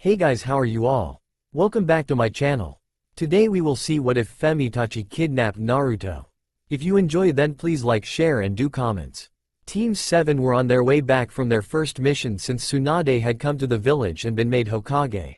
Hey guys, how are you all? Welcome back to my channel. Today we will see what if Itachi kidnapped Naruto. If you enjoy then please like, share and do comments. Team 7 were on their way back from their first mission since Tsunade had come to the village and been made Hokage.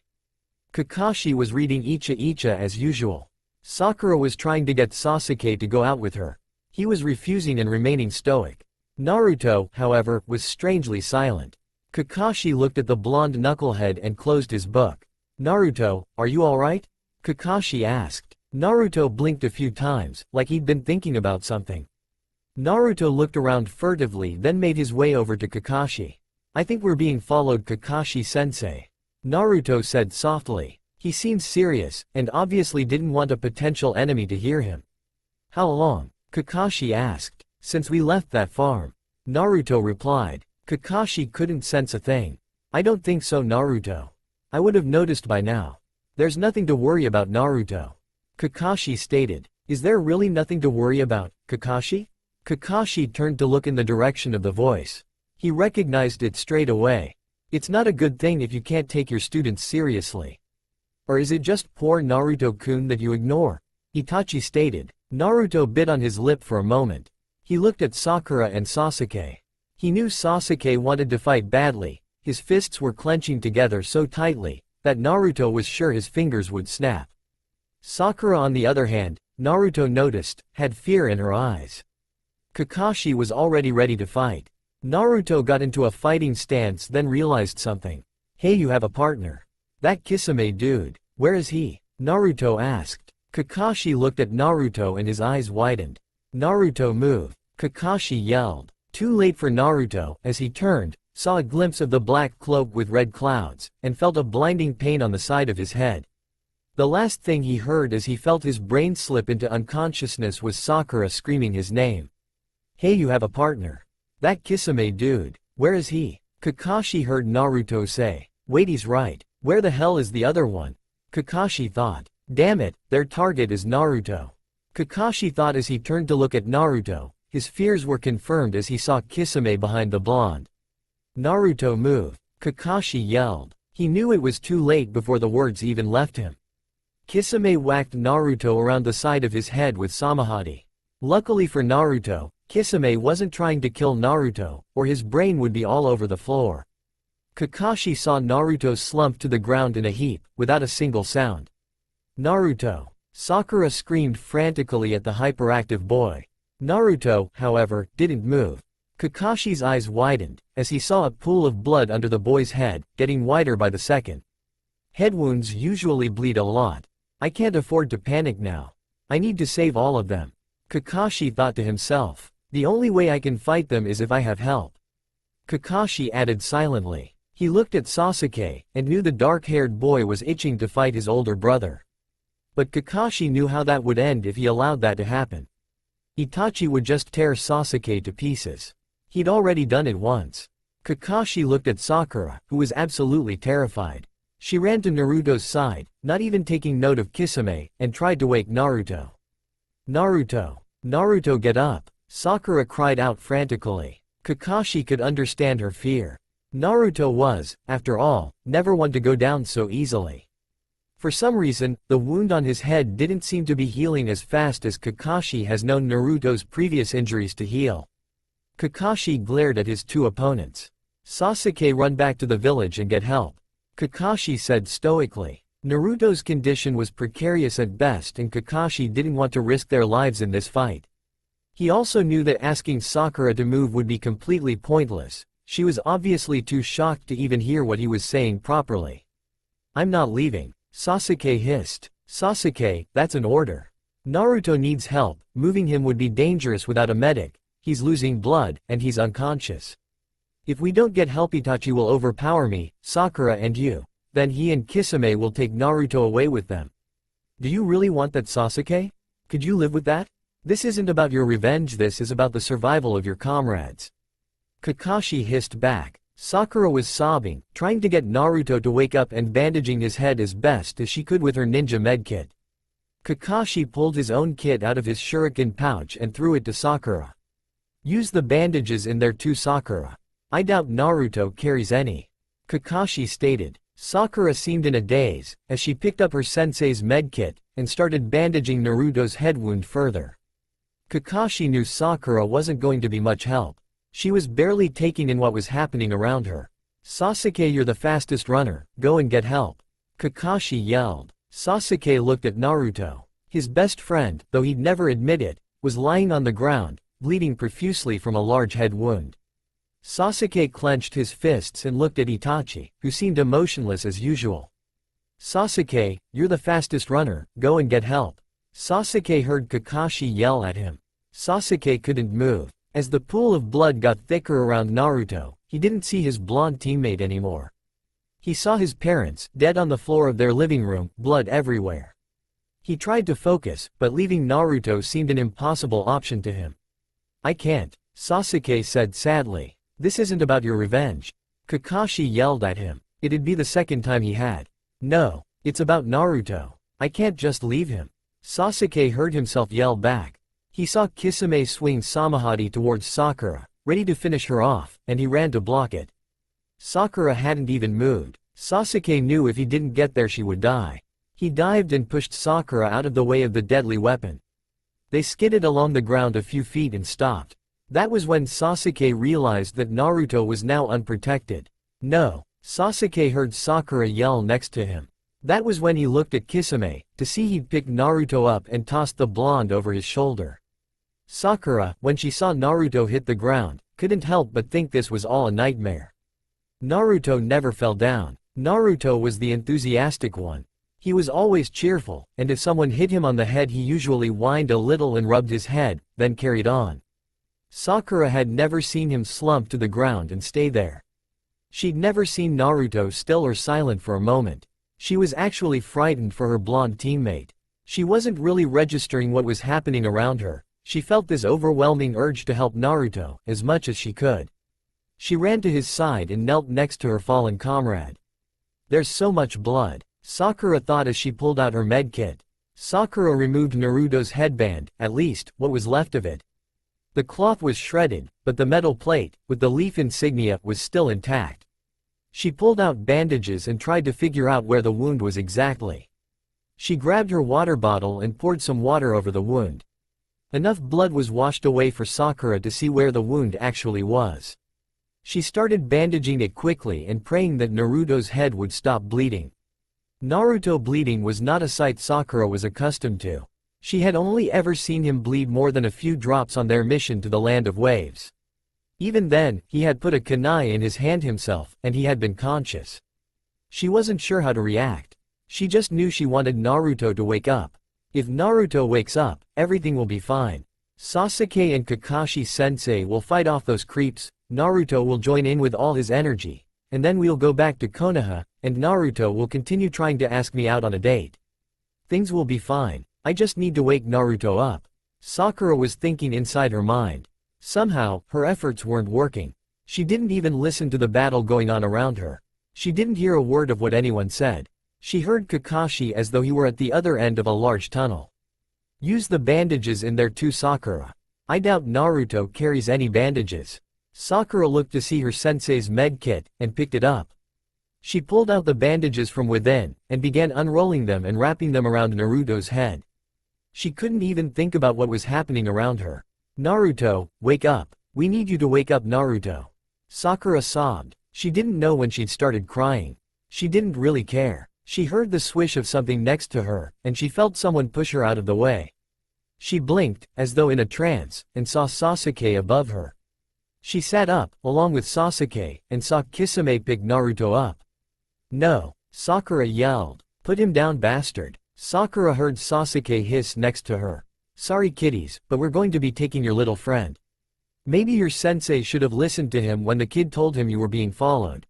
Kakashi was reading Icha as usual. Sakura was trying to get Sasuke to go out with her. He was refusing and remaining stoic. Naruto, however, was strangely silent. Kakashi looked at the blonde knucklehead and closed his book. "Naruto, are you alright?" Kakashi asked. Naruto blinked a few times, like he'd been thinking about something. Naruto looked around furtively then made his way over to Kakashi. "I think we're being followed, Kakashi-sensei," Naruto said softly. He seemed serious, and obviously didn't want a potential enemy to hear him. "How long?" Kakashi asked. "Since we left that farm," Naruto replied. Kakashi couldn't sense a thing. "I don't think so, Naruto. I would have noticed by now. There's nothing to worry about, Naruto," Kakashi stated. "Is there really nothing to worry about, Kakashi?" Kakashi turned to look in the direction of the voice. He recognized it straight away. "It's not a good thing if you can't take your students seriously. Or is it just poor Naruto-kun that you ignore?" Itachi stated. Naruto bit on his lip for a moment. He looked at Sakura and Sasuke. He knew Sasuke wanted to fight badly. His fists were clenching together so tightly that Naruto was sure his fingers would snap. Sakura, on the other hand, Naruto noticed, had fear in her eyes. Kakashi was already ready to fight. Naruto got into a fighting stance then realized something. "Hey, you have a partner. That Kisame dude, where is he?" Naruto asked. Kakashi looked at Naruto and his eyes widened. "Naruto, move!" Kakashi yelled. Too late for Naruto, as he turned, saw a glimpse of the black cloak with red clouds, and felt a blinding pain on the side of his head. The last thing he heard as he felt his brain slip into unconsciousness was Sakura screaming his name. "Hey, you have a partner. That Kisame dude, where is he?" Kakashi heard Naruto say. "Wait, he's right. Where the hell is the other one?" Kakashi thought. "Damn it, their target is Naruto." Kakashi thought as he turned to look at Naruto. His fears were confirmed as he saw Kisame behind the blonde. "Naruto, move!" Kakashi yelled. He knew it was too late before the words even left him. Kisame whacked Naruto around the side of his head with Samahadi. Luckily for Naruto, Kisame wasn't trying to kill Naruto, or his brain would be all over the floor. Kakashi saw Naruto slump to the ground in a heap, without a single sound. "Naruto!" Sakura screamed frantically at the hyperactive boy. Naruto, however, didn't move. Kakashi's eyes widened, as he saw a pool of blood under the boy's head, getting wider by the second. Head wounds usually bleed a lot. "I can't afford to panic now. I need to save all of them," Kakashi thought to himself. "The only way I can fight them is if I have help." Kakashi added silently. He looked at Sasuke, and knew the dark-haired boy was itching to fight his older brother. But Kakashi knew how that would end if he allowed that to happen. Itachi would just tear Sasuke to pieces. He'd already done it once. Kakashi looked at Sakura, who was absolutely terrified. She ran to Naruto's side, not even taking note of Kisame, and tried to wake Naruto. "Naruto! Naruto, get up!" Sakura cried out frantically. Kakashi could understand her fear. Naruto was, after all, never one to go down so easily. For some reason, the wound on his head didn't seem to be healing as fast as Kakashi has known Naruto's previous injuries to heal. Kakashi glared at his two opponents. "Sasuke, run back to the village and get help," Kakashi said stoically. Naruto's condition was precarious at best and Kakashi didn't want to risk their lives in this fight. He also knew that asking Sakura to move would be completely pointless. She was obviously too shocked to even hear what he was saying properly. "I'm not leaving," Sasuke hissed. "Sasuke, that's an order. Naruto needs help, moving him would be dangerous without a medic, he's losing blood, and he's unconscious. If we don't get help Itachi will overpower me, Sakura and you. Then he and Kisame will take Naruto away with them. Do you really want that, Sasuke? Could you live with that? This isn't about your revenge, this is about the survival of your comrades." Kakashi hissed back. Sakura was sobbing, trying to get Naruto to wake up and bandaging his head as best as she could with her ninja medkit. Kakashi pulled his own kit out of his shuriken pouch and threw it to Sakura. "Use the bandages in there too, Sakura. I doubt Naruto carries any," Kakashi stated. Sakura seemed in a daze, as she picked up her sensei's medkit, and started bandaging Naruto's head wound further. Kakashi knew Sakura wasn't going to be much help. She was barely taking in what was happening around her. "Sasuke, you're the fastest runner, go and get help," Kakashi yelled. Sasuke looked at Naruto. His best friend, though he'd never admit it, was lying on the ground, bleeding profusely from a large head wound. Sasuke clenched his fists and looked at Itachi, who seemed emotionless as usual. "Sasuke, you're the fastest runner, go and get help." Sasuke heard Kakashi yell at him. Sasuke couldn't move. As the pool of blood got thicker around Naruto, he didn't see his blonde teammate anymore. He saw his parents, dead on the floor of their living room, blood everywhere. He tried to focus, but leaving Naruto seemed an impossible option to him. "I can't," Sasuke said sadly. "This isn't about your revenge." Kakashi yelled at him. It'd be the second time he had. "No, it's about Naruto. I can't just leave him." Sasuke heard himself yell back. He saw Kisame swing Samahati towards Sakura, ready to finish her off, and he ran to block it. Sakura hadn't even moved. Sasuke knew if he didn't get there she would die. He dived and pushed Sakura out of the way of the deadly weapon. They skidded along the ground a few feet and stopped. That was when Sasuke realized that Naruto was now unprotected. "No!" Sasuke heard Sakura yell next to him. That was when he looked at Kisame, to see he'd picked Naruto up and tossed the blonde over his shoulder. Sakura, when she saw Naruto hit the ground, couldn't help but think this was all a nightmare. Naruto never fell down. Naruto was the enthusiastic one. He was always cheerful, and if someone hit him on the head he usually whined a little and rubbed his head, then carried on. Sakura had never seen him slump to the ground and stay there. She'd never seen Naruto still or silent for a moment. She was actually frightened for her blonde teammate. She wasn't really registering what was happening around her. She felt this overwhelming urge to help Naruto, as much as she could. She ran to his side and knelt next to her fallen comrade. "There's so much blood," Sakura thought as she pulled out her medkit. Sakura removed Naruto's headband, at least, what was left of it. The cloth was shredded, but the metal plate, with the leaf insignia, was still intact. She pulled out bandages and tried to figure out where the wound was exactly. She grabbed her water bottle and poured some water over the wound. Enough blood was washed away for Sakura to see where the wound actually was. She started bandaging it quickly and praying that Naruto's head would stop bleeding. Naruto bleeding was not a sight Sakura was accustomed to. She had only ever seen him bleed more than a few drops on their mission to the Land of Waves. Even then, he had put a kunai in his hand himself, and he had been conscious. She wasn't sure how to react. She just knew she wanted Naruto to wake up. If Naruto wakes up, everything will be fine. Sasuke and Kakashi Sensei will fight off those creeps, Naruto will join in with all his energy, and then we'll go back to Konoha, and Naruto will continue trying to ask me out on a date. Things will be fine. I just need to wake Naruto up. Sakura was thinking inside her mind. Somehow, her efforts weren't working. She didn't even listen to the battle going on around her. She didn't hear a word of what anyone said. She heard Kakashi as though he were at the other end of a large tunnel. "Use the bandages in there too, Sakura. I doubt Naruto carries any bandages." Sakura looked to see her sensei's medkit, and picked it up. She pulled out the bandages from within, and began unrolling them and wrapping them around Naruto's head. She couldn't even think about what was happening around her. "Naruto, wake up. We need you to wake up, Naruto." Sakura sobbed. She didn't know when she'd started crying. She didn't really care. She heard the swish of something next to her, and she felt someone push her out of the way. She blinked, as though in a trance, and saw Sasuke above her. She sat up, along with Sasuke, and saw Kisame pick Naruto up. "No!" Sakura yelled. "Put him down, bastard." Sakura heard Sasuke hiss next to her. "Sorry kiddies, but we're going to be taking your little friend. Maybe your sensei should have listened to him when the kid told him you were being followed.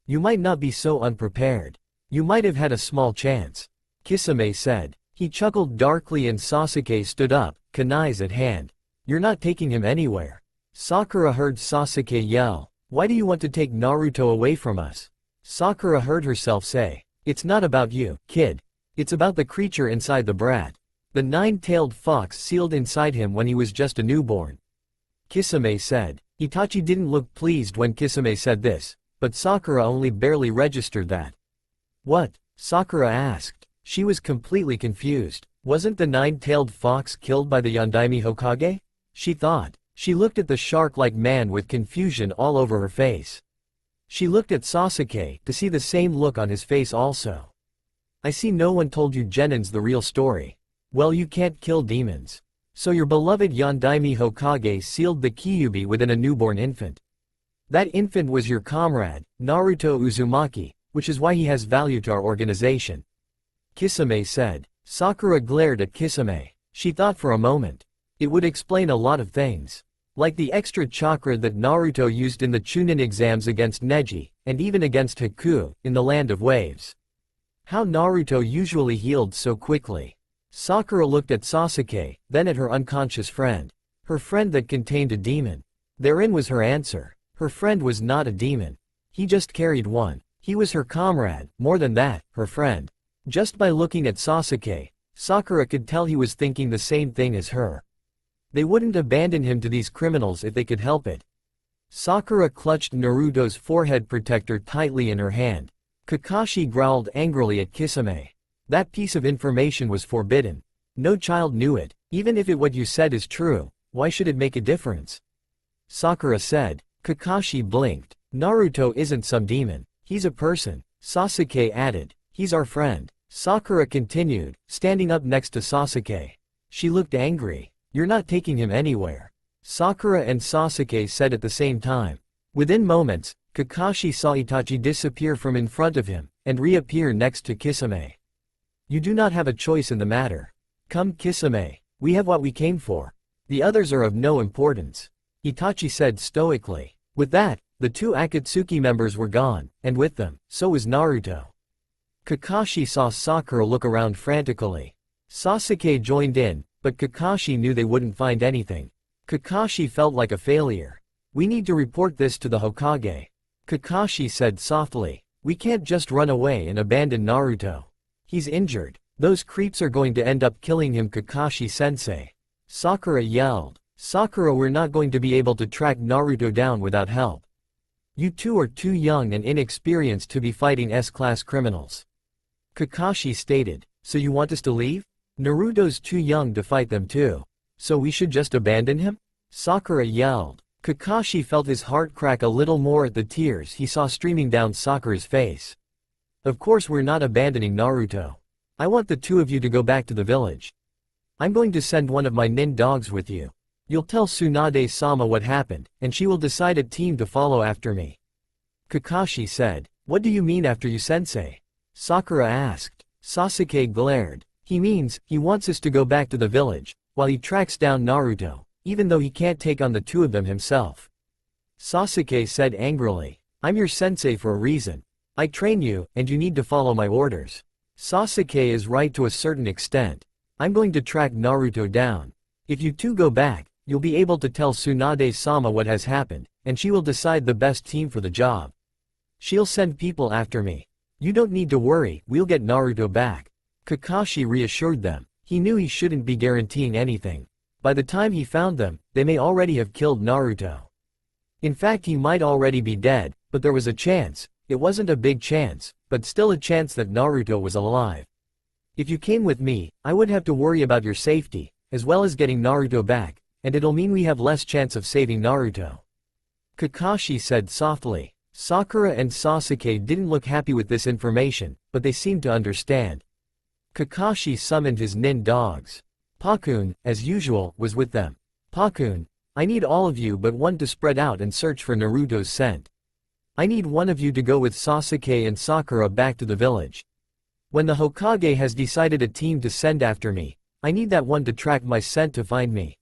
You might not be so unprepared. You might have had a small chance," Kisame said. He chuckled darkly and Sasuke stood up, kunais at hand. "You're not taking him anywhere." Sakura heard Sasuke yell. "Why do you want to take Naruto away from us?" Sakura heard herself say. "It's not about you, kid. It's about the creature inside the brat. The nine-tailed fox sealed inside him when he was just a newborn," Kisame said. Itachi didn't look pleased when Kisame said this, but Sakura only barely registered that. What? Sakura asked. She was completely confused. Wasn't the nine-tailed fox killed by the Yondaime Hokage? She thought. She looked at the shark-like man with confusion all over her face. She looked at Sasuke to see the same look on his face also. I see no one told you Genin's the real story. Well, you can't kill demons. So your beloved Yondaime Hokage sealed the Kyuubi within a newborn infant. That infant was your comrade, Naruto Uzumaki, which is why he has value to our organization. Kisame said. Sakura glared at Kisame. She thought for a moment. It would explain a lot of things. Like the extra chakra that Naruto used in the Chunin exams against Neji, and even against Haku, in the Land of Waves. How Naruto usually healed so quickly. Sakura looked at Sasuke, then at her unconscious friend. Her friend that contained a demon. Therein was her answer. Her friend was not a demon. He just carried one. He was her comrade, more than that, her friend. Just by looking at Sasuke, Sakura could tell he was thinking the same thing as her. They wouldn't abandon him to these criminals if they could help it. Sakura clutched Naruto's forehead protector tightly in her hand. Kakashi growled angrily at Kisame. That piece of information was forbidden. No child knew it. Even if what you said is true, why should it make a difference? Sakura said. Kakashi blinked. Naruto isn't some demon. He's a person. Sasuke added. He's our friend. Sakura continued, standing up next to Sasuke. She looked angry. You're not taking him anywhere. Sakura and Sasuke said at the same time. Within moments, Kakashi saw Itachi disappear from in front of him, and reappear next to Kisame. You do not have a choice in the matter. Come Kisame. We have what we came for. The others are of no importance. Itachi said stoically. With that, the two Akatsuki members were gone, and with them, so was Naruto. Kakashi saw Sakura look around frantically. Sasuke joined in, but Kakashi knew they wouldn't find anything. Kakashi felt like a failure. We need to report this to the Hokage. Kakashi said softly. We can't just run away and abandon Naruto. He's injured. Those creeps are going to end up killing him, Kakashi-sensei. Sakura yelled. Sakura, we're not going to be able to track Naruto down without help. You two are too young and inexperienced to be fighting S-class criminals. Kakashi stated. So you want us to leave? Naruto's too young to fight them too. So we should just abandon him? Sakura yelled. Kakashi felt his heart crack a little more at the tears he saw streaming down Sakura's face. Of course we're not abandoning Naruto. I want the two of you to go back to the village. I'm going to send one of my nin dogs with you. You'll tell Tsunade-sama what happened, and she will decide a team to follow after me. Kakashi said. What do you mean after you, sensei? Sakura asked. Sasuke glared. He means, he wants us to go back to the village, while he tracks down Naruto, even though he can't take on the two of them himself. Sasuke said angrily. I'm your sensei for a reason. I train you, and you need to follow my orders. Sasuke is right to a certain extent. I'm going to track Naruto down. If you two go back, you'll be able to tell Tsunade-sama what has happened, and she will decide the best team for the job. She'll send people after me. You don't need to worry, we'll get Naruto back. Kakashi reassured them. He knew he shouldn't be guaranteeing anything. By the time he found them, they may already have killed Naruto. In fact, he might already be dead, but there was a chance. It wasn't a big chance, but still a chance that Naruto was alive. If you came with me, I would have to worry about your safety, as well as getting Naruto back, and it'll mean we have less chance of saving Naruto. Kakashi said softly. Sakura and Sasuke didn't look happy with this information, but they seemed to understand. Kakashi summoned his nin dogs. Pakun, as usual, was with them. Pakun, I need all of you but one to spread out and search for Naruto's scent. I need one of you to go with Sasuke and Sakura back to the village. When the Hokage has decided a team to send after me, I need that one to track my scent to find me.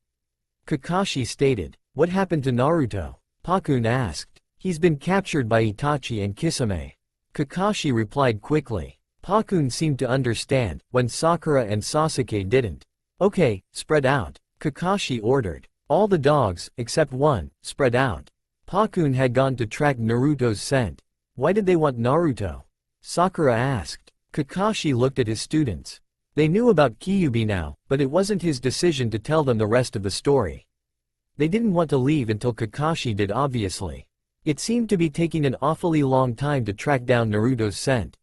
Kakashi stated. What happened to Naruto? Pakun asked. He's been captured by Itachi and Kisame. Kakashi replied quickly. Pakun seemed to understand, when Sakura and Sasuke didn't. Okay, spread out. Kakashi ordered. All the dogs, except one, spread out. Pakun had gone to track Naruto's scent. Why did they want Naruto? Sakura asked. Kakashi looked at his students. They knew about Kyuubi now, but it wasn't his decision to tell them the rest of the story. They didn't want to leave until Kakashi did, obviously. It seemed to be taking an awfully long time to track down Naruto's scent.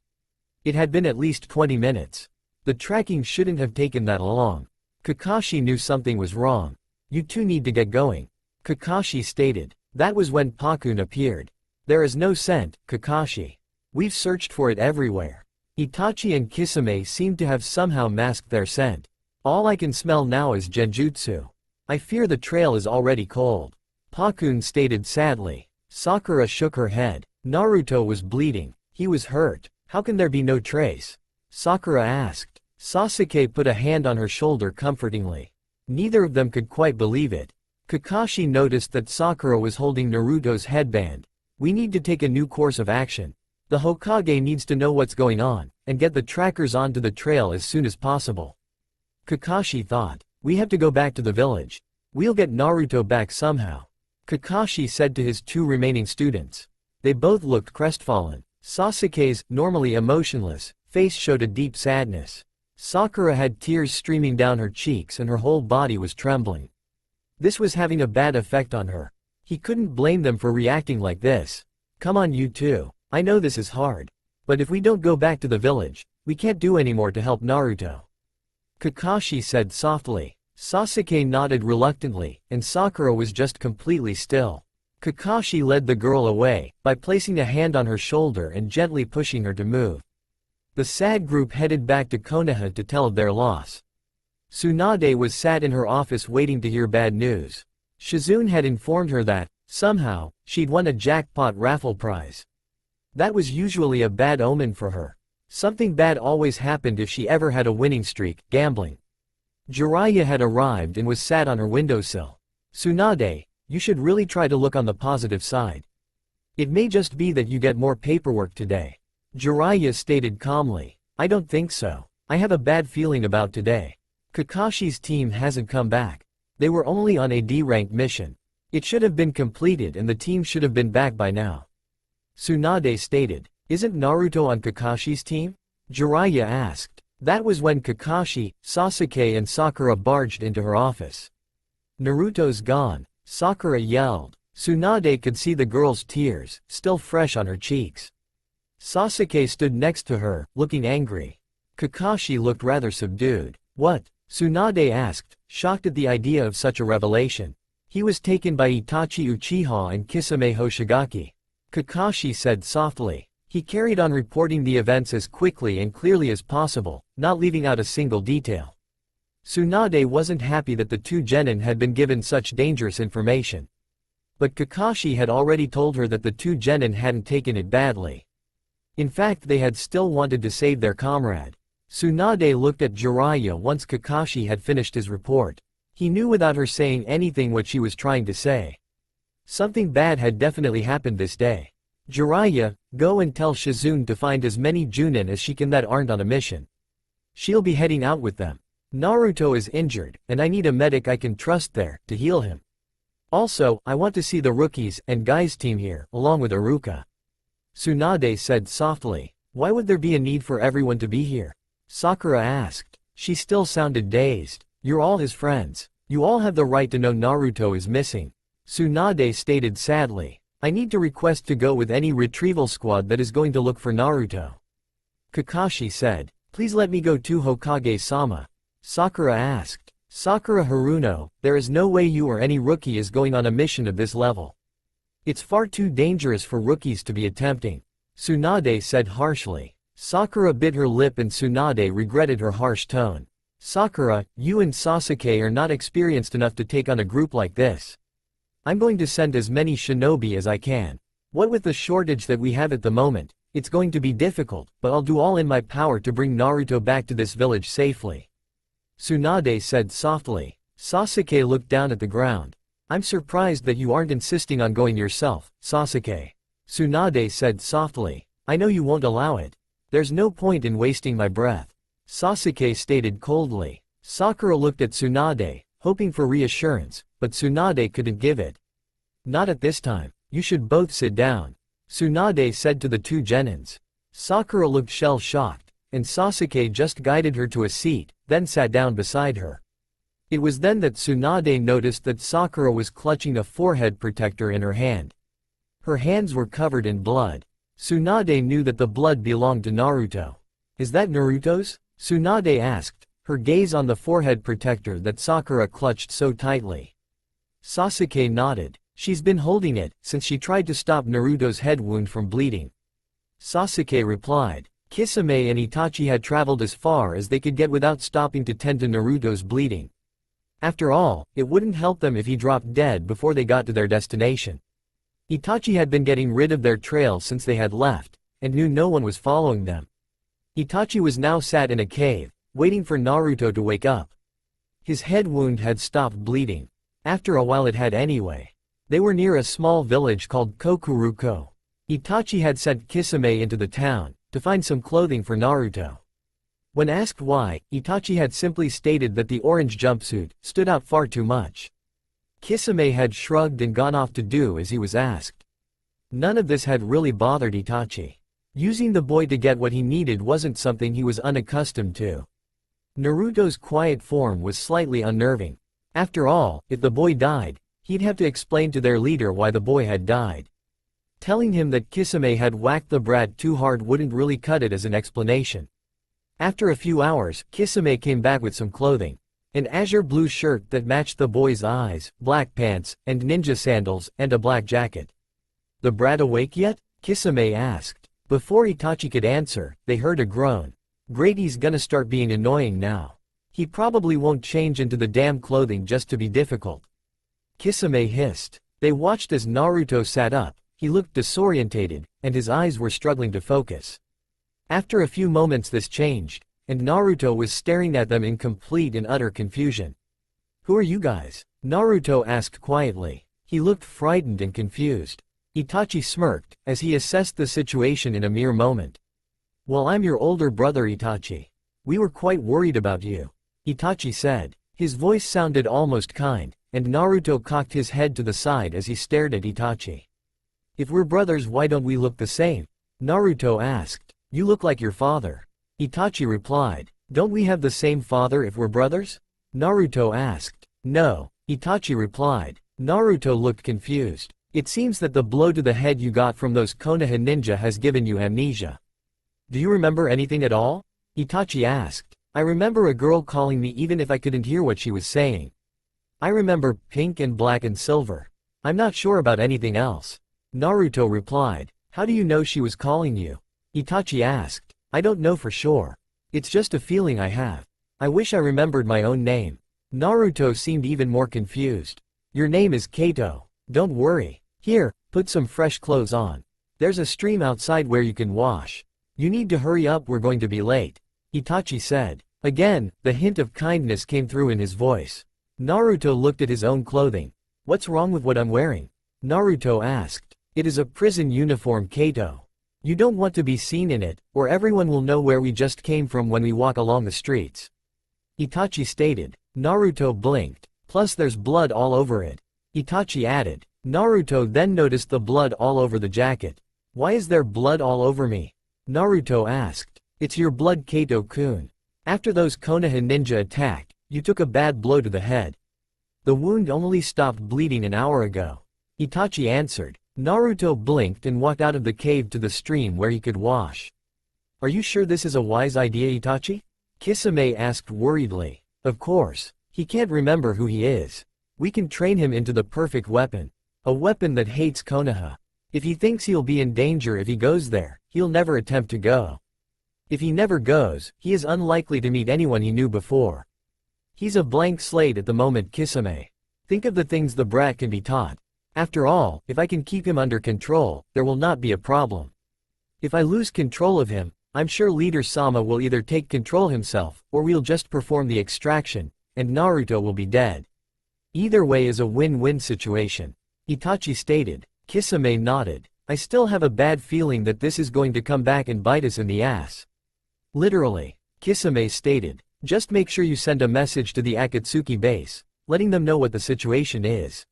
It had been at least 20 minutes. The tracking shouldn't have taken that long. Kakashi knew something was wrong. You two need to get going, Kakashi stated. That was when Pakun appeared. There is no scent, Kakashi. We've searched for it everywhere. Itachi and Kisame seem to have somehow masked their scent. All I can smell now is genjutsu. I fear the trail is already cold, Pakun stated sadly. Sakura shook her head. Naruto was bleeding. He was hurt. How can there be no trace? Sakura asked. Sasuke put a hand on her shoulder comfortingly. Neither of them could quite believe it. Kakashi noticed that Sakura was holding Naruto's headband. We need to take a new course of action. The Hokage needs to know what's going on, and get the trackers onto the trail as soon as possible. Kakashi thought. We have to go back to the village. We'll get Naruto back somehow, Kakashi said to his two remaining students. They both looked crestfallen. Sasuke's, normally emotionless, face showed a deep sadness. Sakura had tears streaming down her cheeks and her whole body was trembling. This was having a bad effect on her. He couldn't blame them for reacting like this. Come on you two. I know this is hard. But if we don't go back to the village, we can't do any more to help Naruto, Kakashi said softly. Sasuke nodded reluctantly, and Sakura was just completely still. Kakashi led the girl away, by placing a hand on her shoulder and gently pushing her to move. The sad group headed back to Konoha to tell of their loss. Tsunade was sat in her office waiting to hear bad news. Shizune had informed her that, somehow, she'd won a jackpot raffle prize. That was usually a bad omen for her. Something bad always happened if she ever had a winning streak, gambling. Jiraiya had arrived and was sat on her windowsill. Tsunade, you should really try to look on the positive side. It may just be that you get more paperwork today, Jiraiya stated calmly. I don't think so. I have a bad feeling about today. Kakashi's team hasn't come back. They were only on a D-rank mission. It should have been completed and the team should have been back by now, Tsunade stated. Isn't Naruto on Kakashi's team? Jiraiya asked. That was when Kakashi, Sasuke and Sakura barged into her office. Naruto's gone, Sakura yelled. Tsunade could see the girl's tears, still fresh on her cheeks. Sasuke stood next to her, looking angry. Kakashi looked rather subdued. What? Tsunade asked, shocked at the idea of such a revelation. He was taken by Itachi Uchiha and Kisame Hoshigaki, Kakashi said softly. He carried on reporting the events as quickly and clearly as possible, not leaving out a single detail. Tsunade wasn't happy that the two genin had been given such dangerous information. But Kakashi had already told her that the two genin hadn't taken it badly. In fact, they had still wanted to save their comrade. Tsunade looked at Jiraiya once Kakashi had finished his report. He knew without her saying anything what she was trying to say. Something bad had definitely happened this day. Jiraiya, go and tell Shizune to find as many Junin as she can that aren't on a mission. She'll be heading out with them. Naruto is injured, and I need a medic I can trust there, to heal him. Also, I want to see the rookies and guys team here, along with Iruka, Tsunade said softly. Why would there be a need for everyone to be here? Sakura asked. She still sounded dazed. You're all his friends. You all have the right to know Naruto is missing, Tsunade stated sadly. I need to request to go with any retrieval squad that is going to look for Naruto, Kakashi said. Please let me go too, Hokage-sama, Sakura asked. Sakura Haruno, there is no way you or any rookie is going on a mission of this level. It's far too dangerous for rookies to be attempting, Tsunade said harshly. Sakura bit her lip and Tsunade regretted her harsh tone. Sakura, you and Sasuke are not experienced enough to take on a group like this. I'm going to send as many shinobi as I can. What with the shortage that we have at the moment, it's going to be difficult, but I'll do all in my power to bring Naruto back to this village safely, Tsunade said softly. Sasuke looked down at the ground. I'm surprised that you aren't insisting on going yourself, Sasuke, Tsunade said softly. I know you won't allow it. There's no point in wasting my breath, Sasuke stated coldly. Sakura looked at Tsunade, hoping for reassurance, but Tsunade couldn't give it. Not at this time. You should both sit down, Tsunade said to the two genins. Sakura looked shell-shocked, and Sasuke just guided her to a seat, then sat down beside her. It was then that Tsunade noticed that Sakura was clutching a forehead protector in her hand. Her hands were covered in blood. Tsunade knew that the blood belonged to Naruto. Is that Naruto's? Tsunade asked, her gaze on the forehead protector that Sakura clutched so tightly. Sasuke nodded. She's been holding it since she tried to stop Naruto's head wound from bleeding. Sasuke replied. Kisame and Itachi had traveled as far as they could get without stopping to tend to Naruto's bleeding. After all, it wouldn't help them if he dropped dead before they got to their destination. Itachi had been getting rid of their trail since they had left, and knew no one was following them. Itachi was now sat in a cave, waiting for Naruto to wake up. His head wound had stopped bleeding. After a while it had anyway. They were near a small village called Kokuruko. Itachi had sent Kisame into the town to find some clothing for Naruto. When asked why, Itachi had simply stated that the orange jumpsuit stood out far too much. Kisame had shrugged and gone off to do as he was asked. None of this had really bothered Itachi. Using the boy to get what he needed wasn't something he was unaccustomed to. Naruto's quiet form was slightly unnerving. After all, if the boy died, he'd have to explain to their leader why the boy had died. Telling him that Kisame had whacked the brat too hard wouldn't really cut it as an explanation. After a few hours, Kisame came back with some clothing. An azure blue shirt that matched the boy's eyes, black pants, and ninja sandals, and a black jacket. The brat awake yet? Kisame asked. Before Itachi could answer, they heard a groan. Great, he's gonna start being annoying now. He probably won't change into the damn clothing just to be difficult. Kisame hissed. They watched as Naruto sat up. He looked disorientated, and his eyes were struggling to focus. After a few moments this changed, and Naruto was staring at them in complete and utter confusion. Who are you guys? Naruto asked quietly. He looked frightened and confused. Itachi smirked, as he assessed the situation in a mere moment. Well, I'm your older brother Itachi. We were quite worried about you. Itachi said. His voice sounded almost kind, and Naruto cocked his head to the side as he stared at Itachi. If we're brothers, why don't we look the same? Naruto asked. You look like your father. Itachi replied. Don't we have the same father if we're brothers? Naruto asked. No, Itachi replied. Naruto looked confused. It seems that the blow to the head you got from those Konoha ninja has given you amnesia. Do you remember anything at all? Itachi asked. I remember a girl calling me even if I couldn't hear what she was saying. I remember pink and black and silver. I'm not sure about anything else. Naruto replied. How do you know she was calling you? Itachi asked. I don't know for sure. It's just a feeling I have. I wish I remembered my own name. Naruto seemed even more confused. Your name is Kato. Don't worry. Here, put some fresh clothes on. There's a stream outside where you can wash. You need to hurry up, we're going to be late. Itachi said. Again, the hint of kindness came through in his voice. Naruto looked at his own clothing. What's wrong with what I'm wearing? Naruto asked. It is a prison uniform, Kato. You don't want to be seen in it, or everyone will know where we just came from when we walk along the streets. Itachi stated. Naruto blinked. Plus there's blood all over it. Itachi added. Naruto then noticed the blood all over the jacket. Why is there blood all over me? Naruto asked. It's your blood, Kato-kun. After those Konoha ninja attacked, you took a bad blow to the head. The wound only stopped bleeding an hour ago. Itachi answered. Naruto blinked and walked out of the cave to the stream where he could wash. Are you sure this is a wise idea, Itachi? Kisame asked worriedly. Of course. He can't remember who he is. We can train him into the perfect weapon. A weapon that hates Konoha. If he thinks he'll be in danger if he goes there, he'll never attempt to go. If he never goes, he is unlikely to meet anyone he knew before. He's a blank slate at the moment, Kisame. Think of the things the brat can be taught. After all, if I can keep him under control, there will not be a problem. If I lose control of him, I'm sure Leader Sama will either take control himself, or we'll just perform the extraction, and Naruto will be dead. Either way is a win-win situation. Itachi stated. Kisame nodded. I still have a bad feeling that this is going to come back and bite us in the ass. Literally. Kisame stated. Just make sure you send a message to the Akatsuki base, letting them know what the situation is.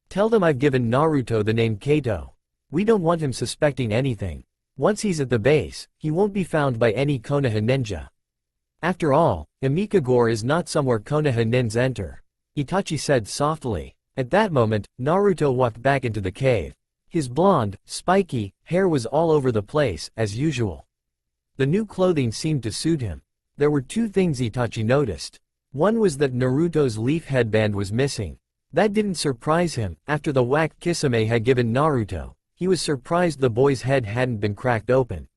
Tell them I've given Naruto the name Kato. We don't want him suspecting anything. Once he's at the base, he won't be found by any Konoha ninja. After all, Imikagore is not somewhere Konoha ninjas enter. Itachi said softly. At that moment, Naruto walked back into the cave. His blonde, spiky, hair was all over the place, as usual. The new clothing seemed to suit him. There were two things Itachi noticed. One was that Naruto's leaf headband was missing. That didn't surprise him. After the whack Kisame had given Naruto, he was surprised the boy's head hadn't been cracked open.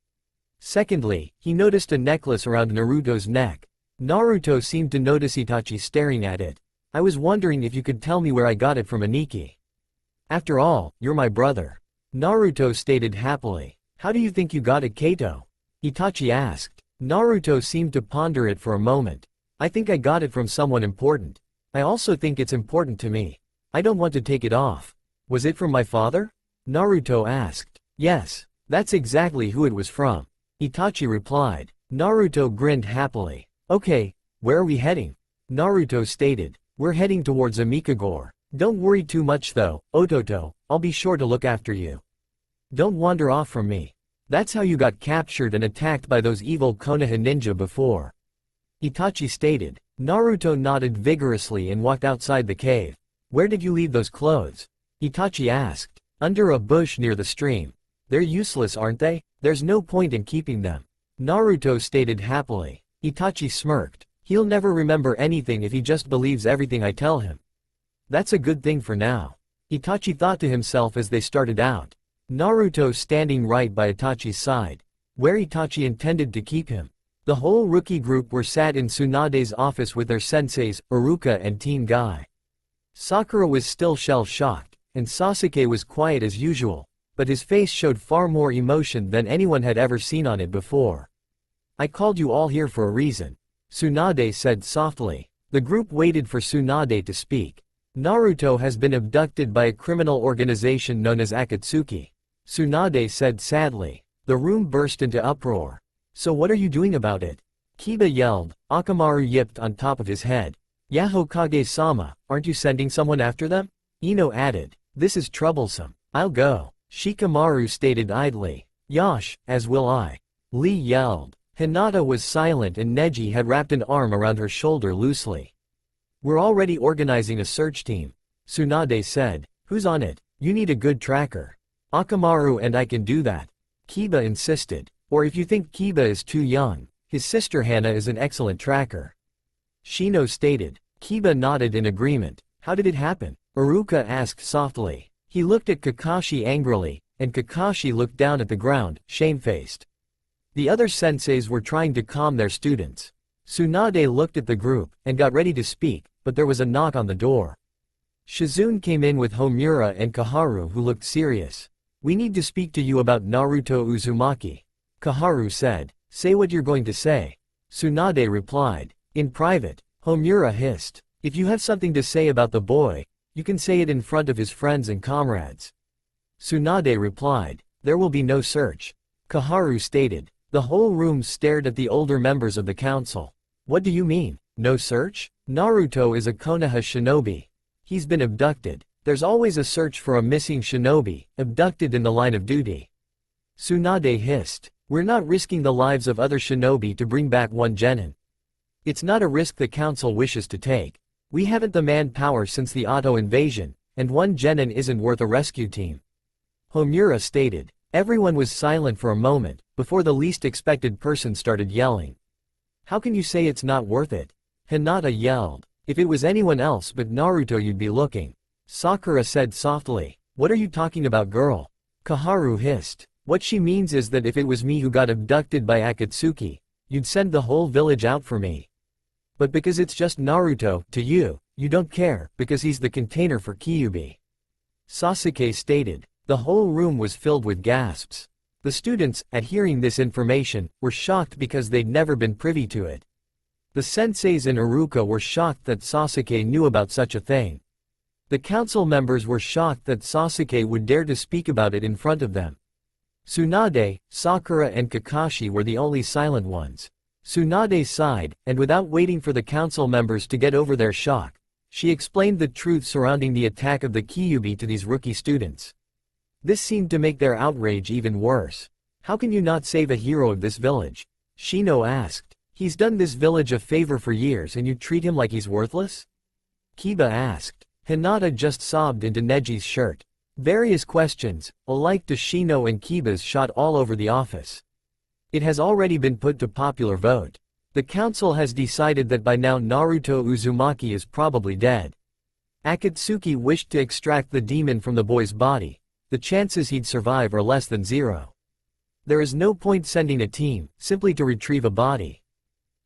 Secondly, he noticed a necklace around Naruto's neck. Naruto seemed to notice Itachi staring at it. I was wondering if you could tell me where I got it from, Aniki. After all, you're my brother. Naruto stated happily. How do you think you got it, Kato? Itachi asked. Naruto seemed to ponder it for a moment. I think I got it from someone important. I also think it's important to me. I don't want to take it off. Was it from my father? Naruto asked. Yes, that's exactly who it was from. Itachi replied. Naruto grinned happily. Okay, where are we heading? Naruto stated. We're heading towards Amikagore. Don't worry too much though, Ototo, I'll be sure to look after you. Don't wander off from me. That's how you got captured and attacked by those evil Konoha ninja before. Itachi stated. Naruto nodded vigorously and walked outside the cave. Where did you leave those clothes? Itachi asked. Under a bush near the stream. They're useless, aren't they? There's no point in keeping them. Naruto stated happily. Itachi smirked. He'll never remember anything if he just believes everything I tell him. That's a good thing for now. Itachi thought to himself as they started out. Naruto standing right by Itachi's side, where Itachi intended to keep him. The whole rookie group were sat in Tsunade's office with their senseis, Iruka and Team Guy. Sakura was still shell-shocked, and Sasuke was quiet as usual, but his face showed far more emotion than anyone had ever seen on it before. I called you all here for a reason, Tsunade said softly. The group waited for Tsunade to speak. Naruto has been abducted by a criminal organization known as Akatsuki, Tsunade said sadly. The room burst into uproar. So what are you doing about it? Kiba yelled. Akamaru yipped on top of his head. Yahokage-sama, aren't you sending someone after them? Ino added. This is troublesome. I'll go. Shikamaru stated idly. Yosh, as will I. Lee yelled. Hinata was silent and Neji had wrapped an arm around her shoulder loosely. We're already organizing a search team, Tsunade said. Who's on it? You need a good tracker. Akamaru and I can do that, Kiba insisted. Or if you think Kiba is too young, his sister Hana is an excellent tracker. Shino stated. Kiba nodded in agreement. How did it happen? Iruka asked softly. He looked at Kakashi angrily, and Kakashi looked down at the ground, shamefaced. The other senseis were trying to calm their students. Tsunade looked at the group, and got ready to speak, but there was a knock on the door. Shizune came in with Homura and Kaharu, who looked serious. We need to speak to you about Naruto Uzumaki, Kaharu said. Say what you're going to say. Tsunade replied. In private, Homura hissed. If you have something to say about the boy, you can say it in front of his friends and comrades. Tsunade replied. There will be no search, Kaharu stated. The whole room stared at the older members of the council. What do you mean, no search? Naruto is a Konoha shinobi. He's been abducted. There's always a search for a missing shinobi, abducted in the line of duty. Tsunade hissed. We're not risking the lives of other shinobi to bring back one genin. It's not a risk the council wishes to take. We haven't the manpower since the Otto invasion, and one genin isn't worth a rescue team. Homura stated. Everyone was silent for a moment, before the least expected person started yelling. How can you say it's not worth it? Hinata yelled. If it was anyone else but Naruto you'd be looking. Sakura said softly. What are you talking about, girl? Kaharu hissed. What she means is that if it was me who got abducted by Akatsuki, you'd send the whole village out for me. But because it's just Naruto, to you, you don't care, because he's the container for Kyuubi. Sasuke stated. The whole room was filled with gasps. The students, at hearing this information, were shocked because they'd never been privy to it. The senseis and Iruka were shocked that Sasuke knew about such a thing. The council members were shocked that Sasuke would dare to speak about it in front of them. Tsunade, Sakura and Kakashi were the only silent ones. Tsunade sighed, and without waiting for the council members to get over their shock, she explained the truth surrounding the attack of the Kyuubi to these rookie students. This seemed to make their outrage even worse. How can you not save a hero of this village? Shino asked. He's done this village a favor for years and you treat him like he's worthless? Kiba asked. Hinata just sobbed into Neji's shirt. Various questions, alike to Shino and Kiba's, shot all over the office. It has already been put to popular vote. The council has decided that by now Naruto Uzumaki is probably dead. Akatsuki wished to extract the demon from the boy's body. The chances he'd survive are less than zero. There is no point sending a team, simply to retrieve a body.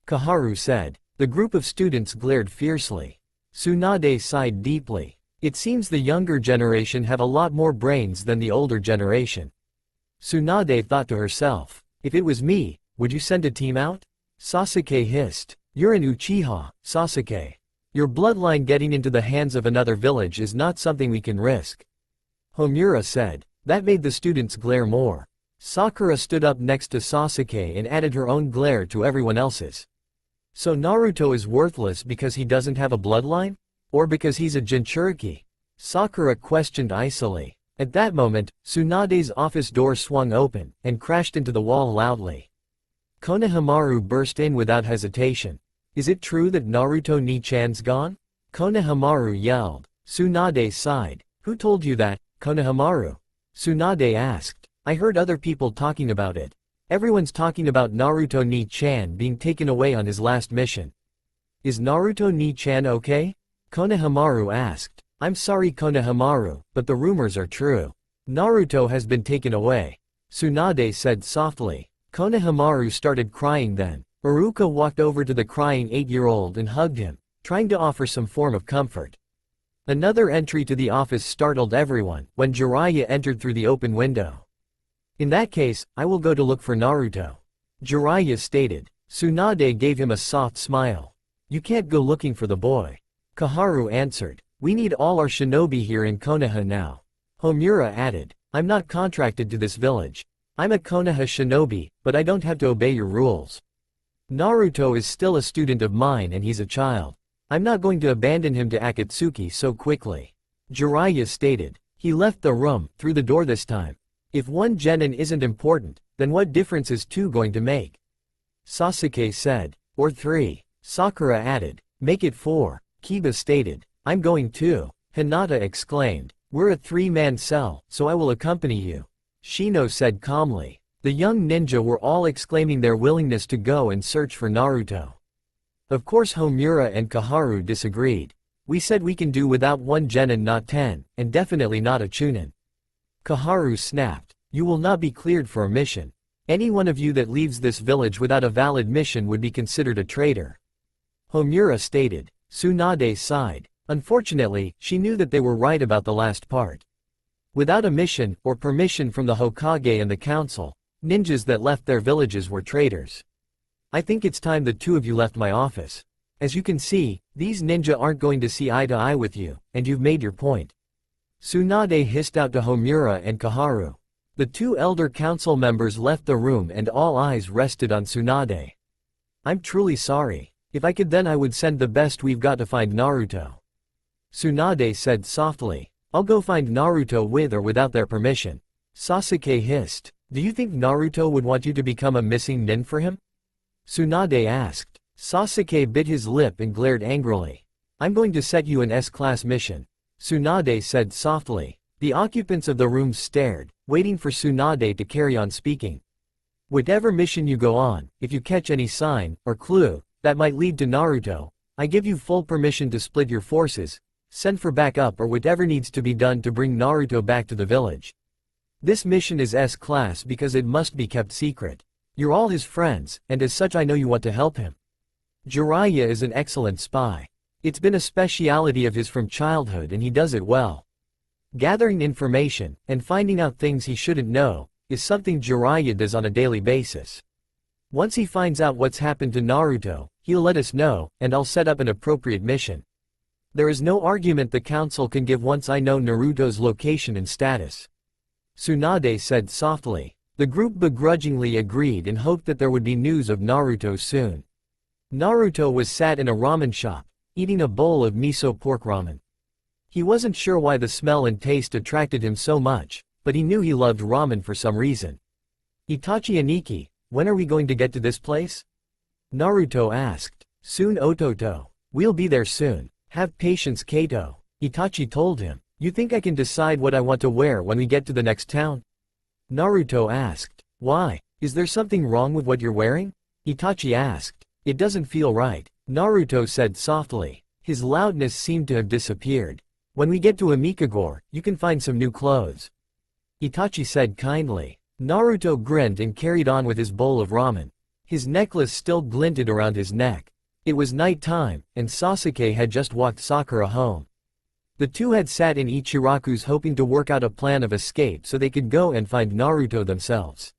Kaharu said. The group of students glared fiercely. Tsunade sighed deeply. It seems the younger generation have a lot more brains than the older generation. Tsunade thought to herself, if it was me, would you send a team out? Sasuke hissed. You're an Uchiha, Sasuke. Your bloodline getting into the hands of another village is not something we can risk. Homura said. That made the students glare more. Sakura stood up next to Sasuke and added her own glare to everyone else's. So Naruto is worthless because he doesn't have a bloodline? Or because he's a Jinchuriki? Sakura questioned icily. At that moment, Tsunade's office door swung open, and crashed into the wall loudly. Konohamaru burst in without hesitation. Is it true that Naruto Ni-chan's gone? Konohamaru yelled. Tsunade sighed. Who told you that, Konohamaru? Tsunade asked. I heard other people talking about it. Everyone's talking about Naruto Ni-chan being taken away on his last mission. Is Naruto Ni-chan okay? Konohamaru asked. I'm sorry Konohamaru, but the rumors are true. Naruto has been taken away. Tsunade said softly. Konohamaru started crying then. Iruka walked over to the crying 8-year-old and hugged him, trying to offer some form of comfort. Another entry to the office startled everyone when Jiraiya entered through the open window. In that case, I will go to look for Naruto. Jiraiya stated. Tsunade gave him a soft smile. You can't go looking for the boy. Kaharu answered. We need all our shinobi here in Konoha now. Homura added. I'm not contracted to this village. I'm a Konoha shinobi, but I don't have to obey your rules. Naruto is still a student of mine and he's a child. I'm not going to abandon him to Akatsuki so quickly. Jiraiya stated. He left the room, through the door this time. If one genin isn't important, then what difference is 2 going to make? Sasuke said. Or 3. Sakura added. Make it 4. Kiba stated. I'm going too. Hinata exclaimed. We're a 3-man cell, so I will accompany you. Shino said calmly. The young ninja were all exclaiming their willingness to go and search for Naruto. Of course Homura and Kaharu disagreed. We said we can do without 1 genin not 10, and definitely not a chunin. Kaharu snapped. You will not be cleared for a mission. Any one of you that leaves this village without a valid mission would be considered a traitor. Homura stated. Tsunade sighed. Unfortunately, she knew that they were right about the last part. Without a mission, or permission from the Hokage and the council, ninjas that left their villages were traitors. I think it's time the 2 of you left my office. As you can see, these ninja aren't going to see eye to eye with you, and you've made your point. Tsunade hissed out to Homura and Kaharu. The 2 elder council members left the room and all eyes rested on Tsunade. I'm truly sorry. If I could then I would send the best we've got to find Naruto. Tsunade said softly. I'll go find Naruto with or without their permission. Sasuke hissed. Do you think Naruto would want you to become a missing nin for him? Tsunade asked. Sasuke bit his lip and glared angrily. I'm going to set you an S-class mission. Tsunade said softly. The occupants of the room stared, waiting for Tsunade to carry on speaking. Whatever mission you go on, if you catch any sign, or clue, that might lead to Naruto, I give you full permission to split your forces, send for backup or whatever needs to be done to bring Naruto back to the village. This mission is S-class because it must be kept secret. You're all his friends, and as such I know you want to help him. Jiraiya is an excellent spy. It's been a speciality of his from childhood and he does it well. Gathering information, and finding out things he shouldn't know, is something Jiraiya does on a daily basis. Once he finds out what's happened to Naruto, he'll let us know, and I'll set up an appropriate mission. There is no argument the council can give once I know Naruto's location and status. Tsunade said softly. The group begrudgingly agreed and hoped that there would be news of Naruto soon. Naruto was sat in a ramen shop, eating a bowl of miso pork ramen. He wasn't sure why the smell and taste attracted him so much, but he knew he loved ramen for some reason. Itachi Aniki, when are we going to get to this place? Naruto asked. Soon Ototo. We'll be there soon. Have patience Kato. Itachi told him. You think I can decide what I want to wear when we get to the next town? Naruto asked. Why? Is there something wrong with what you're wearing? Itachi asked. It doesn't feel right, Naruto said softly. His loudness seemed to have disappeared. When we get to Amikagore, you can find some new clothes. Itachi said kindly. Naruto grinned and carried on with his bowl of ramen. His necklace still glinted around his neck. It was night time, and Sasuke had just walked Sakura home. The two had sat in Ichiraku's hoping to work out a plan of escape so they could go and find Naruto themselves.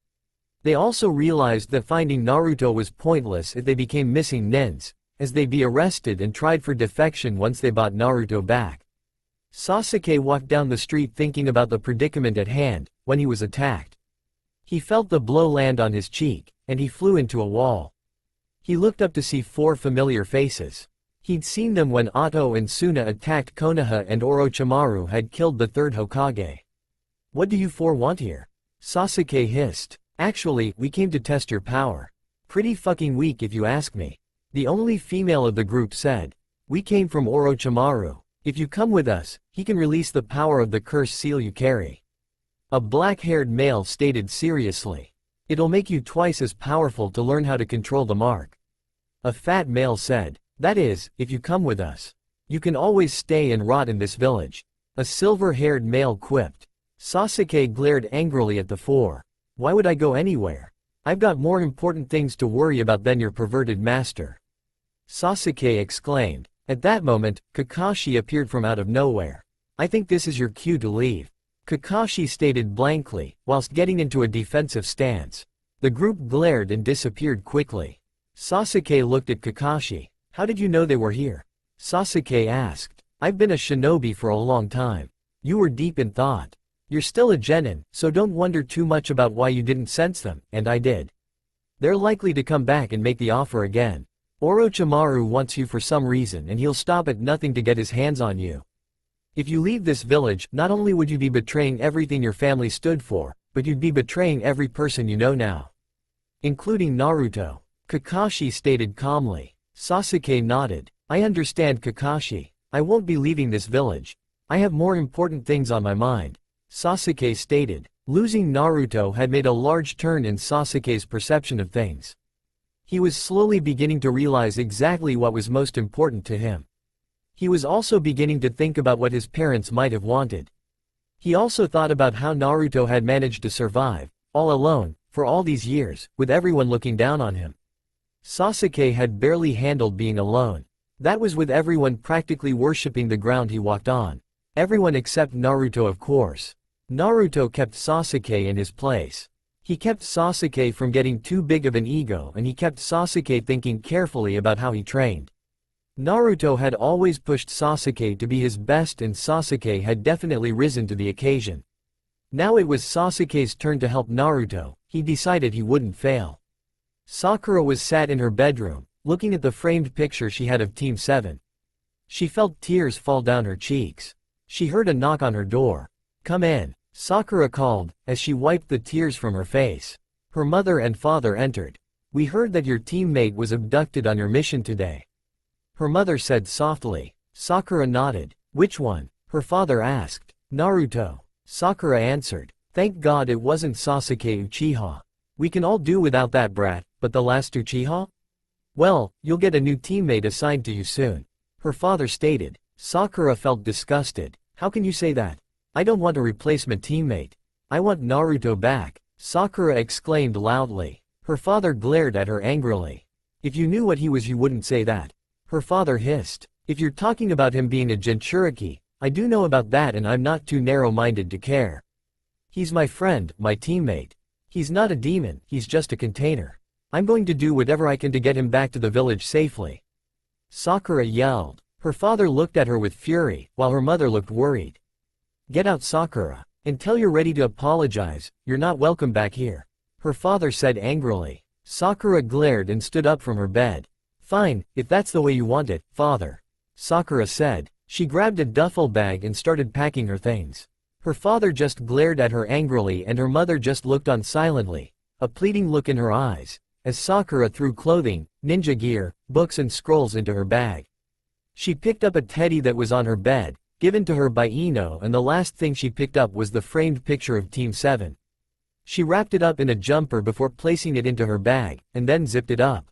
They also realized that finding Naruto was pointless if they became missing nins, as they'd be arrested and tried for defection once they brought Naruto back. Sasuke walked down the street thinking about the predicament at hand, when he was attacked. He felt the blow land on his cheek, and he flew into a wall. He looked up to see 4 familiar faces. He'd seen them when Otto and Suna attacked Konoha and Orochimaru had killed the 3rd Hokage. What do you 4 want here? Sasuke hissed. Actually, we came to test your power. Pretty fucking weak if you ask me. The only female of the group said. We came from Orochimaru. If you come with us, he can release the power of the curse seal you carry. A black-haired male stated seriously. It'll make you twice as powerful to learn how to control the mark. A fat male said. That is, if you come with us. You can always stay and rot in this village. A silver-haired male quipped. Sasuke glared angrily at the 4. Why would I go anywhere? I've got more important things to worry about than your perverted master. Sasuke exclaimed. At that moment, Kakashi appeared from out of nowhere. I think this is your cue to leave. Kakashi stated blankly, whilst getting into a defensive stance. The group glared and disappeared quickly. Sasuke looked at Kakashi. How did you know they were here? Sasuke asked. I've been a shinobi for a long time. You were deep in thought. You're still a genin, so don't wonder too much about why you didn't sense them, and I did. They're likely to come back and make the offer again. Orochimaru wants you for some reason and he'll stop at nothing to get his hands on you. If you leave this village, not only would you be betraying everything your family stood for, but you'd be betraying every person you know now. Including Naruto. Kakashi stated calmly. Sasuke nodded. I understand, Kakashi. I won't be leaving this village. I have more important things on my mind. Sasuke stated. Losing Naruto had made a large turn in Sasuke's perception of things. He was slowly beginning to realize exactly what was most important to him. He was also beginning to think about what his parents might have wanted. He also thought about how Naruto had managed to survive, all alone, for all these years, with everyone looking down on him. Sasuke had barely handled being alone. That was with everyone practically worshipping the ground he walked on. Everyone except Naruto, of course. Naruto kept Sasuke in his place. He kept Sasuke from getting too big of an ego and he kept Sasuke thinking carefully about how he trained. Naruto had always pushed Sasuke to be his best and Sasuke had definitely risen to the occasion. Now it was Sasuke's turn to help Naruto. He decided he wouldn't fail. Sakura was sat in her bedroom, looking at the framed picture she had of Team 7. She felt tears fall down her cheeks. She heard a knock on her door. Come in, Sakura called, as she wiped the tears from her face. Her mother and father entered. We heard that your teammate was abducted on your mission today. Her mother said softly. Sakura nodded. Which one? Her father asked. Naruto. Sakura answered. Thank God it wasn't Sasuke Uchiha. We can all do without that brat, but the last Uchiha? Well, you'll get a new teammate assigned to you soon. Her father stated. Sakura felt disgusted. How can you say that? I don't want a replacement teammate. I want Naruto back, Sakura exclaimed loudly. Her father glared at her angrily. If you knew what he was you wouldn't say that. Her father hissed. If you're talking about him being a Jinchuriki, I do know about that and I'm not too narrow-minded to care. He's my friend, my teammate. He's not a demon, he's just a container. I'm going to do whatever I can to get him back to the village safely. Sakura yelled. Her father looked at her with fury, while her mother looked worried. Get out, Sakura. Until you're ready to apologize, you're not welcome back here. Her father said angrily. Sakura glared and stood up from her bed. Fine, if that's the way you want it, father. Sakura said. She grabbed a duffel bag and started packing her things. Her father just glared at her angrily and her mother just looked on silently, a pleading look in her eyes, as Sakura threw clothing, ninja gear, books and scrolls into her bag. She picked up a teddy that was on her bed, given to her by Ino, and the last thing she picked up was the framed picture of Team 7. She wrapped it up in a jumper before placing it into her bag, and then zipped it up.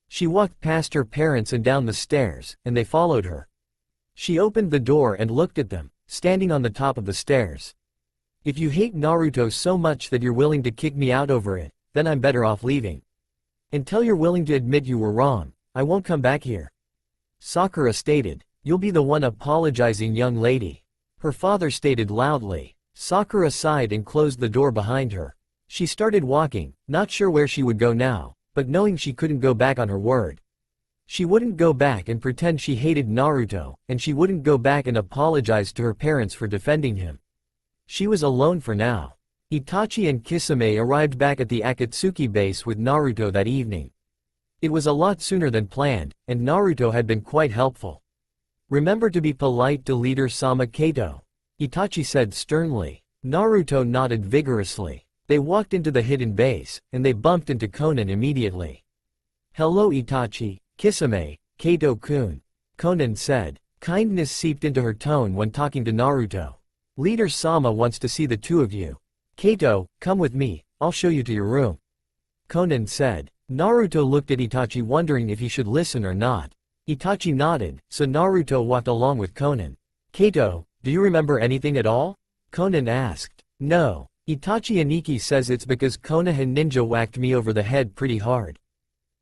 She walked past her parents and down the stairs, and they followed her. She opened the door and looked at them, standing on the top of the stairs. If you hate Naruto so much that you're willing to kick me out over it, then I'm better off leaving. Until you're willing to admit you were wrong, I won't come back here. Sakura stated. You'll be the one apologizing, young lady. Her father stated loudly. Sakura sighed and closed the door behind her. She started walking, not sure where she would go now, but knowing she couldn't go back on her word. She wouldn't go back and pretend she hated Naruto, and she wouldn't go back and apologize to her parents for defending him. She was alone for now. Itachi and Kisame arrived back at the Akatsuki base with Naruto that evening. It was a lot sooner than planned, and Naruto had been quite helpful. Remember to be polite to Leader Sama Kato, Itachi said sternly. Naruto nodded vigorously. They walked into the hidden base, and they bumped into Konan immediately. Hello Itachi, Kisame, Kato-kun, Konan said. Kindness seeped into her tone when talking to Naruto. Leader Sama wants to see the two of you. Kato, come with me, I'll show you to your room. Konan said. Naruto looked at Itachi wondering if he should listen or not. Itachi nodded, so Naruto walked along with Konan. Kato, do you remember anything at all? Konan asked. No. Itachi Aniki says it's because Konoha Ninja whacked me over the head pretty hard.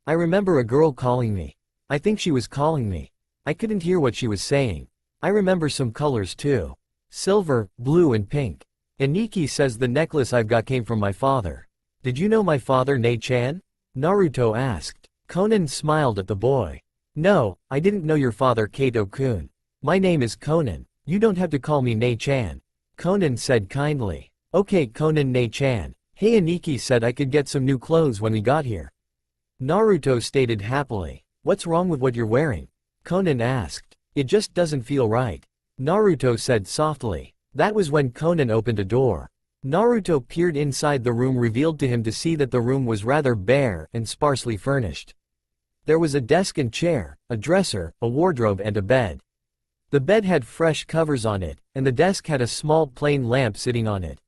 I remember a girl calling me. I think she was calling me. I couldn't hear what she was saying. I remember some colors too. Silver, blue and pink. Aniki says the necklace I've got came from my father. Did you know my father Ne-chan? Naruto asked. Konan smiled at the boy. No, I didn't know your father Kato-kun. My name is Konan. You don't have to call me Ne-chan. Konan said kindly. Okay Konan Ne-chan. Hey Aniki said I could get some new clothes when we got here. Naruto stated happily. What's wrong with what you're wearing? Konan asked. It just doesn't feel right. Naruto said softly. That was when Konan opened a door. Naruto peered inside the room, revealed to him to see that the room was rather bare and sparsely furnished. There was a desk and chair, a dresser, a wardrobe and a bed. The bed had fresh covers on it, and the desk had a small plain lamp sitting on it.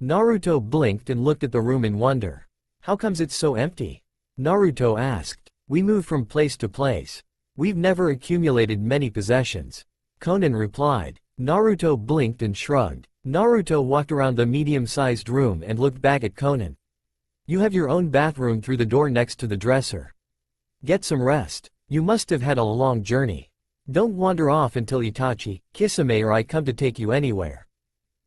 Naruto blinked and looked at the room in wonder. How comes it's so empty? Naruto asked. We move from place to place. We've never accumulated many possessions. Konan replied. Naruto blinked and shrugged. Naruto walked around the medium-sized room and looked back at Konan. You have your own bathroom through the door next to the dresser. Get some rest. You must have had a long journey. Don't wander off until Itachi, Kisame or I come to take you anywhere.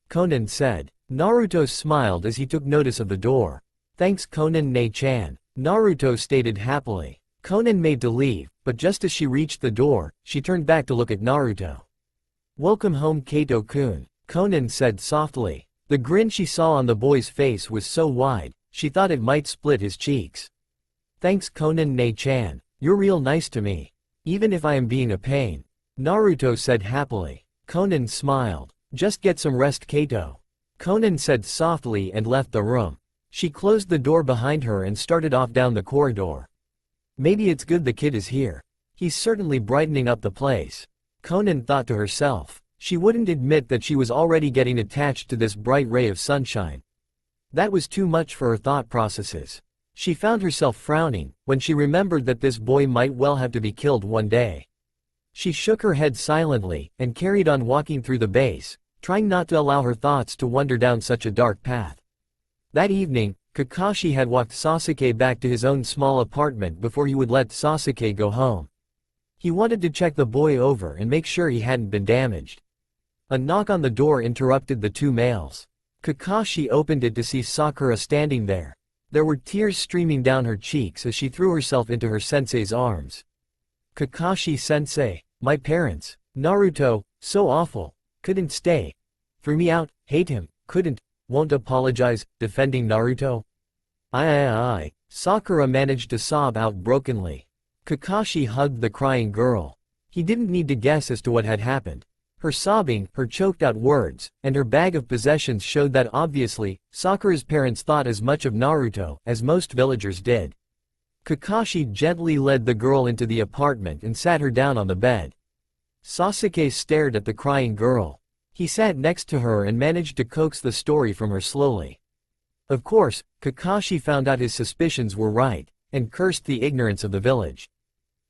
Konan said. Naruto smiled as he took notice of the door. Thanks Konan Ne-chan, Naruto stated happily. Konan made to leave, but just as she reached the door, she turned back to look at Naruto. Welcome home Kato-kun, Konan said softly. The grin she saw on the boy's face was so wide, she thought it might split his cheeks. Thanks Konan Ne-chan, you're real nice to me. Even if I am being a pain. Naruto said happily. Konan smiled. Just get some rest Kato. Konan said softly and left the room. She closed the door behind her and started off down the corridor. Maybe it's good the kid is here. He's certainly brightening up the place. Konan thought to herself. She wouldn't admit that she was already getting attached to this bright ray of sunshine. That was too much for her thought processes. She found herself frowning when she remembered that this boy might well have to be killed one day. She shook her head silently and carried on walking through the base, trying not to allow her thoughts to wander down such a dark path. That evening, Kakashi had walked Sasuke back to his own small apartment before he would let Sasuke go home. He wanted to check the boy over and make sure he hadn't been damaged. A knock on the door interrupted the two males. Kakashi opened it to see Sakura standing there. There were tears streaming down her cheeks as she threw herself into her sensei's arms. Kakashi-sensei, my parents, Naruto, so awful, couldn't stay. Threw me out, hate him, couldn't, won't apologize, defending Naruto. Sakura managed to sob out brokenly. Kakashi hugged the crying girl. He didn't need to guess as to what had happened. Her sobbing, her choked-out words, and her bag of possessions showed that obviously, Sakura's parents thought as much of Naruto as most villagers did. Kakashi gently led the girl into the apartment and sat her down on the bed. Sasuke stared at the crying girl. He sat next to her and managed to coax the story from her slowly. Of course, Kakashi found out his suspicions were right, and cursed the ignorance of the village.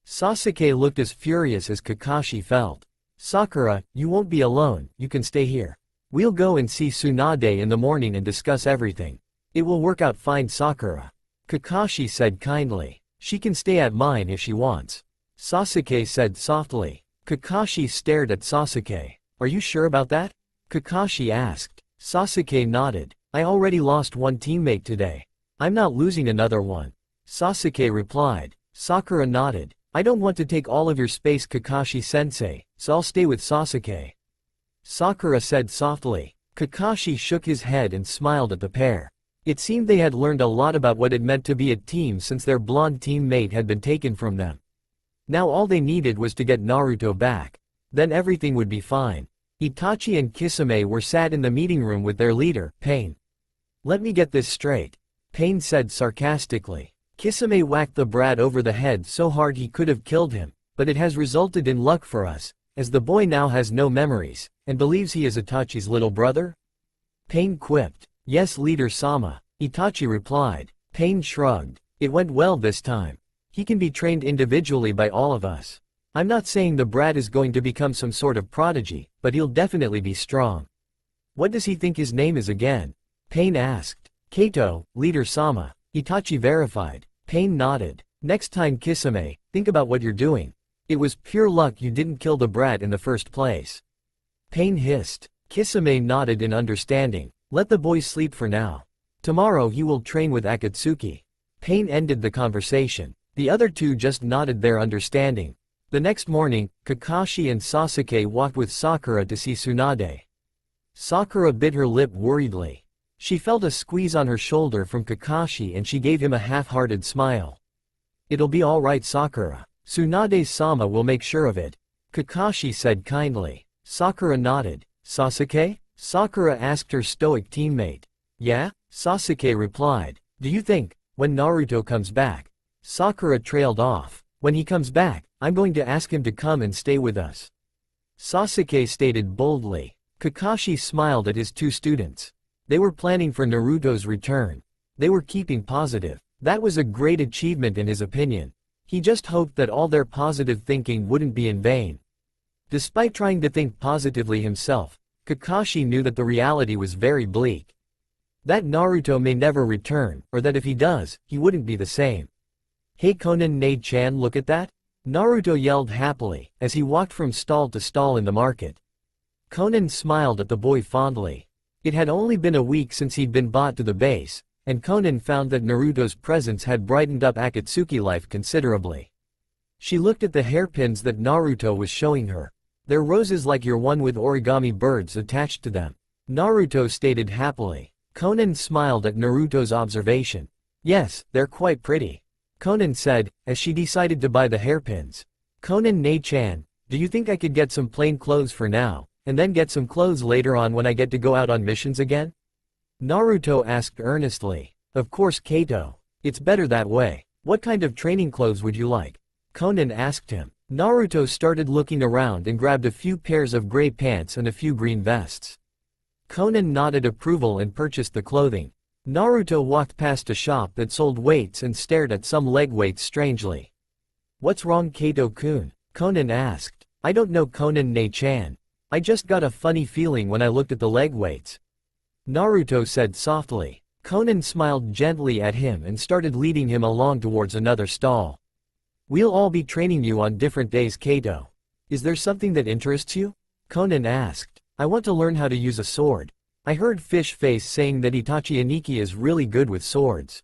Sasuke looked as furious as Kakashi felt. Sakura, you won't be alone, you can stay here. We'll go and see Tsunade in the morning and discuss everything. It will work out fine, Sakura. Kakashi said kindly. She can stay at mine if she wants. Sasuke said softly. Kakashi stared at Sasuke. Are you sure about that? Kakashi asked. Sasuke nodded. I already lost one teammate today. I'm not losing another one. Sasuke replied. Sakura nodded. I don't want to take all of your space, Kakashi-sensei, so I'll stay with Sasuke. Sakura said softly. Kakashi shook his head and smiled at the pair. It seemed they had learned a lot about what it meant to be a team since their blonde teammate had been taken from them. Now all they needed was to get Naruto back. Then everything would be fine. Itachi and Kisame were sat in the meeting room with their leader, Pain. Let me get this straight. Pain said sarcastically. Kisame whacked the brat over the head so hard he could have killed him, but it has resulted in luck for us, as the boy now has no memories, and believes he is Itachi's little brother? Pain quipped. Yes, Leader Sama, Itachi replied. Pain shrugged. It went well this time. He can be trained individually by all of us. I'm not saying the brat is going to become some sort of prodigy, but he'll definitely be strong. What does he think his name is again? Pain asked. Kato, Leader Sama, Itachi verified. Pain nodded. Next time, Kisame, think about what you're doing. It was pure luck you didn't kill the brat in the first place. Pain hissed. Kisame nodded in understanding. Let the boy sleep for now. Tomorrow he will train with Akatsuki. Pain ended the conversation. The other two just nodded their understanding. The next morning, Kakashi and Sasuke walked with Sakura to see Tsunade. Sakura bit her lip worriedly. She felt a squeeze on her shoulder from Kakashi and she gave him a half-hearted smile. It'll be alright, Sakura. Tsunade-sama will make sure of it. Kakashi said kindly. Sakura nodded. Sasuke? Sakura asked her stoic teammate. Yeah? Sasuke replied. Do you think, when Naruto comes back? Sakura trailed off. When he comes back, I'm going to ask him to come and stay with us. Sasuke stated boldly. Kakashi smiled at his two students. They were planning for Naruto's return. They were keeping positive. That was a great achievement in his opinion. He just hoped that all their positive thinking wouldn't be in vain. Despite trying to think positively himself, Kakashi knew that the reality was very bleak. That Naruto may never return, or that if he does, he wouldn't be the same. Hey Konan-ne-chan, look at that! Naruto yelled happily, as he walked from stall to stall in the market. Konan smiled at the boy fondly. It had only been a week since he'd been brought to the base, and Konan found that Naruto's presence had brightened up Akatsuki life considerably. She looked at the hairpins that Naruto was showing her. They're roses like your one with origami birds attached to them. Naruto stated happily. Konan smiled at Naruto's observation. Yes, they're quite pretty. Konan said, as she decided to buy the hairpins. Konan-ne-chan, do you think I could get some plain clothes for now, and then get some clothes later on when I get to go out on missions again? Naruto asked earnestly. Of course, Kato. It's better that way. What kind of training clothes would you like? Konan asked him. Naruto started looking around and grabbed a few pairs of gray pants and a few green vests. Konan nodded approval and purchased the clothing. Naruto walked past a shop that sold weights and stared at some leg weights strangely. What's wrong, Kato-kun? Konan asked. I don't know, Konan-ne-chan. I just got a funny feeling when I looked at the leg weights. Naruto said softly. Konan smiled gently at him and started leading him along towards another stall. We'll all be training you on different days, Kato. Is there something that interests you? Konan asked. I want to learn how to use a sword. I heard Fish Face saying that Itachi Aniki is really good with swords.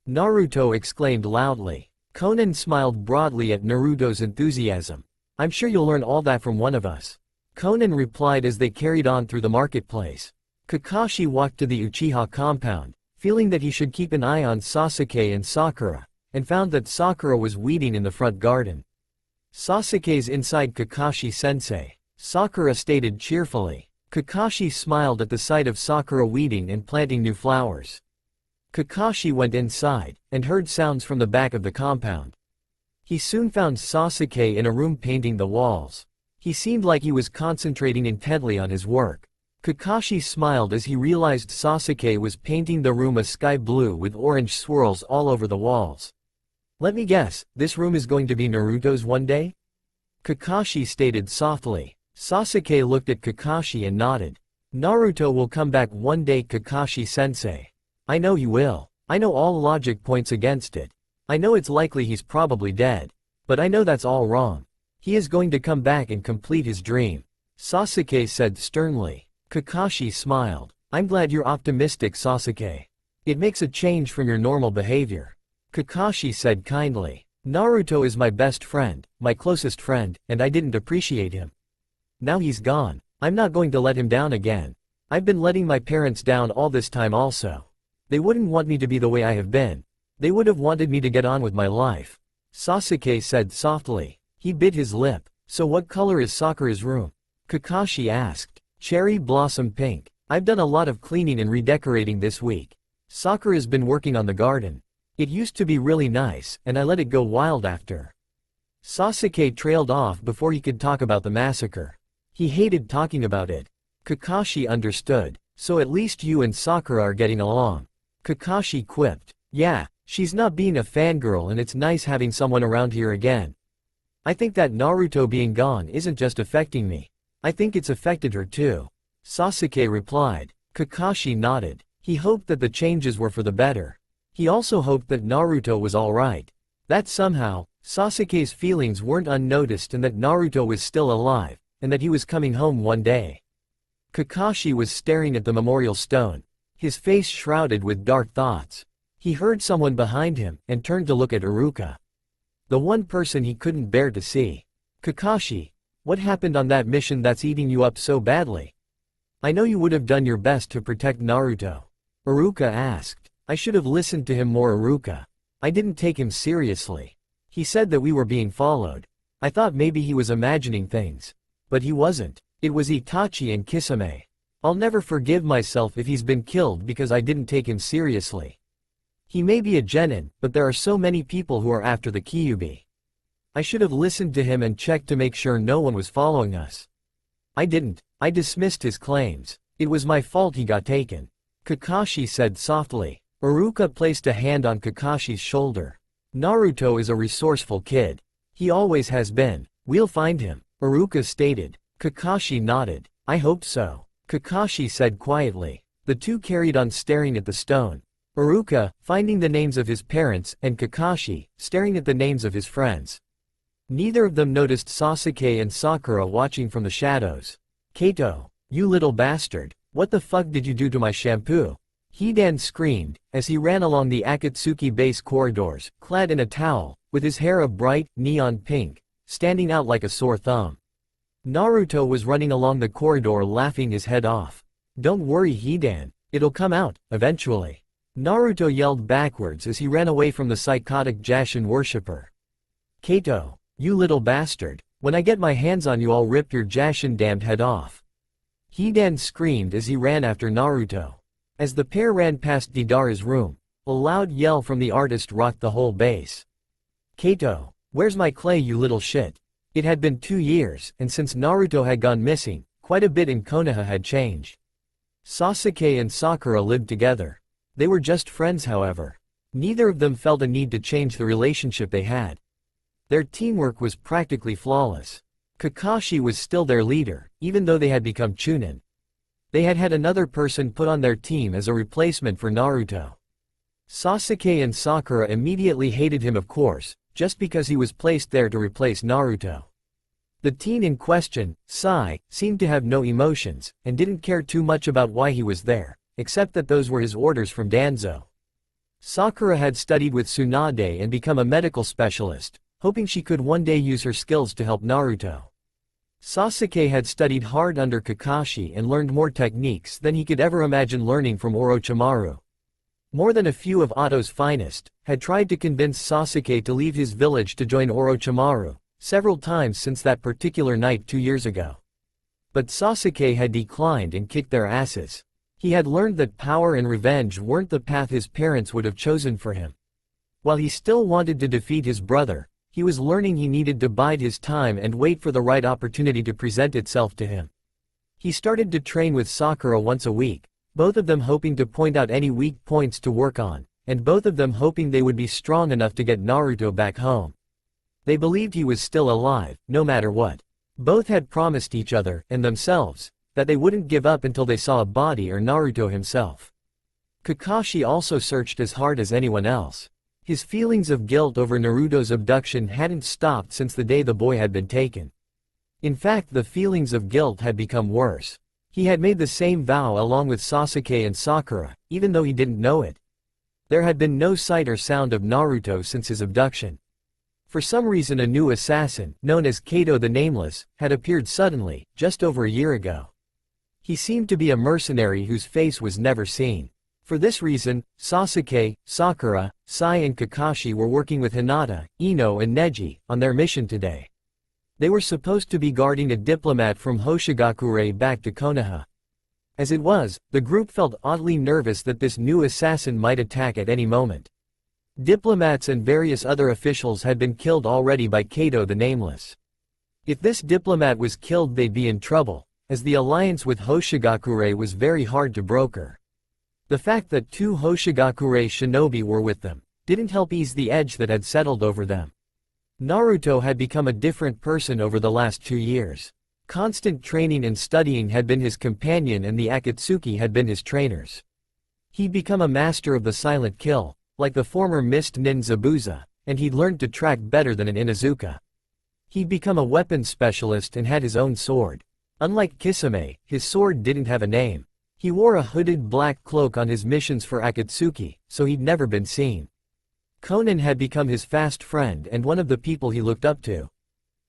Naruto exclaimed loudly. Konan smiled broadly at Naruto's enthusiasm. I'm sure you'll learn all that from one of us. Konan replied as they carried on through the marketplace. Kakashi walked to the Uchiha compound, feeling that he should keep an eye on Sasuke and Sakura, and found that Sakura was weeding in the front garden. Sasuke's inside, Kakashi-sensei, Sakura stated cheerfully. Kakashi smiled at the sight of Sakura weeding and planting new flowers. Kakashi went inside, and heard sounds from the back of the compound. He soon found Sasuke in a room painting the walls. He seemed like he was concentrating intently on his work. Kakashi smiled as he realized Sasuke was painting the room a sky blue with orange swirls all over the walls. Let me guess, this room is going to be Naruto's one day? Kakashi stated softly. Sasuke looked at Kakashi and nodded. Naruto will come back one day, Kakashi-sensei. I know he will. I know all logic points against it. I know it's likely he's probably dead. But I know that's all wrong. He is going to come back and complete his dream. Sasuke said sternly. Kakashi smiled. I'm glad you're optimistic, Sasuke. It makes a change from your normal behavior. Kakashi said kindly. Naruto is my best friend, my closest friend, and I didn't appreciate him. Now he's gone. I'm not going to let him down again. I've been letting my parents down all this time also. They wouldn't want me to be the way I have been. They would have wanted me to get on with my life. Sasuke said softly. He bit his lip. So what color is Sakura's room? Kakashi asked. Cherry blossom pink. I've done a lot of cleaning and redecorating this week. Sakura's been working on the garden. It used to be really nice, and I let it go wild after. Sasuke trailed off before he could talk about the massacre. He hated talking about it. Kakashi understood. So at least you and Sakura are getting along. Kakashi quipped. Yeah, she's not being a fangirl and it's nice having someone around here again. I think that Naruto being gone isn't just affecting me. I think it's affected her too. Sasuke replied. Kakashi nodded. He hoped that the changes were for the better. He also hoped that Naruto was alright. That somehow, Sasuke's feelings weren't unnoticed and that Naruto was still alive, and that he was coming home one day. Kakashi was staring at the memorial stone, his face shrouded with dark thoughts. He heard someone behind him, and turned to look at Iruka. The one person he couldn't bear to see. Kakashi, what happened on that mission that's eating you up so badly? I know you would have done your best to protect Naruto. Iruka asked. I should have listened to him more, Iruka. I didn't take him seriously. He said that we were being followed. I thought maybe he was imagining things. But he wasn't. It was Itachi and Kisame. I'll never forgive myself if he's been killed because I didn't take him seriously. He may be a genin, but there are so many people who are after the Kyuubi. I should have listened to him and checked to make sure no one was following us. I didn't. I dismissed his claims. It was my fault he got taken. Kakashi said softly. Iruka placed a hand on Kakashi's shoulder. Naruto is a resourceful kid. He always has been. We'll find him, Iruka stated. Kakashi nodded. I hope so. Kakashi said quietly. The two carried on staring at the stone. Iruka, finding the names of his parents, and Kakashi, staring at the names of his friends. Neither of them noticed Sasuke and Sakura watching from the shadows. Kato, you little bastard, what the fuck did you do to my shampoo? Hidan screamed, as he ran along the Akatsuki base corridors, clad in a towel, with his hair a bright, neon pink, standing out like a sore thumb. Naruto was running along the corridor laughing his head off. Don't worry, Hidan, it'll come out, eventually. Naruto yelled backwards as he ran away from the psychotic Jashin worshipper. Kato, you little bastard, when I get my hands on you I'll rip your Jashin damned head off. Hidan screamed as he ran after Naruto. As the pair ran past Deidara's room, a loud yell from the artist rocked the whole base. Kato, where's my clay, you little shit? It had been 2 years, and since Naruto had gone missing, quite a bit in Konoha had changed. Sasuke and Sakura lived together. They were just friends, however. Neither of them felt a need to change the relationship they had. Their teamwork was practically flawless. Kakashi was still their leader, even though they had become Chunin. They had had another person put on their team as a replacement for Naruto. Sasuke and Sakura immediately hated him, of course, just because he was placed there to replace Naruto. The teen in question, Sai, seemed to have no emotions, and didn't care too much about why he was there, except that those were his orders from Danzo. Sakura had studied with Tsunade and become a medical specialist, hoping she could one day use her skills to help Naruto. Sasuke had studied hard under Kakashi and learned more techniques than he could ever imagine learning from Orochimaru. More than a few of Oto's finest had tried to convince Sasuke to leave his village to join Orochimaru, several times since that particular night 2 years ago. But Sasuke had declined and kicked their asses. He had learned that power and revenge weren't the path his parents would have chosen for him. While he still wanted to defeat his brother, he was learning he needed to bide his time and wait for the right opportunity to present itself to him. He started to train with Sakura once a week, both of them hoping to point out any weak points to work on, and both of them hoping they would be strong enough to get Naruto back home. They believed he was still alive, no matter what. Both had promised each other, and themselves, that they wouldn't give up until they saw a body or Naruto himself. Kakashi also searched as hard as anyone else. His feelings of guilt over Naruto's abduction hadn't stopped since the day the boy had been taken. In fact, the feelings of guilt had become worse. He had made the same vow along with Sasuke and Sakura, even though he didn't know it. There had been no sight or sound of Naruto since his abduction. For some reason, a new assassin, known as Kato the Nameless, had appeared suddenly, just over a year ago. He seemed to be a mercenary whose face was never seen. For this reason, Sasuke, Sakura, Sai and Kakashi were working with Hinata, Ino and Neji on their mission today. They were supposed to be guarding a diplomat from Hoshigakure back to Konoha. As it was, the group felt oddly nervous that this new assassin might attack at any moment. Diplomats and various other officials had been killed already by Kato the Nameless. If this diplomat was killed, they'd be in trouble, as the alliance with Hoshigakure was very hard to broker. The fact that 2 Hoshigakure shinobi were with them didn't help ease the edge that had settled over them. Naruto had become a different person over the last 2 years. Constant training and studying had been his companion and the Akatsuki had been his trainers. He'd become a master of the silent kill, like the former Mist Nin Zabuza, and he'd learned to track better than an Inuzuka. He'd become a weapons specialist and had his own sword. Unlike Kisame, his sword didn't have a name. He wore a hooded black cloak on his missions for Akatsuki, so he'd never been seen. Conan had become his fast friend and one of the people he looked up to.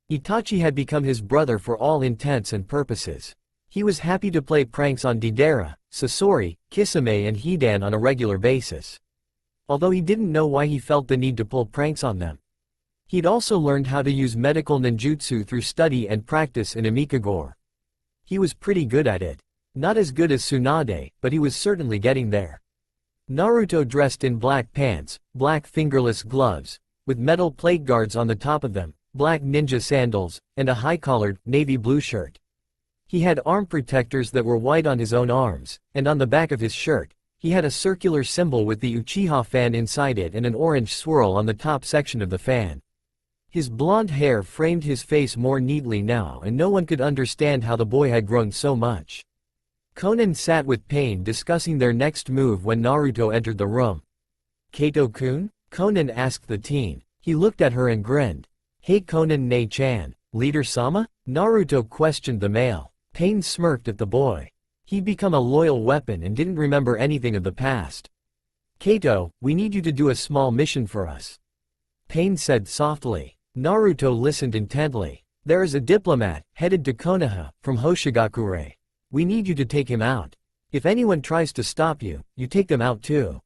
Itachi had become his brother for all intents and purposes. He was happy to play pranks on Deidara, Sasori, Kisame and Hidan on a regular basis. Although he didn't know why he felt the need to pull pranks on them. He'd also learned how to use medical ninjutsu through study and practice in Amikagore. He was pretty good at it. Not as good as Tsunade, but he was certainly getting there. Naruto dressed in black pants, black fingerless gloves, with metal plate guards on the top of them, black ninja sandals, and a high-collared, navy blue shirt. He had arm protectors that were white on his own arms, and on the back of his shirt, he had a circular symbol with the Uchiha fan inside it and an orange swirl on the top section of the fan. His blonde hair framed his face more neatly now and no one could understand how the boy had grown so much. Conan sat with Pain discussing their next move when Naruto entered the room. "Kato-kun?" Conan asked the teen. He looked at her and grinned. "Hey Conan Ne-chan, Leader-sama?" Naruto questioned the male. Pain smirked at the boy. He'd become a loyal weapon and didn't remember anything of the past. "Kato, we need you to do a small mission for us," Pain said softly. Naruto listened intently. "There is a diplomat, headed to Konoha, from Hoshigakure. We need you to take him out. If anyone tries to stop you, you take them out too.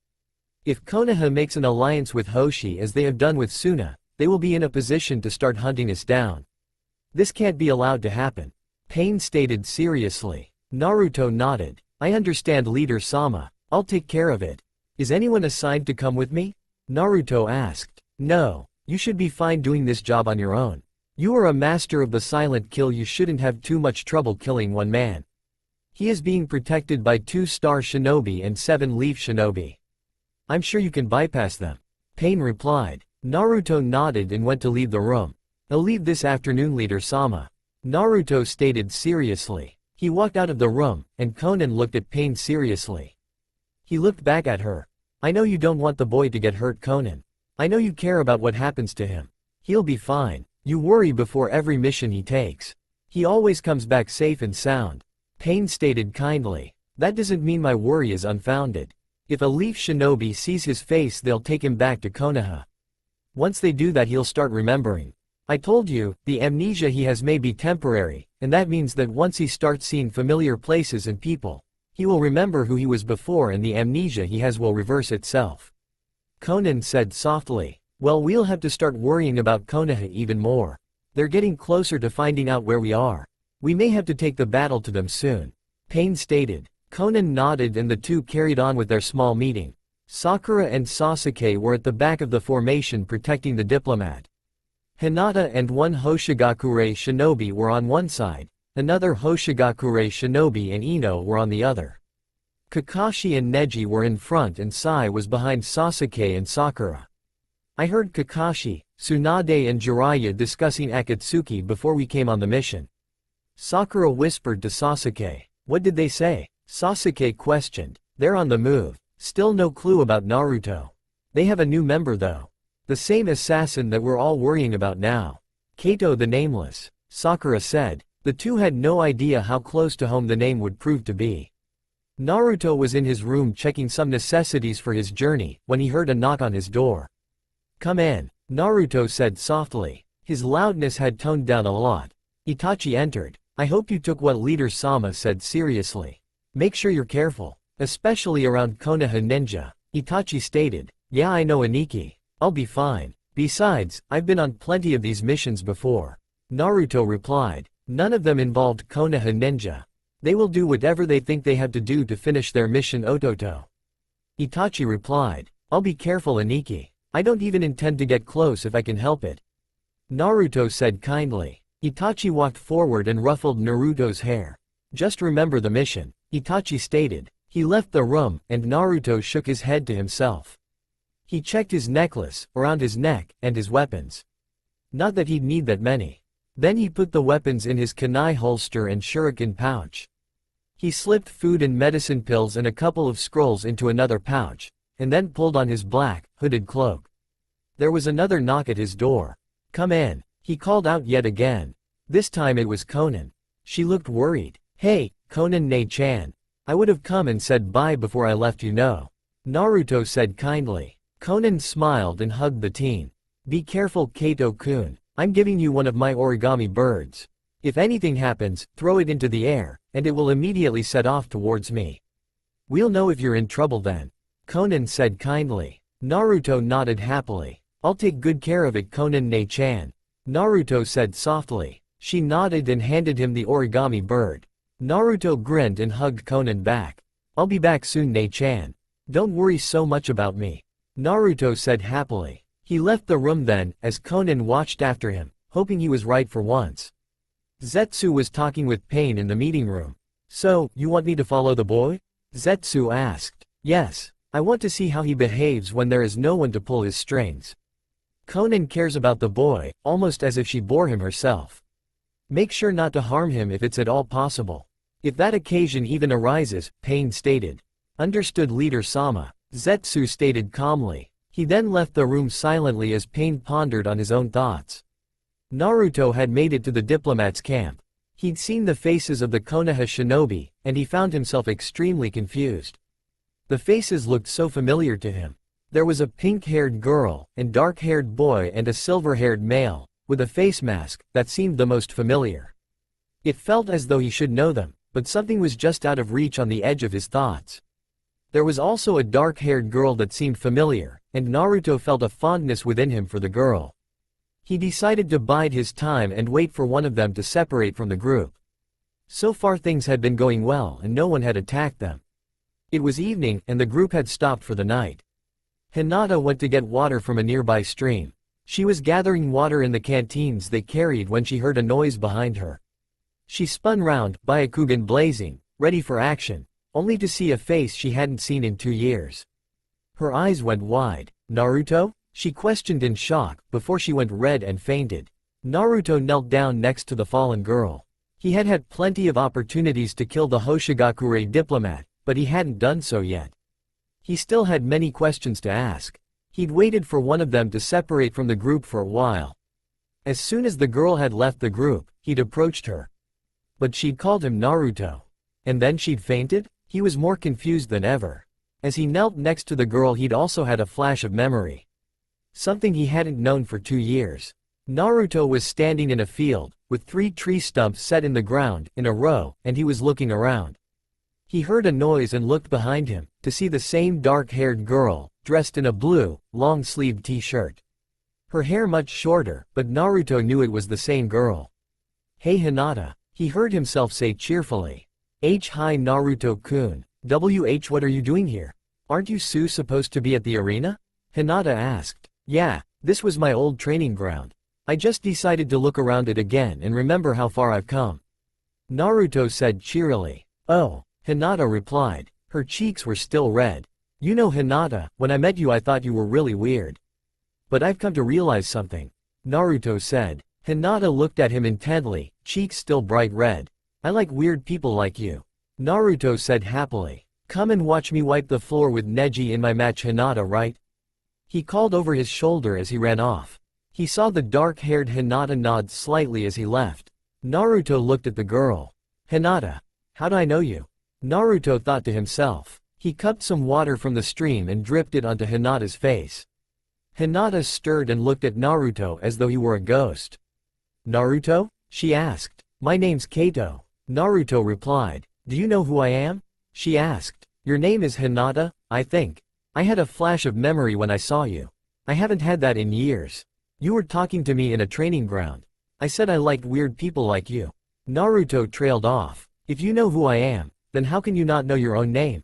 If Konoha makes an alliance with Hoshi as they have done with Suna, they will be in a position to start hunting us down. This can't be allowed to happen," Pain stated seriously. Naruto nodded. "I understand Leader-sama. I'll take care of it. Is anyone assigned to come with me?" Naruto asked. "No. You should be fine doing this job on your own. You are a master of the silent kill, you shouldn't have too much trouble killing one man. He is being protected by 2-star shinobi and 7-leaf shinobi. I'm sure you can bypass them," Pain replied. Naruto nodded and went to leave the room. "I'll leave this afternoon, Leader-sama," Naruto stated seriously. He walked out of the room, and Conan looked at Pain seriously. He looked back at her. "I know you don't want the boy to get hurt, Conan. I know you care about what happens to him. He'll be fine. You worry before every mission he takes. He always comes back safe and sound," Pain stated kindly. "That doesn't mean my worry is unfounded. If a leaf shinobi sees his face, they'll take him back to Konoha. Once they do that, he'll start remembering. I told you, the amnesia he has may be temporary, and that means that once he starts seeing familiar places and people, he will remember who he was before and the amnesia he has will reverse itself," Conan said softly. "Well, we'll have to start worrying about Konoha even more. They're getting closer to finding out where we are. We may have to take the battle to them soon," Pain stated. Conan nodded and the two carried on with their small meeting. Sakura and Sasuke were at the back of the formation protecting the diplomat. Hinata and 1 Hoshigakure shinobi were on one side, Another Hoshigakure shinobi and Ino were on the other. Kakashi and Neji were in front and Sai was behind Sasuke and Sakura. I heard Kakashi, Tsunade and Jiraiya discussing Akatsuki before we came on the mission. Sakura whispered to Sasuke. What did they say? Sasuke questioned. They're on the move. Still no clue about Naruto. They have a new member though. The same assassin that we're all worrying about now. Kato the Nameless. Sakura said. The two had no idea how close to home the name would prove to be. Naruto was in his room checking some necessities for his journey, when he heard a knock on his door. Come in, Naruto said softly. His loudness had toned down a lot. Itachi entered. I hope you took what Leader Sama said seriously. Make sure you're careful, especially around Konoha Ninja, Itachi stated. Yeah, I know Aniki. I'll be fine. Besides, I've been on plenty of these missions before. Naruto replied. None of them involved Konoha Ninja. They will do whatever they think they have to do to finish their mission Ototo. Itachi replied. I'll be careful Aniki. I don't even intend to get close if I can help it. Naruto said kindly. Itachi walked forward and ruffled Naruto's hair. Just remember the mission, Itachi stated. He left the room, and Naruto shook his head to himself. He checked his necklace, around his neck, and his weapons. Not that he'd need that many. Then he put the weapons in his kunai holster and shuriken pouch. He slipped food and medicine pills and a couple of scrolls into another pouch, and then pulled on his black, hooded cloak. There was another knock at his door. Come in, he called out yet again. This time it was Konan. She looked worried. Hey, Konan Ne-chan. I would have come and said bye before I left you know. Naruto said kindly. Konan smiled and hugged the teen. Be careful Kato-kun. I'm giving you one of my origami birds. If anything happens, throw it into the air, and it will immediately set off towards me. We'll know if you're in trouble then. Konan said kindly. Naruto nodded happily. I'll take good care of it Konan Ne-chan. Naruto said softly. She nodded and handed him the origami bird. Naruto grinned and hugged Konan back. I'll be back soon Ne-chan. Don't worry so much about me. Naruto said happily. He left the room then, as Konan watched after him, hoping he was right for once. Zetsu was talking with Pain in the meeting room. So, you want me to follow the boy? Zetsu asked. Yes. I want to see how he behaves when there is no one to pull his strings. Konan cares about the boy, almost as if she bore him herself. Make sure not to harm him if it's at all possible. If that occasion even arises, Pain stated. Understood Leader Sama, Zetsu stated calmly. He then left the room silently as Pain pondered on his own thoughts. Naruto had made it to the diplomat's camp. He'd seen the faces of the Konoha shinobi, and he found himself extremely confused. The faces looked so familiar to him. There was a pink-haired girl, and dark-haired boy and a silver-haired male, with a face mask, that seemed the most familiar. It felt as though he should know them, but something was just out of reach on the edge of his thoughts. There was also a dark-haired girl that seemed familiar, and Naruto felt a fondness within him for the girl. He decided to bide his time and wait for one of them to separate from the group. So far things had been going well and no one had attacked them. It was evening and the group had stopped for the night. Hinata went to get water from a nearby stream. She was gathering water in the canteens they carried when she heard a noise behind her. She spun round, Byakugan blazing, ready for action, only to see a face she hadn't seen in 2 years. Her eyes went wide. Naruto? She questioned in shock, before she went red and fainted. Naruto knelt down next to the fallen girl. He had had plenty of opportunities to kill the Hoshigakure diplomat, but he hadn't done so yet. He still had many questions to ask. He'd waited for one of them to separate from the group for a while. As soon as the girl had left the group, he'd approached her. But she'd called him Naruto. And then she'd fainted? He was more confused than ever. As he knelt next to the girl he'd also had a flash of memory. Something he hadn't known for 2 years. Naruto was standing in a field, with 3 tree stumps set in the ground, in a row, and he was looking around. He heard a noise and looked behind him, to see the same dark-haired girl, dressed in a blue, long-sleeved t-shirt. Her hair much shorter, but Naruto knew it was the same girl. Hey Hinata, he heard himself say cheerfully. Hi Naruto-kun, what are you doing here? Aren't you supposed to be at the arena? Hinata asked. Yeah, this was my old training ground. I just decided to look around it again and remember how far I've come. Naruto said cheerily. Oh, Hinata replied. Her cheeks were still red. You know Hinata, when I met you I thought you were really weird. But I've come to realize something. Naruto said. Hinata looked at him intently, cheeks still bright red. I like weird people like you. Naruto said happily. Come and watch me wipe the floor with Neji in my match Hinata, right? He called over his shoulder as he ran off. He saw the dark-haired Hinata nod slightly as he left. Naruto looked at the girl. Hinata. How do I know you? Naruto thought to himself. He cupped some water from the stream and dripped it onto Hinata's face. Hinata stirred and looked at Naruto as though he were a ghost. Naruto? She asked. My name's Kato. Naruto replied. Do you know who I am? She asked. Your name is Hinata, I think. I had a flash of memory when I saw you. I haven't had that in years. You were talking to me in a training ground. I said I liked weird people like you. Naruto trailed off. If you know who I am, then how can you not know your own name?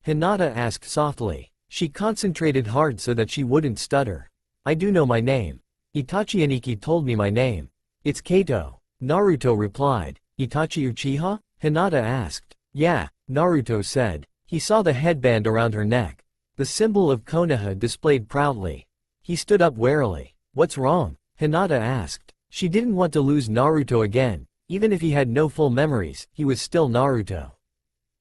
Hinata asked softly. She concentrated hard so that she wouldn't stutter. I do know my name. Itachi Aniki told me my name. It's Kato. Naruto replied. Itachi Uchiha? Hinata asked. Yeah, Naruto said. He saw the headband around her neck. The symbol of Konoha displayed proudly. He stood up warily. What's wrong? Hinata asked. She didn't want to lose Naruto again. Even if he had no full memories, he was still Naruto.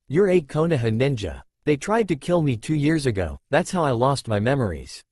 You're a Konoha ninja. They tried to kill me 2 years ago, that's how I lost my memories.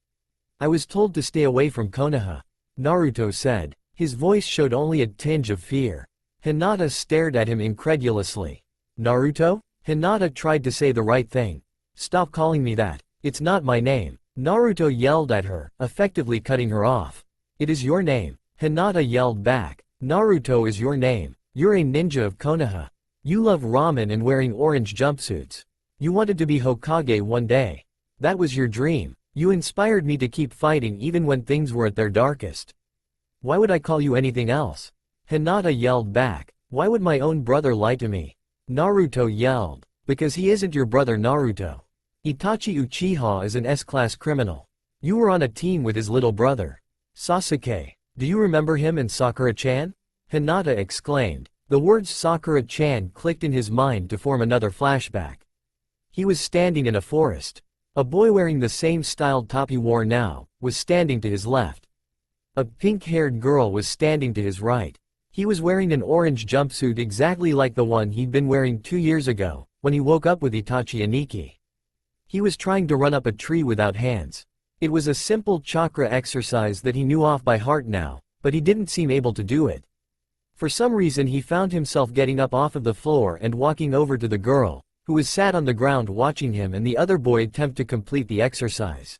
I was told to stay away from Konoha. Naruto said. His voice showed only a tinge of fear. Hinata stared at him incredulously. Naruto? Hinata tried to say the right thing. Stop calling me that. It's not my name. Naruto yelled at her, effectively cutting her off. It is your name. Hinata yelled back. Naruto is your name. You're a ninja of Konoha. You love ramen and wearing orange jumpsuits. You wanted to be Hokage one day. That was your dream. You inspired me to keep fighting even when things were at their darkest. Why would I call you anything else? Hinata yelled back. Why would my own brother lie to me? Naruto yelled. Because he isn't your brother Naruto. Itachi Uchiha is an S-class criminal. You were on a team with his little brother. Sasuke. Do you remember him and Sakura-chan? Hinata exclaimed. The words Sakura-chan clicked in his mind to form another flashback. He was standing in a forest. A boy wearing the same styled top he wore now, was standing to his left. A pink-haired girl was standing to his right. He was wearing an orange jumpsuit exactly like the one he'd been wearing 2 years ago, when he woke up with Itachi Aniki. He was trying to run up a tree without hands. It was a simple chakra exercise that he knew off by heart now, but he didn't seem able to do it. For some reason he found himself getting up off of the floor and walking over to the girl, who was sat on the ground watching him and the other boy attempt to complete the exercise.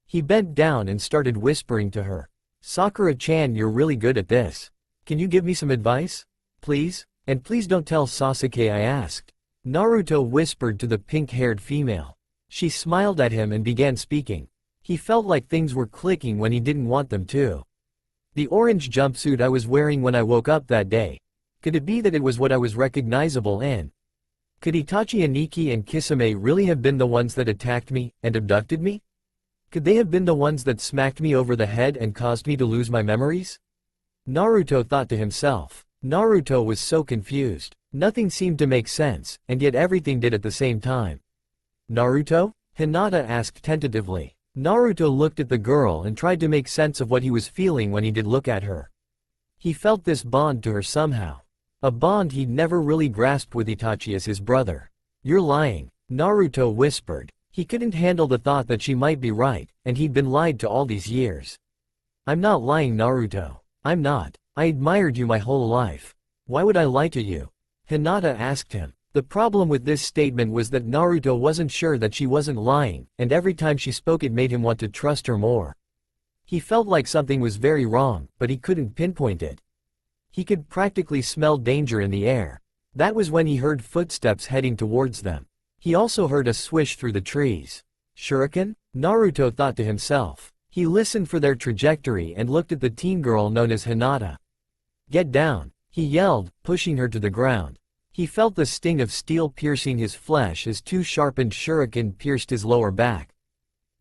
He bent down and started whispering to her. Sakura-chan, you're really good at this. Can you give me some advice? Please? And please don't tell Sasuke I asked. Naruto whispered to the pink-haired female. She smiled at him and began speaking. He felt like things were clicking when he didn't want them to. The orange jumpsuit I was wearing when I woke up that day. Could it be that it was what I was recognizable in? Could Itachi Aniki and Kisame really have been the ones that attacked me and abducted me? Could they have been the ones that smacked me over the head and caused me to lose my memories? Naruto thought to himself. Naruto was so confused. Nothing seemed to make sense, and yet everything did at the same time. Naruto? Hinata asked tentatively. Naruto looked at the girl and tried to make sense of what he was feeling when he did look at her. He felt this bond to her somehow. A bond he'd never really grasped with Itachi as his brother. You're lying, Naruto whispered. He couldn't handle the thought that she might be right, and he'd been lied to all these years. I'm not lying, Naruto. I'm not. I admired you my whole life. Why would I lie to you? Hinata asked him. The problem with this statement was that Naruto wasn't sure that she wasn't lying, and every time she spoke it made him want to trust her more. He felt like something was very wrong, but he couldn't pinpoint it. He could practically smell danger in the air. That was when he heard footsteps heading towards them. He also heard a swish through the trees. Shuriken? Naruto thought to himself. He listened for their trajectory and looked at the teen girl known as Hinata. Get down, he yelled, pushing her to the ground. He felt the sting of steel piercing his flesh as 2 sharpened shuriken pierced his lower back.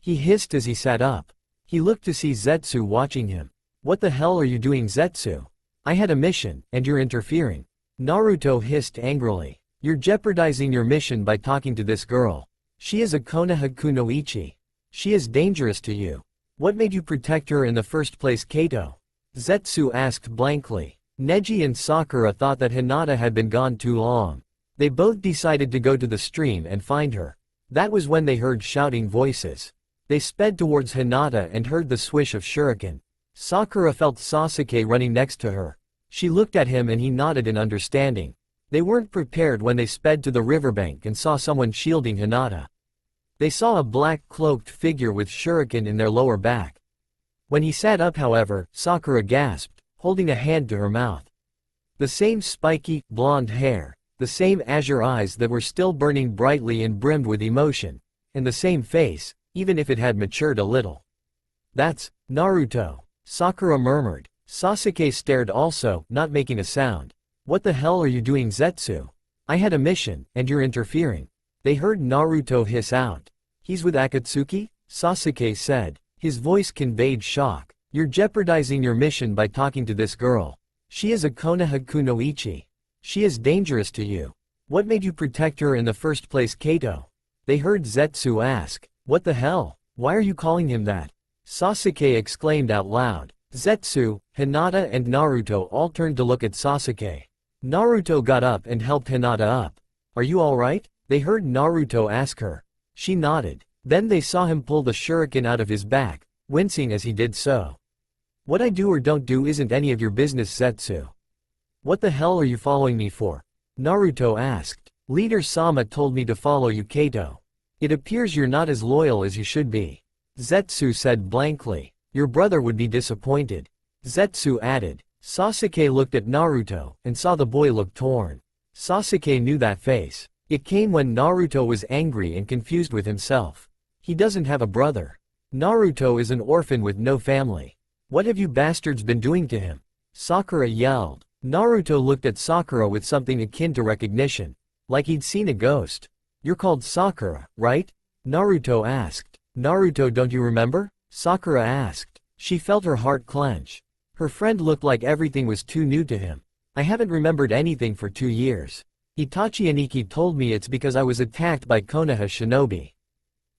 He hissed as he sat up. He looked to see Zetsu watching him. What the hell are you doing, Zetsu? I had a mission, and you're interfering. Naruto hissed angrily. You're jeopardizing your mission by talking to this girl. She is a Konoha kunoichi. She is dangerous to you. What made you protect her in the first place, Kato? Zetsu asked blankly. Neji and Sakura thought that Hinata had been gone too long. They both decided to go to the stream and find her. That was when they heard shouting voices. They sped towards Hinata and heard the swish of shuriken. Sakura felt Sasuke running next to her. She looked at him and he nodded in understanding. They weren't prepared when they sped to the riverbank and saw someone shielding Hinata. They saw a black cloaked figure with shuriken in their lower back. When he sat up, however, Sakura gasped, holding a hand to her mouth. The same spiky, blonde hair, the same azure eyes that were still burning brightly and brimmed with emotion, and the same face, even if it had matured a little. That's Naruto, Sakura murmured. Sasuke stared also, not making a sound. What the hell are you doing, Zetsu? I had a mission, and you're interfering. They heard Naruto hiss out. He's with Akatsuki? Sasuke said. His voice conveyed shock. You're jeopardizing your mission by talking to this girl. She is a Konoha kunoichi. She is dangerous to you. What made you protect her in the first place, Kato? They heard Zetsu ask. What the hell? Why are you calling him that? Sasuke exclaimed out loud. Zetsu, Hinata and Naruto all turned to look at Sasuke. Naruto got up and helped Hinata up. Are you alright? They heard Naruto ask her. She nodded. Then they saw him pull the shuriken out of his back, wincing as he did so. What I do or don't do isn't any of your business, Zetsu. What the hell are you following me for? Naruto asked. Leader Sama told me to follow you, Kato. It appears you're not as loyal as you should be. Zetsu said blankly. Your brother would be disappointed. Zetsu added. Sasuke looked at Naruto, and saw the boy look torn. Sasuke knew that face. It came when Naruto was angry and confused with himself. He doesn't have a brother. Naruto is an orphan with no family. What have you bastards been doing to him? Sakura yelled. Naruto looked at Sakura with something akin to recognition. Like he'd seen a ghost. You're called Sakura, right? Naruto asked. Naruto, don't you remember? Sakura asked. She felt her heart clench. Her friend looked like everything was too new to him. I haven't remembered anything for 2 years. Itachi Aniki told me it's because I was attacked by Konoha shinobi.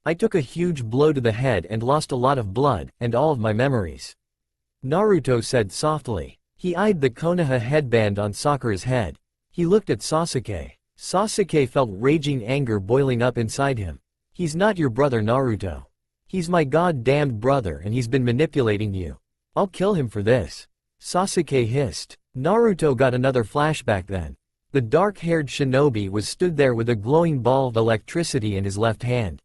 I took a huge blow to the head and lost a lot of blood, and all of my memories. Naruto said softly. He eyed the Konoha headband on Sakura's head. He looked at Sasuke. Sasuke felt raging anger boiling up inside him. He's not your brother, Naruto. He's my goddamned brother and he's been manipulating you. I'll kill him for this. Sasuke hissed. Naruto got another flashback then. The dark-haired shinobi was stood there with a glowing ball of electricity in his left hand.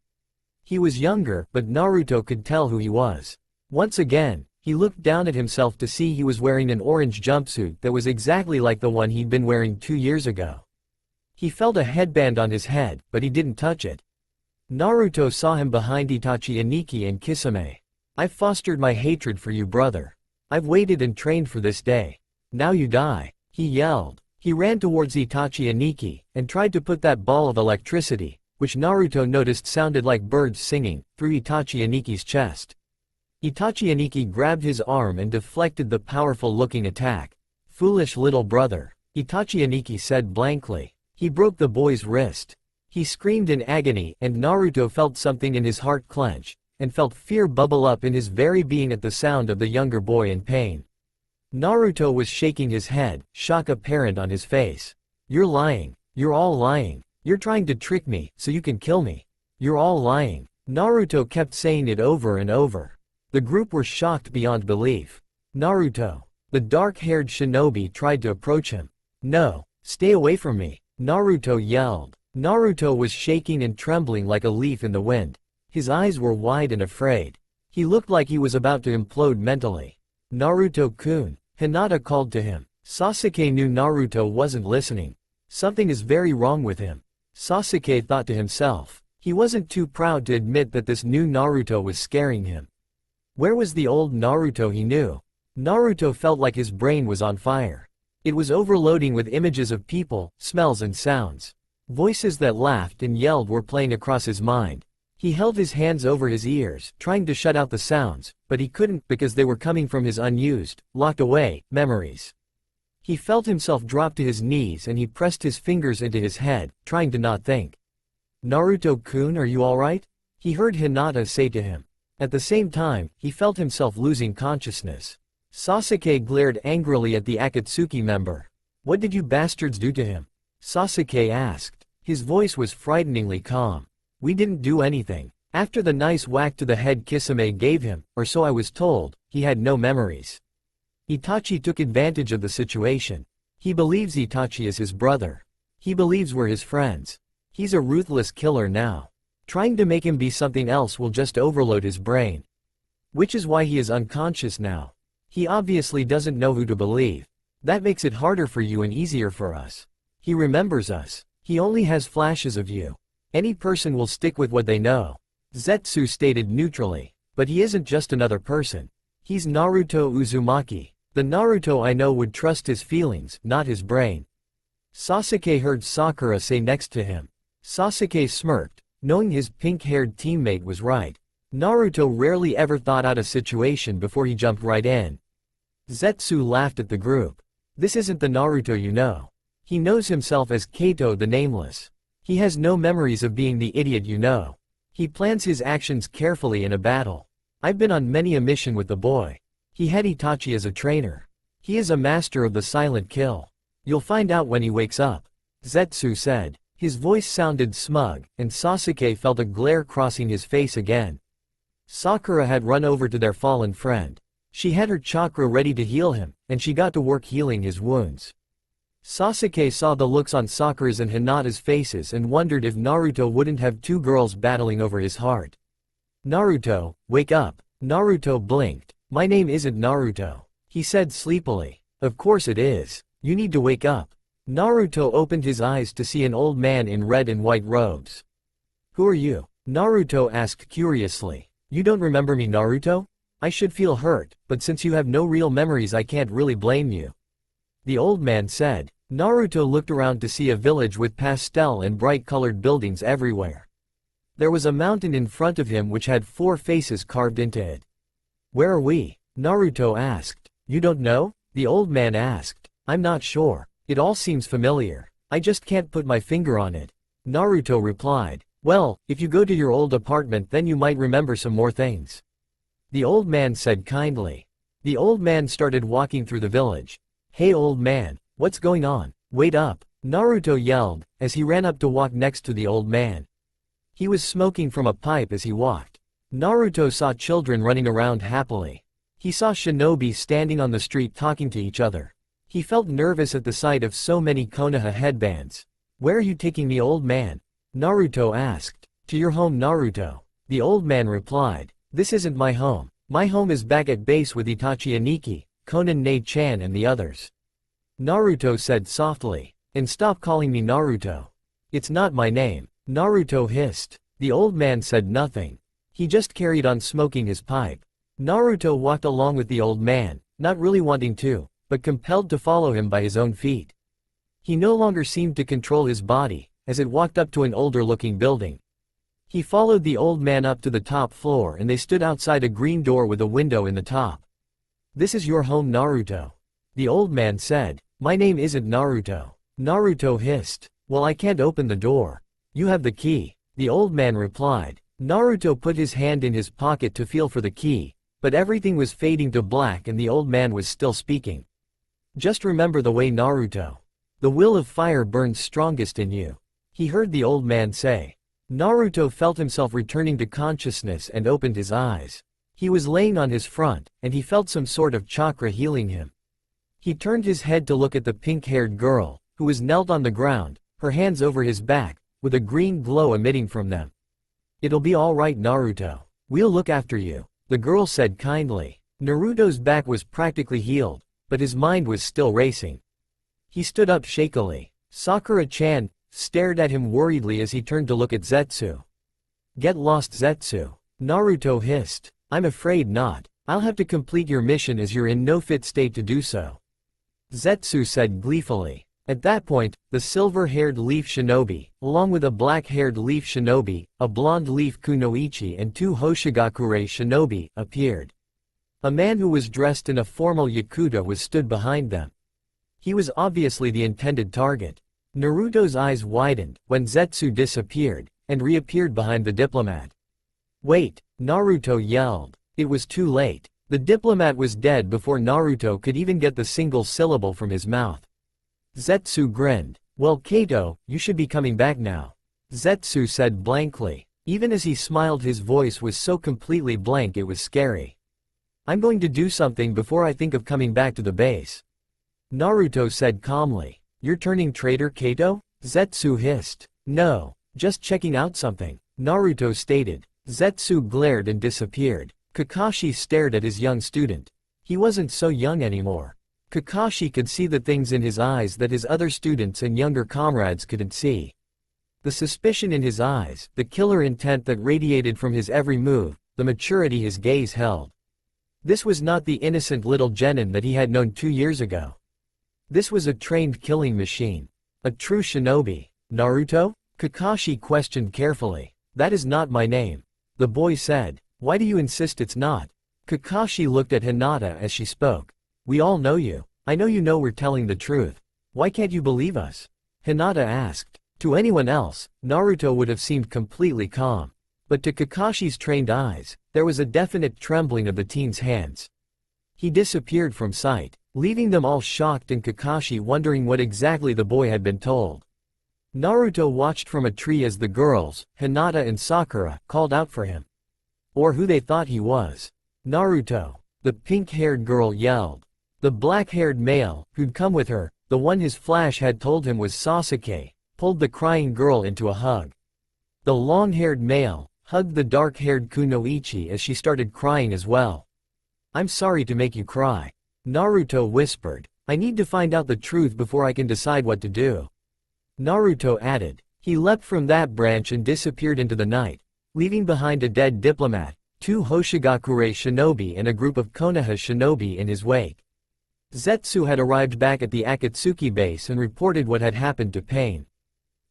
He was younger, but Naruto could tell who he was. Once again, he looked down at himself to see he was wearing an orange jumpsuit that was exactly like the one he'd been wearing 2 years ago. He felt a headband on his head, but he didn't touch it. Naruto saw him behind Itachi Aniki and Kisame. I've fostered my hatred for you, brother. I've waited and trained for this day. Now you die, he yelled. He ran towards Itachi Aniki, and tried to put that ball of electricity, which Naruto noticed sounded like birds singing, through Itachi Aniki's chest. Itachi Aniki grabbed his arm and deflected the powerful-looking attack. Foolish little brother, Itachi Aniki said blankly. He broke the boy's wrist. He screamed in agony, and Naruto felt something in his heart clench, and felt fear bubble up in his very being at the sound of the younger boy in pain. Naruto was shaking his head, shock apparent on his face. You're lying. You're all lying. You're trying to trick me, so you can kill me. You're all lying. Naruto kept saying it over and over. The group were shocked beyond belief. Naruto. The dark-haired shinobi tried to approach him. No, stay away from me, Naruto yelled. Naruto was shaking and trembling like a leaf in the wind. His eyes were wide and afraid. He looked like he was about to implode mentally. Naruto-kun, Hinata called to him. Sasuke knew Naruto wasn't listening. Something is very wrong with him. Sasuke thought to himself. He wasn't too proud to admit that this new Naruto was scaring him. Where was the old Naruto he knew? Naruto felt like his brain was on fire. It was overloading with images of people, smells and sounds. Voices that laughed and yelled were playing across his mind. He held his hands over his ears, trying to shut out the sounds, but he couldn't because they were coming from his unused, locked away, memories. He felt himself drop to his knees and he pressed his fingers into his head, trying to not think. "Naruto-kun, are you alright?" he heard Hinata say to him. At the same time, he felt himself losing consciousness. Sasuke glared angrily at the Akatsuki member. "What did you bastards do to him?" Sasuke asked. His voice was frighteningly calm. "We didn't do anything. After the nice whack to the head Kisame gave him, or so I was told, he had no memories." Itachi took advantage of the situation. He believes Itachi is his brother. He believes we're his friends. He's a ruthless killer now. Trying to make him be something else will just overload his brain. Which is why he is unconscious now. He obviously doesn't know who to believe. That makes it harder for you and easier for us. He remembers us. He only has flashes of you. Any person will stick with what they know. Zetsu stated neutrally. But he isn't just another person. He's Naruto Uzumaki. The Naruto I know would trust his feelings, not his brain. Sasuke heard Sakura say next to him. Sasuke smirked, knowing his pink-haired teammate was right. Naruto rarely ever thought out a situation before he jumped right in. Zetsu laughed at the group. This isn't the Naruto you know. He knows himself as Kato the Nameless. He has no memories of being the idiot you know. He plans his actions carefully in a battle. I've been on many a mission with the boy. He had Itachi as a trainer. He is a master of the silent kill. You'll find out when he wakes up, Zetsu said. His voice sounded smug, and Sasuke felt a glare crossing his face again. Sakura had run over to their fallen friend. She had her chakra ready to heal him, and she got to work healing his wounds. Sasuke saw the looks on Sakura's and Hinata's faces and wondered if Naruto wouldn't have two girls battling over his heart. "Naruto, wake up." Naruto blinked. "My name isn't Naruto," he said sleepily. "Of course it is. You need to wake up." Naruto opened his eyes to see an old man in red and white robes. "Who are you?" Naruto asked curiously. "You don't remember me, Naruto? I should feel hurt, but since you have no real memories I can't really blame you," the old man said. Naruto looked around to see a village with pastel and bright-colored buildings everywhere. There was a mountain in front of him which had 4 faces carved into it. "Where are we?" Naruto asked. "You don't know?" the old man asked. "I'm not sure. It all seems familiar. I just can't put my finger on it," Naruto replied. "Well, if you go to your old apartment then you might remember some more things," the old man said kindly. The old man started walking through the village. "Hey old man, what's going on? Wait up," Naruto yelled, as he ran up to walk next to the old man. He was smoking from a pipe as he walked. Naruto saw children running around happily. He saw shinobi standing on the street talking to each other. He felt nervous at the sight of so many Konoha headbands. "Where are you taking me, old man?" Naruto asked. "To your home, Naruto," the old man replied. "This isn't my home. My home is back at base with Itachi Aniki, Konan Ne-chan and the others," Naruto said softly. "And stop calling me Naruto. It's not my name," Naruto hissed. The old man said nothing. He just carried on smoking his pipe. Naruto walked along with the old man, not really wanting to, but compelled to follow him by his own feet. He no longer seemed to control his body, as it walked up to an older-looking building. He followed the old man up to the top floor and they stood outside a green door with a window in the top. "This is your home, Naruto," the old man said. "My name isn't Naruto," Naruto hissed. "Well, I can't open the door. You have the key," the old man replied. Naruto put his hand in his pocket to feel for the key, but everything was fading to black and the old man was still speaking. "Just remember the way, Naruto. The will of fire burns strongest in you," he heard the old man say. Naruto felt himself returning to consciousness and opened his eyes. He was laying on his front, and he felt some sort of chakra healing him. He turned his head to look at the pink-haired girl, who was knelt on the ground, her hands over his back, with a green glow emitting from them. "It'll be all right, Naruto. We'll look after you," the girl said kindly. Naruto's back was practically healed, but his mind was still racing. He stood up shakily. Sakura-chan stared at him worriedly as he turned to look at Zetsu. "Get lost, Zetsu," Naruto hissed. "I'm afraid not. I'll have to complete your mission as you're in no fit state to do so," Zetsu said gleefully. At that point, the silver-haired leaf shinobi, along with a black-haired leaf shinobi, a blonde leaf kunoichi and 2 Hoshigakure shinobi, appeared. A man who was dressed in a formal yakuta was stood behind them. He was obviously the intended target. Naruto's eyes widened when Zetsu disappeared and reappeared behind the diplomat. "Wait!" Naruto yelled. It was too late. The diplomat was dead before Naruto could even get the single syllable from his mouth. Zetsu grinned. "Well, Kato, you should be coming back now," Zetsu said blankly. Even as he smiled, his voice was so completely blank it was scary. "I'm going to do something before I think of coming back to the base," Naruto said calmly. "You're turning traitor, Kato?" Zetsu hissed. "No, just checking out something," Naruto stated. Zetsu glared and disappeared. Kakashi stared at his young student. He wasn't so young anymore. Kakashi could see the things in his eyes that his other students and younger comrades couldn't see. The suspicion in his eyes, the killer intent that radiated from his every move, the maturity his gaze held. This was not the innocent little genin that he had known 2 years ago. This was a trained killing machine. A true shinobi. "Naruto?" Kakashi questioned carefully. "That is not my name," the boy said. "Why do you insist it's not?" Kakashi looked at Hinata as she spoke. "We all know you. I know you know we're telling the truth. Why can't you believe us?" Hinata asked. To anyone else, Naruto would have seemed completely calm. But to Kakashi's trained eyes, there was a definite trembling of the teen's hands. He disappeared from sight, leaving them all shocked and Kakashi wondering what exactly the boy had been told. Naruto watched from a tree as the girls, Hinata and Sakura, called out for him. Or who they thought he was. "Naruto!" the pink-haired girl yelled. The black-haired male, who'd come with her, the one his flash had told him was Sasuke, pulled the crying girl into a hug. The long-haired male hugged the dark-haired Kunoichi as she started crying as well. "I'm sorry to make you cry," Naruto whispered. "I need to find out the truth before I can decide what to do," Naruto added. He leapt from that branch and disappeared into the night, leaving behind a dead diplomat, 2 Hoshigakure shinobi and a group of Konoha shinobi in his wake. Zetsu had arrived back at the Akatsuki base and reported what had happened to Pain.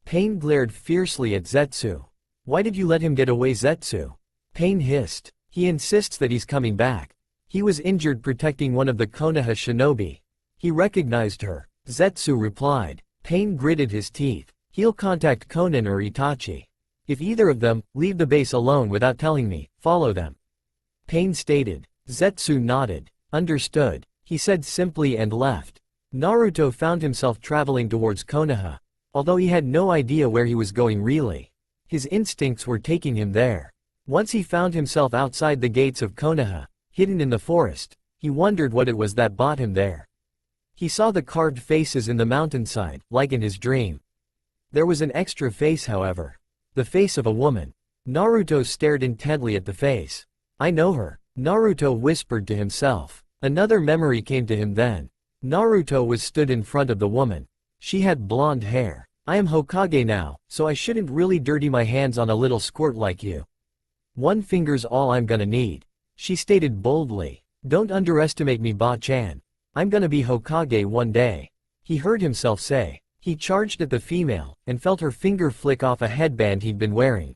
Pain glared fiercely at Zetsu. "Why did you let him get away, Zetsu?" Pain hissed. "He insists that he's coming back. He was injured protecting one of the Konoha shinobi. He recognized her," Zetsu replied. Pain gritted his teeth. "He'll contact Konan or Itachi. If either of them, leave the base alone without telling me, follow them," Pain stated. Zetsu nodded. "Understood," he said simply and left. Naruto found himself traveling towards Konoha. Although he had no idea where he was going really. His instincts were taking him there. Once he found himself outside the gates of Konoha, hidden in the forest, he wondered what it was that brought him there. He saw the carved faces in the mountainside, like in his dream. There was an extra face, however. The face of a woman. Naruto stared intently at the face. "I know her," Naruto whispered to himself. Another memory came to him then. Naruto was stood in front of the woman. She had blonde hair. "I am Hokage now, so I shouldn't really dirty my hands on a little squirt like you. One finger's all I'm gonna need," she stated boldly. "Don't underestimate me, Ba-chan. I'm gonna be Hokage one day," he heard himself say. He charged at the female, and felt her finger flick off a headband he'd been wearing.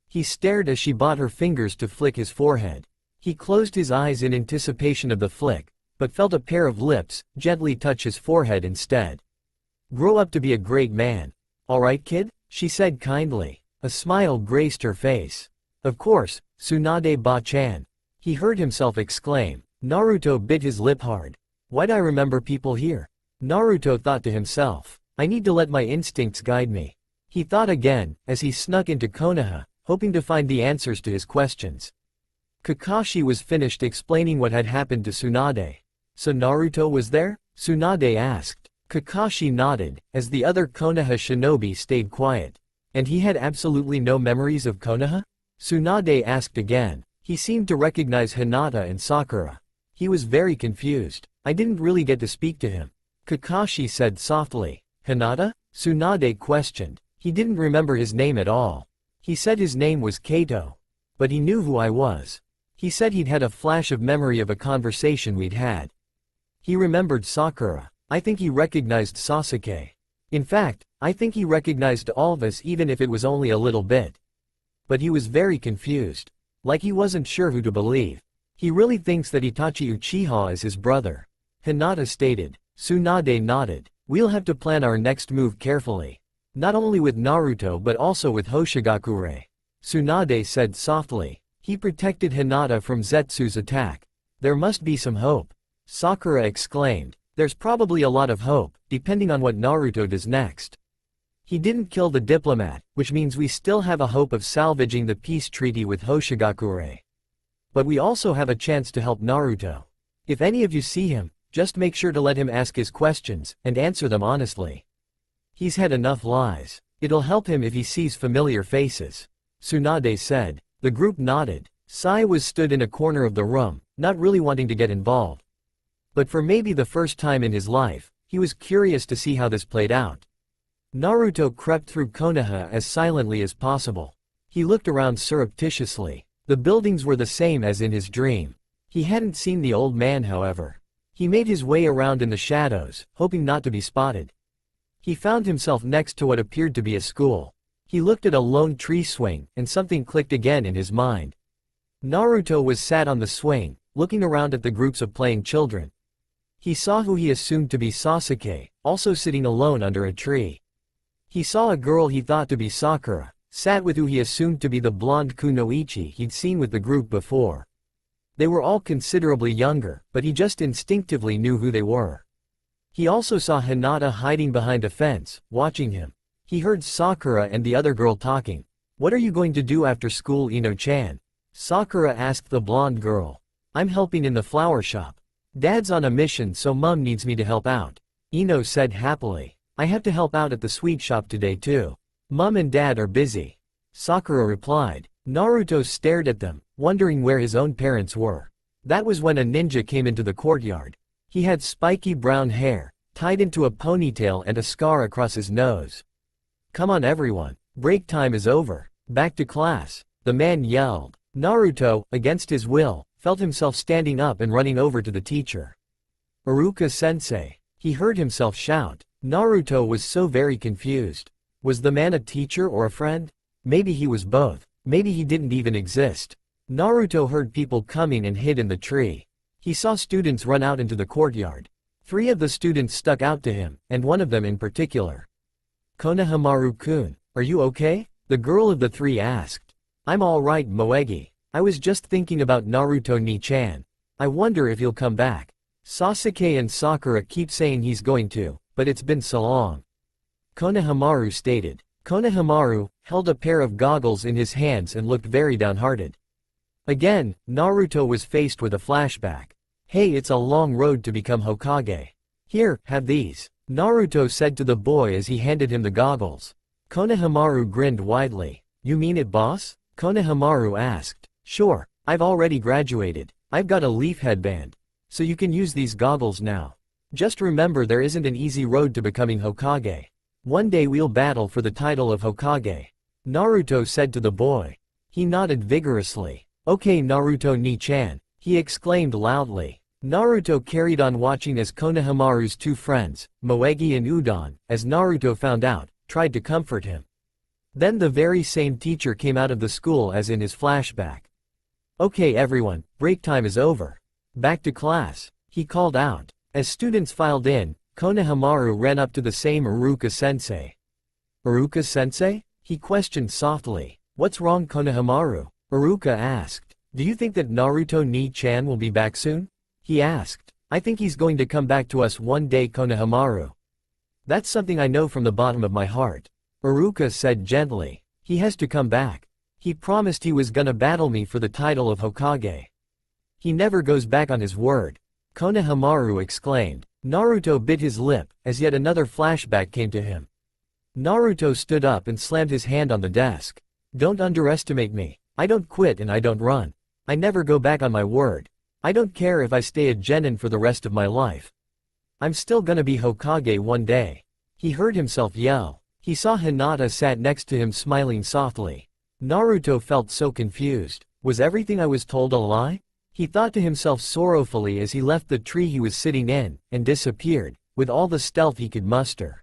He stared as she brought her fingers to flick his forehead. He closed his eyes in anticipation of the flick, but felt a pair of lips gently touch his forehead instead. "Grow up to be a great man. All right, kid?" she said kindly. A smile graced her face. "Of course, Tsunade Ba-chan," he heard himself exclaim. Naruto bit his lip hard. "Why'd I remember people here?" Naruto thought to himself. "I need to let my instincts guide me." He thought again, as he snuck into Konoha, hoping to find the answers to his questions. Kakashi was finished explaining what had happened to Tsunade. "So Naruto was there?" Tsunade asked. Kakashi nodded, as the other Konoha shinobi stayed quiet. "And he had absolutely no memories of Konoha?" Tsunade asked again. He seemed to recognize Hinata and Sakura. He was very confused. "I didn't really get to speak to him," Kakashi said softly. "Hinata?" Tsunade questioned. He didn't remember his name at all. He said his name was Kato. But he knew who I was. He said he'd had a flash of memory of a conversation we'd had. He remembered Sakura. I think he recognized Sasuke. In fact, I think he recognized all of us even if it was only a little bit. But he was very confused. Like he wasn't sure who to believe. He really thinks that Itachi Uchiha is his brother," Hinata stated. Tsunade nodded. We'll have to plan our next move carefully. Not only with Naruto but also with Hoshigakure. Tsunade said softly. He protected Hinata from Zetsu's attack. There must be some hope. Sakura exclaimed. There's probably a lot of hope, depending on what Naruto does next. He didn't kill the diplomat, which means we still have a hope of salvaging the peace treaty with Hoshigakure. But we also have a chance to help Naruto. If any of you see him, just make sure to let him ask his questions, and answer them honestly. He's had enough lies. It'll help him if he sees familiar faces. Tsunade said. The group nodded. Sai was stood in a corner of the room, not really wanting to get involved. But for maybe the first time in his life, he was curious to see how this played out. Naruto crept through Konoha as silently as possible. He looked around surreptitiously. The buildings were the same as in his dream. He hadn't seen the old man, however. He made his way around in the shadows, hoping not to be spotted. He found himself next to what appeared to be a school. He looked at a lone tree swing, and something clicked again in his mind. Naruto was sat on the swing, looking around at the groups of playing children. He saw who he assumed to be Sasuke, also sitting alone under a tree. He saw a girl he thought to be Sakura, sat with who he assumed to be the blonde Kunoichi he'd seen with the group before. They were all considerably younger, but he just instinctively knew who they were. He also saw Hinata hiding behind a fence, watching him. He heard Sakura and the other girl talking. What are you going to do after school, Ino-chan? Sakura asked the blonde girl. I'm helping in the flower shop. Dad's on a mission, so Mum needs me to help out. Ino said happily. I have to help out at the sweet shop today too. Mum and Dad are busy. Sakura replied. Naruto stared at them, wondering where his own parents were. That was when a ninja came into the courtyard. He had spiky brown hair, tied into a ponytail and a scar across his nose. Come on everyone, break time is over. Back to class, the man yelled. Naruto, against his will, felt himself standing up and running over to the teacher. Iruka-sensei. He heard himself shout. Naruto was so very confused. Was the man a teacher or a friend? Maybe he was both. Maybe he didn't even exist. Naruto heard people coming and hid in the tree. He saw students run out into the courtyard. 3 of the students stuck out to him, and one of them in particular. Konohamaru-kun, are you okay? The girl of the 3 asked. I'm alright, Moegi. I was just thinking about Naruto Ni-chan. I wonder if he'll come back. Sasuke and Sakura keep saying he's going to, but it's been so long. Konohamaru stated. Konohamaru held a pair of goggles in his hands and looked very downhearted. Again, Naruto was faced with a flashback. Hey, it's a long road to become Hokage. Here, have these. Naruto said to the boy as he handed him the goggles. Konohamaru grinned widely. You mean it, boss? Konohamaru asked. Sure, I've already graduated. I've got a leaf headband. So you can use these goggles now. Just remember there isn't an easy road to becoming Hokage. One day we'll battle for the title of Hokage. Naruto said to the boy. He nodded vigorously. Okay Naruto Ni-chan, he exclaimed loudly. Naruto carried on watching as Konohamaru's 2 friends, Moegi and Udon, as Naruto found out, tried to comfort him. Then the very same teacher came out of the school as in his flashback. Okay everyone, break time is over. Back to class, he called out. As students filed in, Konohamaru ran up to the same Iruka-sensei. Iruka-sensei? He questioned softly. What's wrong, Konohamaru? Iruka asked. Do you think that Naruto Ni-chan will be back soon? He asked. I think he's going to come back to us one day, Konohamaru. That's something I know from the bottom of my heart. Iruka said gently. He has to come back. He promised he was gonna battle me for the title of Hokage. He never goes back on his word. Konohamaru exclaimed. Naruto bit his lip, as yet another flashback came to him. Naruto stood up and slammed his hand on the desk. Don't underestimate me. I don't quit and I don't run. I never go back on my word. I don't care if I stay a genin for the rest of my life. I'm still gonna be Hokage one day. He heard himself yell. He saw Hinata sat next to him smiling softly. Naruto felt so confused. Was everything I was told a lie? He thought to himself sorrowfully as he left the tree he was sitting in, and disappeared, with all the stealth he could muster.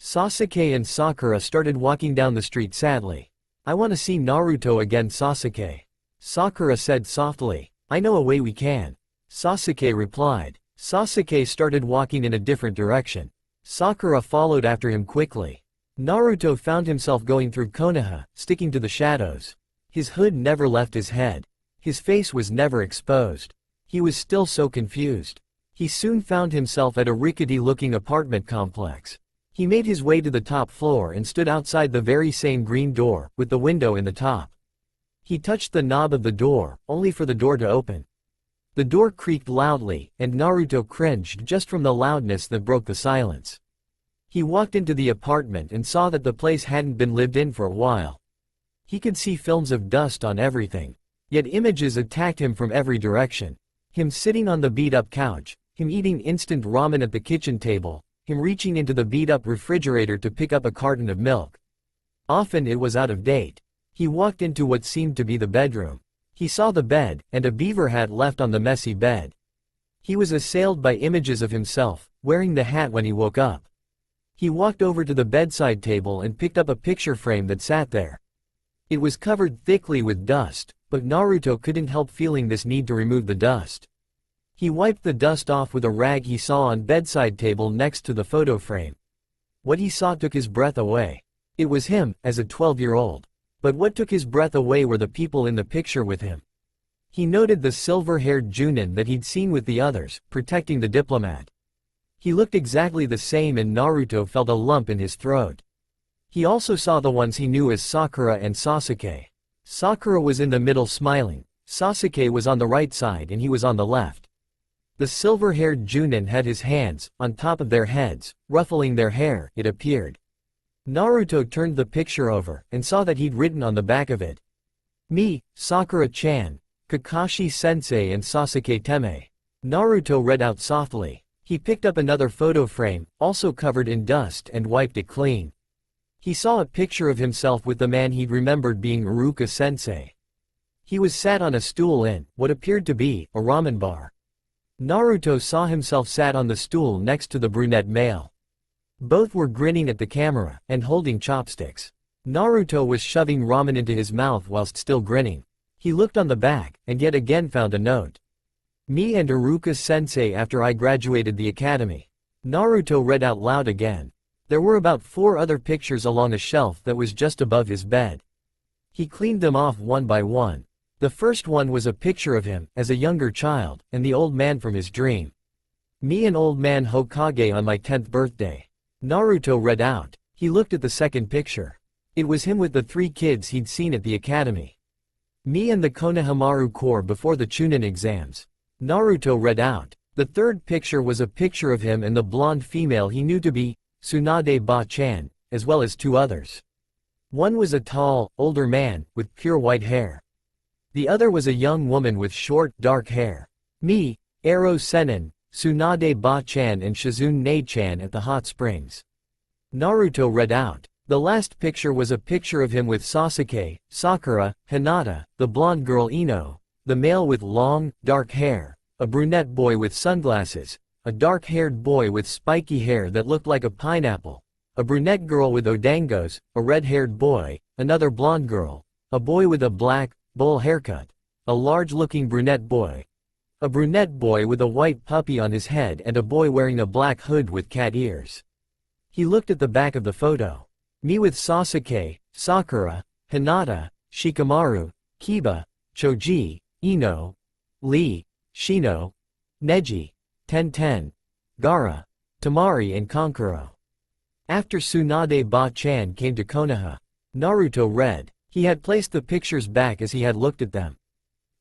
Sasuke and Sakura started walking down the street sadly. I want to see Naruto again, Sasuke. Sakura said softly. I know a way we can. Sasuke replied. Sasuke started walking in a different direction. Sakura followed after him quickly. Naruto found himself going through Konoha, sticking to the shadows. His hood never left his head. His face was never exposed. He was still so confused. He soon found himself at a rickety-looking apartment complex. He made his way to the top floor and stood outside the very same green door, with the window in the top. He touched the knob of the door, only for the door to open. The door creaked loudly, and Naruto cringed just from the loudness that broke the silence. He walked into the apartment and saw that the place hadn't been lived in for a while. He could see films of dust on everything. Yet images attacked him from every direction. Him sitting on the beat-up couch, him eating instant ramen at the kitchen table, him reaching into the beat-up refrigerator to pick up a carton of milk. Often it was out of date. He walked into what seemed to be the bedroom. He saw the bed, and a beaver hat left on the messy bed. He was assailed by images of himself, wearing the hat when he woke up. He walked over to the bedside table and picked up a picture frame that sat there. It was covered thickly with dust, but Naruto couldn't help feeling this need to remove the dust. He wiped the dust off with a rag he saw on bedside table next to the photo frame. What he saw took his breath away. It was him, as a 12-year-old. But what took his breath away were the people in the picture with him. He noted the silver-haired Junin that he'd seen with the others, protecting the diplomat. He looked exactly the same and Naruto felt a lump in his throat. He also saw the ones he knew as Sakura and Sasuke. Sakura was in the middle smiling, Sasuke was on the right side and he was on the left. The silver-haired Junin had his hands on top of their heads, ruffling their hair, it appeared. Naruto turned the picture over and saw that he'd written on the back of it, "Me, Sakura-chan, Kakashi-sensei and Sasuke Teme." Naruto read out softly. He picked up another photo frame, also covered in dust, and wiped it clean. He saw a picture of himself with the man he'd remembered being Iruka-sensei. He was sat on a stool in what appeared to be a ramen bar. Naruto saw himself sat on the stool next to the brunette male. Both were grinning at the camera and holding chopsticks. Naruto was shoving ramen into his mouth whilst still grinning. He looked on the back and yet again found a note. "Me and Iruka-sensei after I graduated the academy." Naruto read out loud again. There were about 4 other pictures along a shelf that was just above his bed. He cleaned them off one by one. The first one was a picture of him as a younger child and the old man from his dream. "Me and old man Hokage on my 10th birthday." Naruto read out. He looked at the second picture. It was him with the 3 kids he'd seen at the academy. "Me and the Konohamaru Corps before the Chunin exams." Naruto read out. The third picture was a picture of him and the blonde female he knew to be Tsunade Ba-chan, as well as 2 others. One was a tall, older man, with pure white hair. The other was a young woman with short, dark hair. "Me, Ero Senin, Tsunade Ba-chan and Shizune Ne-chan at the hot springs." Naruto read out. The last picture was a picture of him with Sasuke, Sakura, Hinata, the blonde girl Ino, the male with long, dark hair, a brunette boy with sunglasses, a dark-haired boy with spiky hair that looked like a pineapple, a brunette girl with odangos, a red-haired boy, another blonde girl, a boy with a black, bowl haircut, a large-looking brunette boy, a brunette boy with a white puppy on his head and a boy wearing a black hood with cat ears. He looked at the back of the photo. "Me with Sasuke, Sakura, Hinata, Shikamaru, Kiba, Choji, Ino, Lee, Shino, Neji, Tenten, Gaara, Tamari and Kankuro." After Tsunade Ba-chan came to Konoha, Naruto read. He had placed the pictures back as he had looked at them.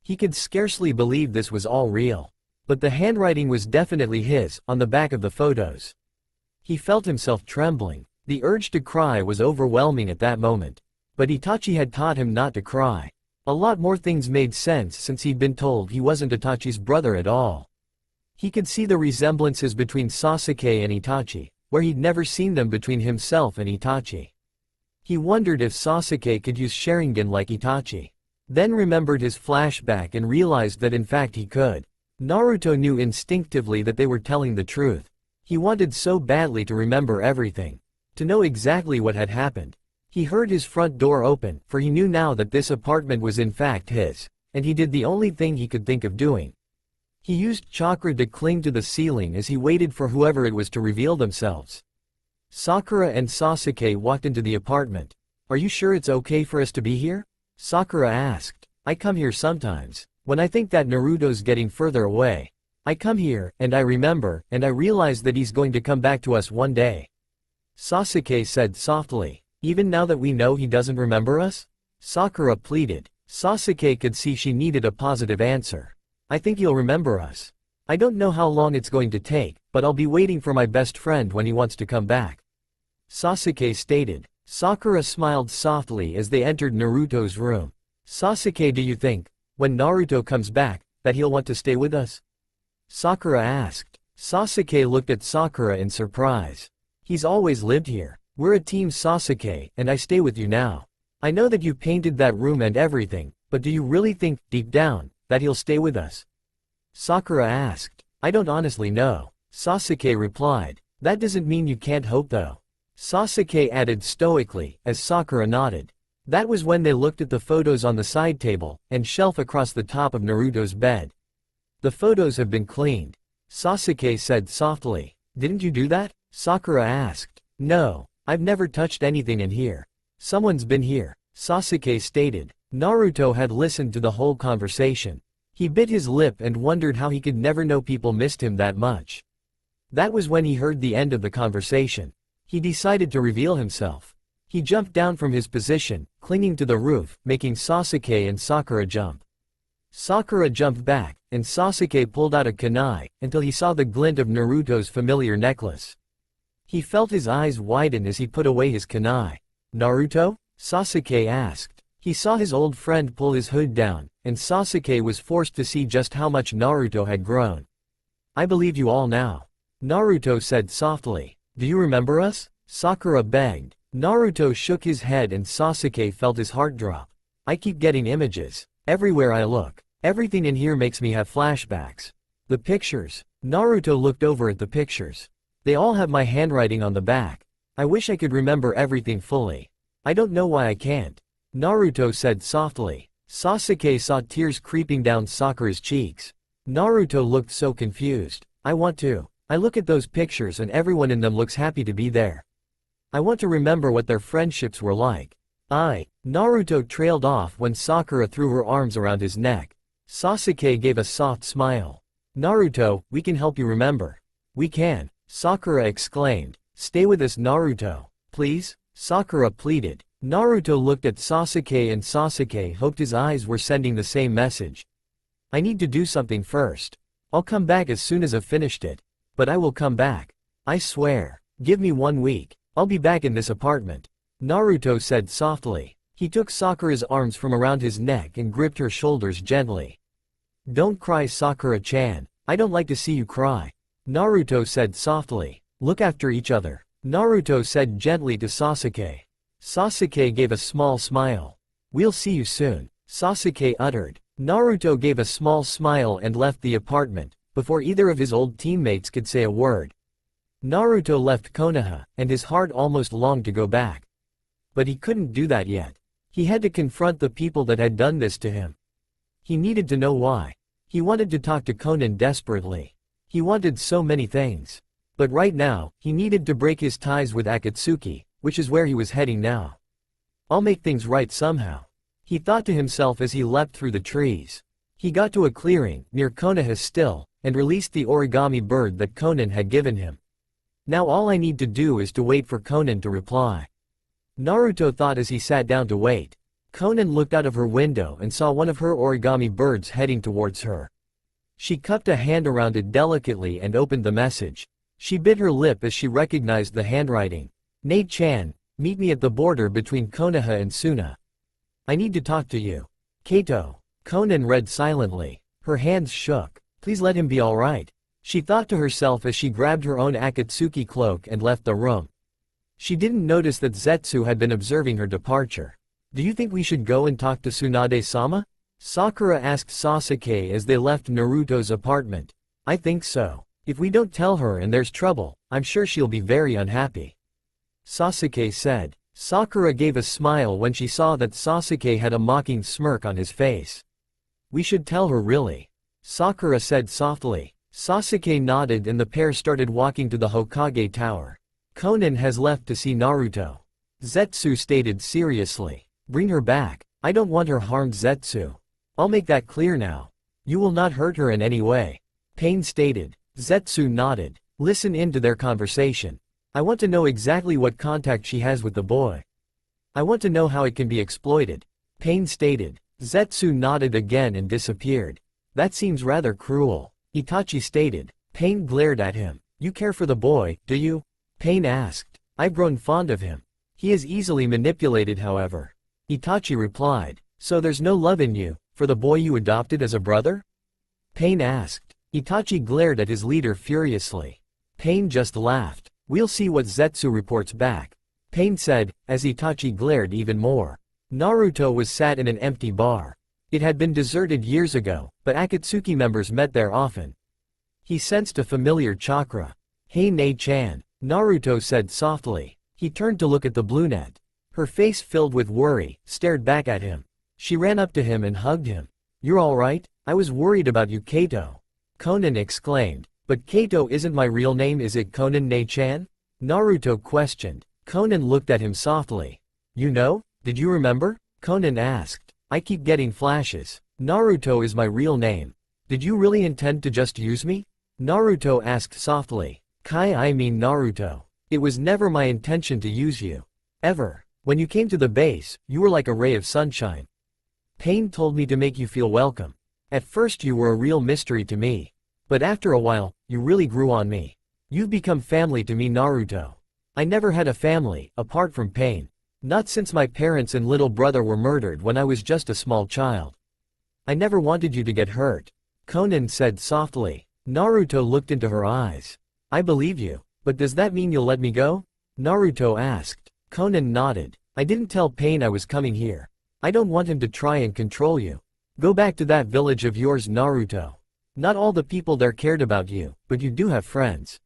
He could scarcely believe this was all real. But the handwriting was definitely his, on the back of the photos. He felt himself trembling. The urge to cry was overwhelming at that moment. But Itachi had taught him not to cry. A lot more things made sense since he'd been told he wasn't Itachi's brother at all. He could see the resemblances between Sasuke and Itachi, where he'd never seen them between himself and Itachi. He wondered if Sasuke could use Sharingan like Itachi. Then remembered his flashback and realized that in fact he could. Naruto knew instinctively that they were telling the truth. He wanted so badly to remember everything. To know exactly what had happened. He heard his front door open, for he knew now that this apartment was in fact his, and he did the only thing he could think of doing. He used chakra to cling to the ceiling as he waited for whoever it was to reveal themselves. Sakura and Sasuke walked into the apartment. "Are you sure it's okay for us to be here?" Sakura asked. "I come here sometimes. When I think that Naruto's getting further away. I come here, and I remember, and I realize that he's going to come back to us one day." Sasuke said softly. "Even now that we know he doesn't remember us?" Sakura pleaded. Sasuke could see she needed a positive answer. "I think he'll remember us. I don't know how long it's going to take, but I'll be waiting for my best friend when he wants to come back," Sasuke stated. Sakura smiled softly as they entered Naruto's room. "Sasuke, do you think, when Naruto comes back, that he'll want to stay with us?" Sakura asked. Sasuke looked at Sakura in surprise. "He's always lived here. We're a team, Sasuke, and I stay with you now. I know that you painted that room and everything, but do you really think, deep down, that he'll stay with us?" Sakura asked. "I don't honestly know," Sasuke replied. "That doesn't mean you can't hope though," Sasuke added stoically, as Sakura nodded. That was when they looked at the photos on the side table and shelf across the top of Naruto's bed. "The photos have been cleaned," Sasuke said softly. "Didn't you do that?" Sakura asked. "No, I've never touched anything in here. Someone's been here," Sasuke stated. Naruto had listened to the whole conversation. He bit his lip and wondered how he could never know people missed him that much. That was when he heard the end of the conversation. He decided to reveal himself. He jumped down from his position, clinging to the roof, making Sasuke and Sakura jump. Sakura jumped back, and Sasuke pulled out a kunai, until he saw the glint of Naruto's familiar necklace. He felt his eyes widen as he put away his kunai. "Naruto?" Sasuke asked. He saw his old friend pull his hood down, and Sasuke was forced to see just how much Naruto had grown. "I believe you all now," Naruto said softly. "Do you remember us?" Sakura begged. Naruto shook his head and Sasuke felt his heart drop. "I keep getting images. Everywhere I look. Everything in here makes me have flashbacks. The pictures." Naruto looked over at the pictures. "They all have my handwriting on the back. I wish I could remember everything fully. I don't know why I can't," Naruto said softly. Sasuke saw tears creeping down Sakura's cheeks. Naruto looked so confused. "I want to. I look at those pictures and everyone in them looks happy to be there. I want to remember what their friendships were like." Naruto trailed off when Sakura threw her arms around his neck. Sasuke gave a soft smile. "Naruto, we can help you remember." "We can," Sakura exclaimed. "Stay with us, Naruto. Please?" Sakura pleaded. Naruto looked at Sasuke and Sasuke hoped his eyes were sending the same message. "I need to do something first. I'll come back as soon as I've finished it. But I will come back. I swear. Give me 1 week. I'll be back in this apartment," Naruto said softly. He took Sakura's arms from around his neck and gripped her shoulders gently. "Don't cry, Sakura-chan. I don't like to see you cry," Naruto said softly. "Look after each other," Naruto said gently to Sasuke. Sasuke gave a small smile. "We'll see you soon," Sasuke uttered. Naruto gave a small smile and left the apartment, before either of his old teammates could say a word. Naruto left Konoha, and his heart almost longed to go back. But he couldn't do that yet. He had to confront the people that had done this to him. He needed to know why. He wanted to talk to Konan desperately. He wanted so many things. But right now, he needed to break his ties with Akatsuki, which is where he was heading now. "I'll make things right somehow," he thought to himself as he leapt through the trees. He got to a clearing, near Konoha still, and released the origami bird that Konan had given him. Now all I need to do is to wait for Konan to reply, Naruto thought as he sat down to wait. Konan looked out of her window and saw one of her origami birds heading towards her. She cupped a hand around it delicately and opened the message. She bit her lip as she recognized the handwriting. "Nei-chan, meet me at the border between Konoha and Suna. I need to talk to you. Kato." Konan read silently. Her hands shook. "Please let him be alright," she thought to herself as she grabbed her own Akatsuki cloak and left the room. She didn't notice that Zetsu had been observing her departure. "Do you think we should go and talk to Tsunade-sama?" Sakura asked Sasuke as they left Naruto's apartment. "I think so. If we don't tell her and there's trouble, I'm sure she'll be very unhappy," Sasuke said. Sakura gave a smile when she saw that Sasuke had a mocking smirk on his face. "We should tell her really," Sakura said softly. Sasuke nodded and the pair started walking to the Hokage tower. Konan has left to see Naruto. Zetsu stated seriously. Bring her back. I don't want her harmed, Zetsu. I'll make that clear now. You will not hurt her in any way. Pain stated. Zetsu nodded. Listen in to their conversation. I want to know exactly what contact she has with the boy. I want to know how it can be exploited. Pain stated. Zetsu nodded again and disappeared. That seems rather cruel. Itachi stated. Pain glared at him. You care for the boy, do you? Pain asked. I've grown fond of him. He is easily manipulated, however. Itachi replied. So there's no love in you, for the boy you adopted as a brother? Pain asked. Itachi glared at his leader furiously. Pain just laughed. We'll see what Zetsu reports back. Pain said, as Itachi glared even more. Naruto was sat in an empty bar. It had been deserted years ago, but Akatsuki members met there often. He sensed a familiar chakra. Hey Nei-chan, Naruto said softly. He turned to look at the brunette. Her face filled with worry, stared back at him. She ran up to him and hugged him. You're alright? I was worried about you, Kato. Konan exclaimed. But Kato isn't my real name, is it, Konan Nei-chan? Naruto questioned. Konan looked at him softly. You know? Did you remember? Konan asked. I keep getting flashes. Naruto is my real name. Did you really intend to just use me? Naruto asked softly. I mean Naruto. It was never my intention to use you. Ever. When you came to the base, you were like a ray of sunshine. Pain told me to make you feel welcome. At first you were a real mystery to me. But after a while, you really grew on me. You've become family to me, Naruto. I never had a family, apart from Pain. Not since my parents and little brother were murdered when I was just a small child. I never wanted you to get hurt. Konan said softly. Naruto looked into her eyes. I believe you, but does that mean you'll let me go? Naruto asked. Konan nodded. I didn't tell Pain I was coming here. I don't want him to try and control you. Go back to that village of yours, Naruto. Not all the people there cared about you, but you do have friends.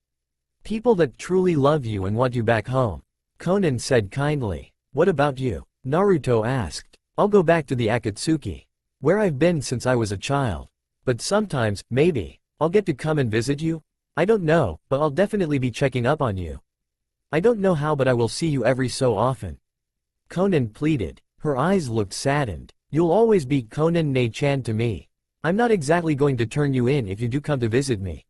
People that truly love you and want you back home. Konan said kindly. What about you? Naruto asked. I'll go back to the Akatsuki. Where I've been since I was a child. But sometimes, maybe, I'll get to come and visit you? I don't know, but I'll definitely be checking up on you. I don't know how, but I will see you every so often. Konan pleaded. Her eyes looked saddened. You'll always be Konan Nei-chan to me. I'm not exactly going to turn you in if you do come to visit me.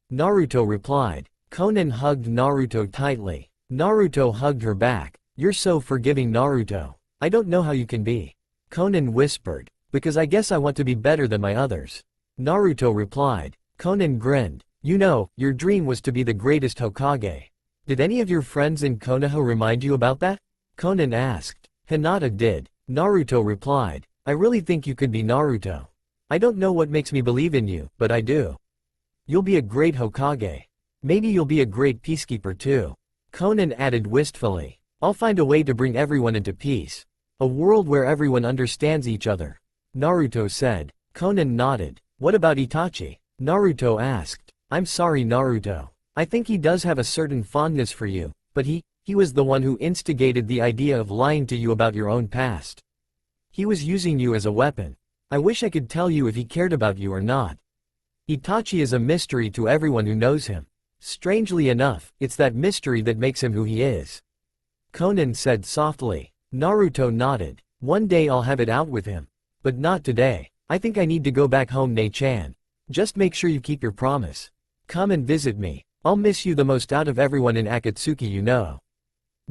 Naruto replied. Konan hugged Naruto tightly. Naruto hugged her back. You're so forgiving, Naruto. I don't know how you can be. Konan whispered. Because I guess I want to be better than my others. Naruto replied. Konan grinned. You know, your dream was to be the greatest Hokage. Did any of your friends in Konoha remind you about that? Konan asked. Hinata did. Naruto replied. I really think you could be Naruto. I don't know what makes me believe in you, but I do. You'll be a great Hokage. Maybe you'll be a great peacekeeper too. Konan added wistfully. I'll find a way to bring everyone into peace. A world where everyone understands each other. Naruto said. Konan nodded. What about Itachi? Naruto asked. I'm sorry, Naruto. I think he does have a certain fondness for you, but he was the one who instigated the idea of lying to you about your own past. He was using you as a weapon. I wish I could tell you if he cared about you or not. Itachi is a mystery to everyone who knows him. Strangely enough, it's that mystery that makes him who he is. Konan said softly. Naruto nodded. One day I'll have it out with him. But not today. I think I need to go back home, Nei-chan. Just make sure you keep your promise. Come and visit me. I'll miss you the most out of everyone in Akatsuki, you know.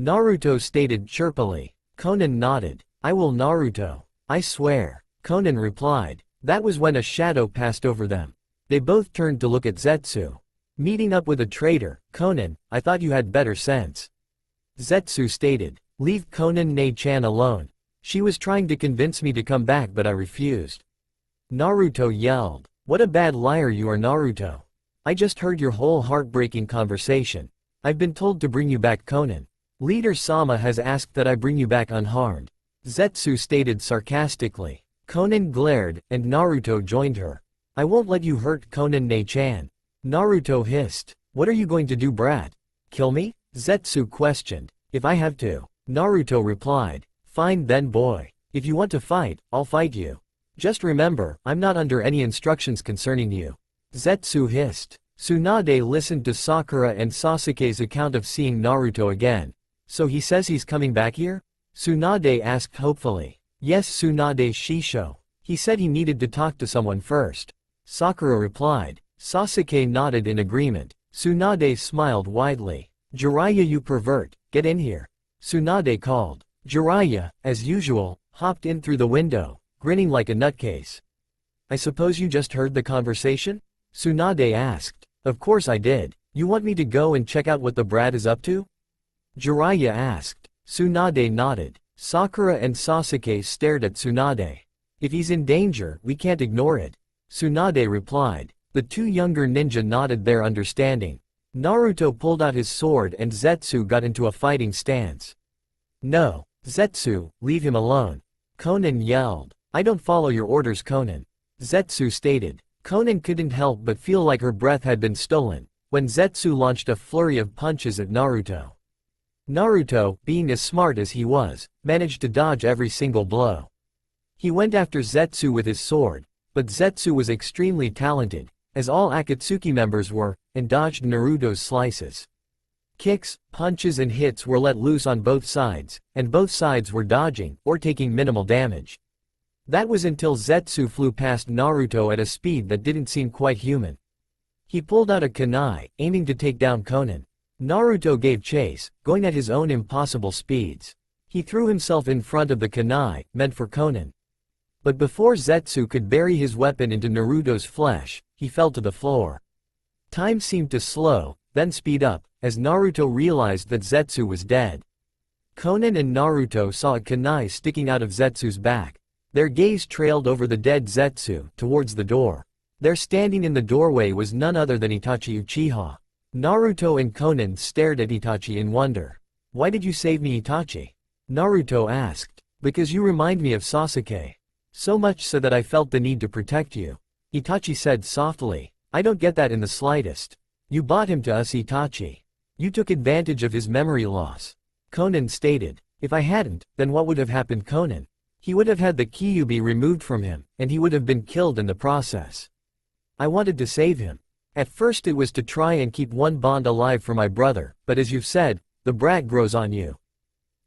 Naruto stated chirpily. Konan nodded. I will, Naruto. I swear. Konan replied. That was when a shadow passed over them. They both turned to look at Zetsu. Meeting up with a traitor, Konan, I thought you had better sense. Zetsu stated. Leave Konan Nei-chan alone. She was trying to convince me to come back, but I refused. Naruto yelled. What a bad liar you are, Naruto. I just heard your whole heartbreaking conversation. I've been told to bring you back, Konan. Leader Sama has asked that I bring you back unharmed. Zetsu stated sarcastically. Konan glared, and Naruto joined her. I won't let you hurt Konan Nei-chan. Naruto hissed. What are you going to do, brat? Kill me? Zetsu questioned. If I have to. Naruto replied. Fine then, boy. If you want to fight, I'll fight you. Just remember, I'm not under any instructions concerning you. Zetsu hissed. Tsunade listened to Sakura and Sasuke's account of seeing Naruto again. So he says he's coming back here? Tsunade asked hopefully. Yes, Tsunade Shisho. He said he needed to talk to someone first. Sakura replied. Sasuke nodded in agreement. Tsunade smiled widely. Jiraiya, you pervert, get in here. Tsunade called. Jiraiya, as usual, hopped in through the window, grinning like a nutcase. I suppose you just heard the conversation? Tsunade asked. Of course I did. You want me to go and check out what the brat is up to? Jiraiya asked. Tsunade nodded. Sakura and Sasuke stared at Tsunade. If he's in danger, we can't ignore it. Tsunade replied. The two younger ninja nodded their understanding. Naruto pulled out his sword and Zetsu got into a fighting stance. No, Zetsu, leave him alone. Konan yelled. I don't follow your orders, Konan. Zetsu stated. Konan couldn't help but feel like her breath had been stolen, when Zetsu launched a flurry of punches at Naruto. Naruto, being as smart as he was, managed to dodge every single blow. He went after Zetsu with his sword, but Zetsu was extremely talented, as all Akatsuki members were, and dodged Naruto's slices. Kicks, punches and hits were let loose on both sides, and both sides were dodging, or taking minimal damage. That was until Zetsu flew past Naruto at a speed that didn't seem quite human. He pulled out a kunai, aiming to take down Konan. Naruto gave chase, going at his own impossible speeds. He threw himself in front of the kunai, meant for Konan. But before Zetsu could bury his weapon into Naruto's flesh, he fell to the floor. Time seemed to slow, then speed up, as Naruto realized that Zetsu was dead. Konan and Naruto saw a kunai sticking out of Zetsu's back. Their gaze trailed over the dead Zetsu, towards the door. There standing in the doorway was none other than Itachi Uchiha. Naruto and Konan stared at Itachi in wonder. Why did you save me, Itachi? Naruto asked. Because you remind me of Sasuke. So much so that I felt the need to protect you. Itachi said softly. I don't get that in the slightest. You brought him to us, Itachi. You took advantage of his memory loss. Konan stated. If I hadn't, then what would have happened, Konan? He would have had the Kyuubi removed from him, and he would have been killed in the process. I wanted to save him. At first it was to try and keep one bond alive for my brother, but as you've said, the brat grows on you.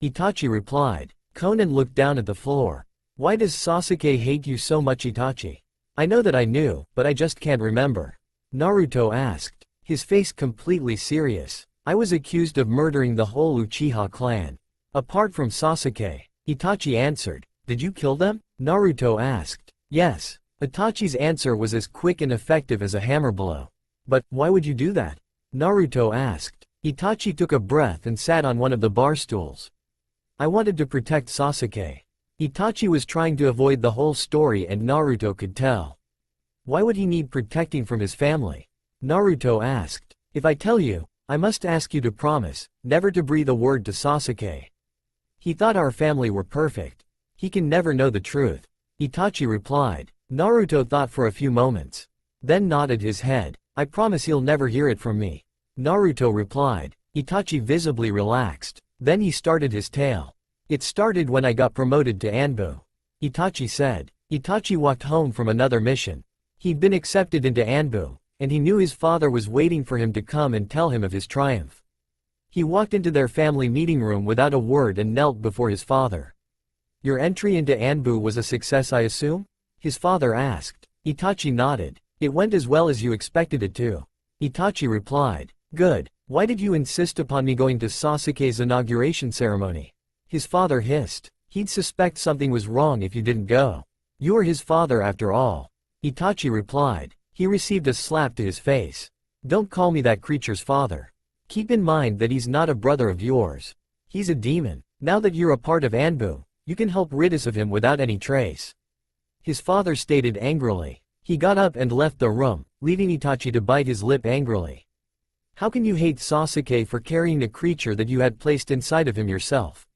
Itachi replied. Konan looked down at the floor. Why does Sasuke hate you so much, Itachi? I know that I knew, but I just can't remember. Naruto asked, his face completely serious. I was accused of murdering the whole Uchiha clan. Apart from Sasuke. Itachi answered. Did you kill them? Naruto asked. Yes. Itachi's answer was as quick and effective as a hammer blow. But, why would you do that? Naruto asked. Itachi took a breath and sat on one of the bar stools. I wanted to protect Sasuke. Itachi was trying to avoid the whole story and Naruto could tell. Why would he need protecting from his family? Naruto asked. If I tell you, I must ask you to promise, never to breathe a word to Sasuke. He thought our family were perfect. He can never know the truth. Itachi replied. Naruto thought for a few moments. Then nodded his head. I promise he'll never hear it from me. Naruto replied. Itachi visibly relaxed. Then he started his tale. It started when I got promoted to Anbu. Itachi said. Itachi walked home from another mission. He'd been accepted into Anbu, and he knew his father was waiting for him to come and tell him of his triumph. He walked into their family meeting room without a word and knelt before his father. Your entry into Anbu was a success, I assume? His father asked. Itachi nodded. It went as well as you expected it to. Itachi replied. Good. Why did you insist upon me going to Sasuke's inauguration ceremony? His father hissed. He'd suspect something was wrong if you didn't go. You are his father after all. Itachi replied. He received a slap to his face. Don't call me that creature's father. Keep in mind that he's not a brother of yours. He's a demon. Now that you're a part of Anbu, you can help rid us of him without any trace. His father stated angrily. He got up and left the room, leaving Itachi to bite his lip angrily. How can you hate Sasuke for carrying a creature that you had placed inside of him yourself?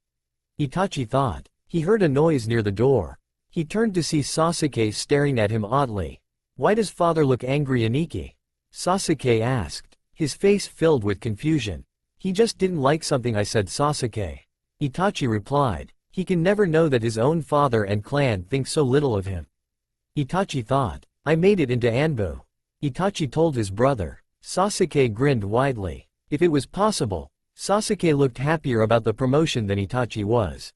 Itachi thought. He heard a noise near the door. He turned to see Sasuke staring at him oddly. Why does father look angry, Aniki? Sasuke asked. His face filled with confusion. He just didn't like something I said, Sasuke. Itachi replied. He can never know that his own father and clan think so little of him. Itachi thought. I made it into Anbu. Itachi told his brother. Sasuke grinned widely. If it was possible, Sasuke looked happier about the promotion than Itachi was.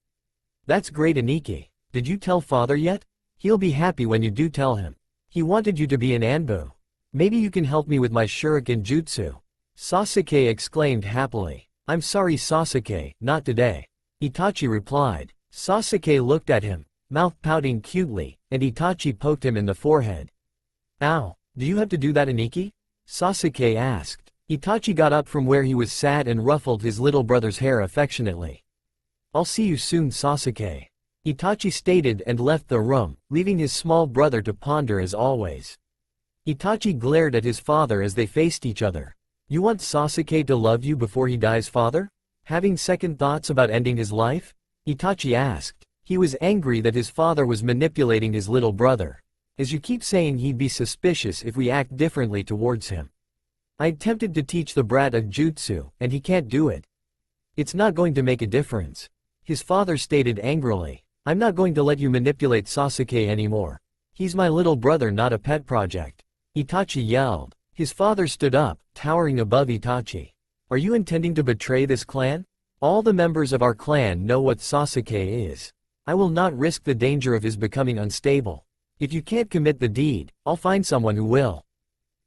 That's great, Aniki. Did you tell father yet? He'll be happy when you do tell him. He wanted you to be in Anbu. Maybe you can help me with my shuriken jutsu. Sasuke exclaimed happily. I'm sorry Sasuke, not today. Itachi replied. Sasuke looked at him, mouth pouting cutely, and Itachi poked him in the forehead. Ow, do you have to do that, Aniki? Sasuke asked. Itachi got up from where he was sat and ruffled his little brother's hair affectionately. I'll see you soon, Sasuke. Itachi stated and left the room, leaving his small brother to ponder as always. Itachi glared at his father as they faced each other. You want Sasuke to love you before he dies, father? Having second thoughts about ending his life? Itachi asked. He was angry that his father was manipulating his little brother. As you keep saying, he'd be suspicious if we act differently towards him. I attempted to teach the brat a jutsu, and he can't do it. It's not going to make a difference. His father stated angrily. I'm not going to let you manipulate Sasuke anymore. He's my little brother, not a pet project. Itachi yelled. His father stood up, towering above Itachi. Are you intending to betray this clan? All the members of our clan know what Sasuke is. I will not risk the danger of his becoming unstable. If you can't commit the deed, I'll find someone who will.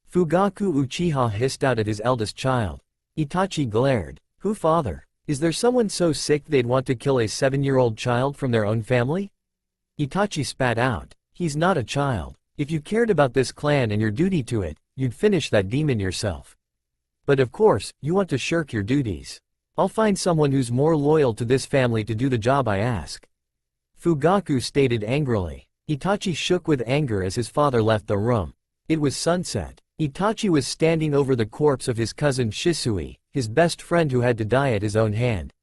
Fugaku Uchiha hissed out at his eldest child. Itachi glared. Who, father? Is there someone so sick they'd want to kill a 7-year-old child from their own family? Itachi spat out. He's not a child. If you cared about this clan and your duty to it, you'd finish that demon yourself. But of course, you want to shirk your duties. I'll find someone who's more loyal to this family to do the job I ask. Fugaku stated angrily. Itachi shook with anger as his father left the room. It was sunset. Itachi was standing over the corpse of his cousin Shisui, his best friend who had to die at his own hand.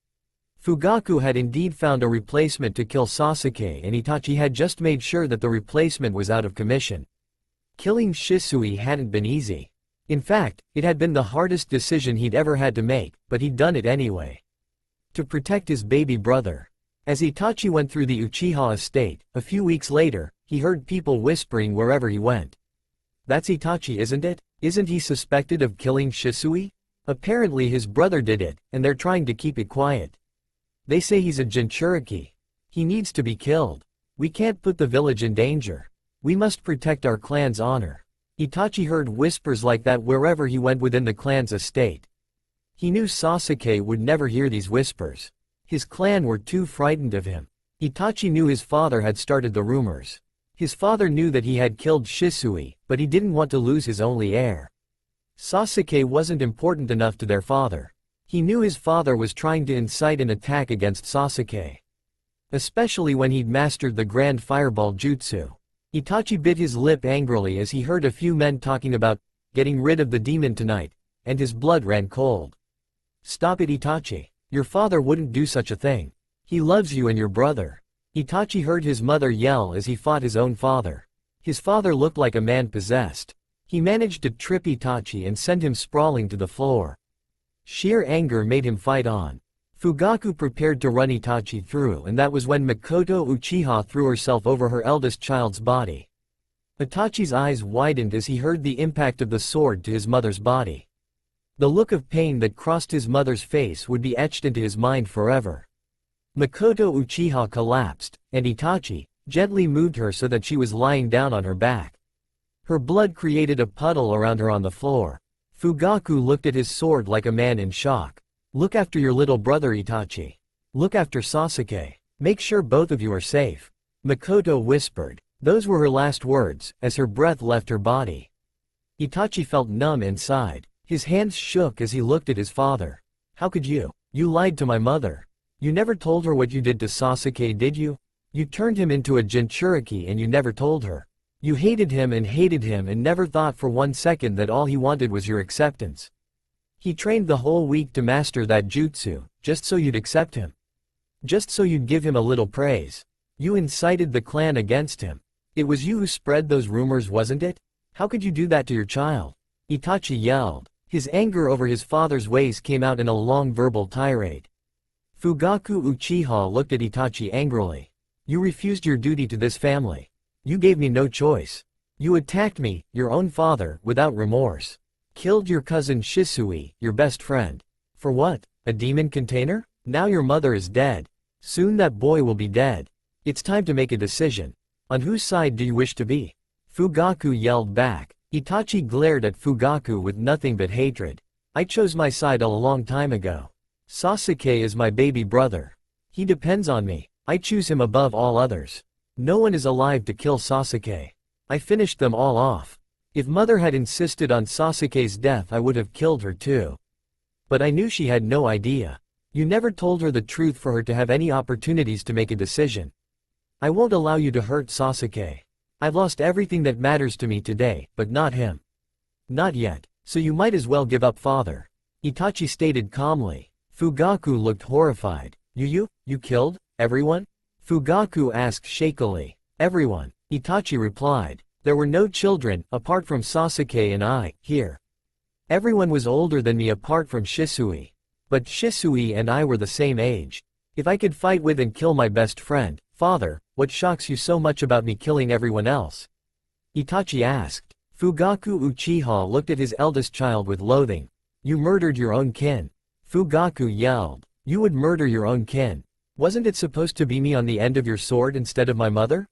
Fugaku had indeed found a replacement to kill Sasuke, and Itachi had just made sure that the replacement was out of commission. Killing Shisui hadn't been easy. In fact, it had been the hardest decision he'd ever had to make, but he'd done it anyway. To protect his baby brother. As Itachi went through the Uchiha estate, a few weeks later, he heard people whispering wherever he went. That's Itachi, isn't it? Isn't he suspected of killing Shisui? Apparently his brother did it, and they're trying to keep it quiet. They say he's a Jinchuriki. He needs to be killed. We can't put the village in danger. We must protect our clan's honor. Itachi heard whispers like that wherever he went within the clan's estate. He knew Sasuke would never hear these whispers. His clan were too frightened of him. Itachi knew his father had started the rumors. His father knew that he had killed Shisui, but he didn't want to lose his only heir. Sasuke wasn't important enough to their father. He knew his father was trying to incite an attack against Sasuke. Especially when he'd mastered the Grand Fireball Jutsu. Itachi bit his lip angrily as he heard a few men talking about getting rid of the demon tonight, and his blood ran cold. Stop it, Itachi. Your father wouldn't do such a thing. He loves you and your brother. Itachi heard his mother yell as he fought his own father. His father looked like a man possessed. He managed to trip Itachi and send him sprawling to the floor. Sheer anger made him fight on. Fugaku prepared to run Itachi through, and that was when Makoto Uchiha threw herself over her eldest child's body. Itachi's eyes widened as he heard the impact of the sword to his mother's body. The look of pain that crossed his mother's face would be etched into his mind forever. Makoto Uchiha collapsed, and Itachi gently moved her so that she was lying down on her back. Her blood created a puddle around her on the floor. Fugaku looked at his sword like a man in shock. Look after your little brother, Itachi. Look after Sasuke. Make sure both of you are safe. Makoto whispered. Those were her last words, as her breath left her body. Itachi felt numb inside. His hands shook as he looked at his father. How could you? You lied to my mother. You never told her what you did to Sasuke, did you? You turned him into a Jinchuriki and you never told her. You hated him and never thought for 1 second that all he wanted was your acceptance. He trained the whole week to master that jutsu, just so you'd accept him. Just so you'd give him a little praise. You incited the clan against him. It was you who spread those rumors, wasn't it? How could you do that to your child? Itachi yelled. His anger over his father's ways came out in a long verbal tirade. Fugaku Uchiha looked at Itachi angrily. You refused your duty to this family. You gave me no choice. You attacked me, your own father, without remorse. Killed your cousin Shisui, your best friend. For what? A demon container? Now your mother is dead. Soon that boy will be dead. It's time to make a decision. On whose side do you wish to be? Fugaku yelled back. Itachi glared at Fugaku with nothing but hatred. I chose my side a long time ago. Sasuke is my baby brother. He depends on me. I choose him above all others. No one is alive to kill Sasuke. I finished them all off. If mother had insisted on Sasuke's death, I would have killed her too. But I knew she had no idea. You never told her the truth for her to have any opportunities to make a decision. I won't allow you to hurt Sasuke. I've lost everything that matters to me today, but not him. Not yet, so you might as well give up, father. Itachi stated calmly. Fugaku looked horrified. You killed everyone? Fugaku asked shakily. Everyone, Itachi replied. There were no children, apart from Sasuke and I, here. Everyone was older than me apart from Shisui. But Shisui and I were the same age. If I could fight with and kill my best friend, father, what shocks you so much about me killing everyone else? Itachi asked. Fugaku Uchiha looked at his eldest child with loathing. You murdered your own kin. Fugaku yelled. You would murder your own kin. Wasn't it supposed to be me on the end of your sword instead of my mother?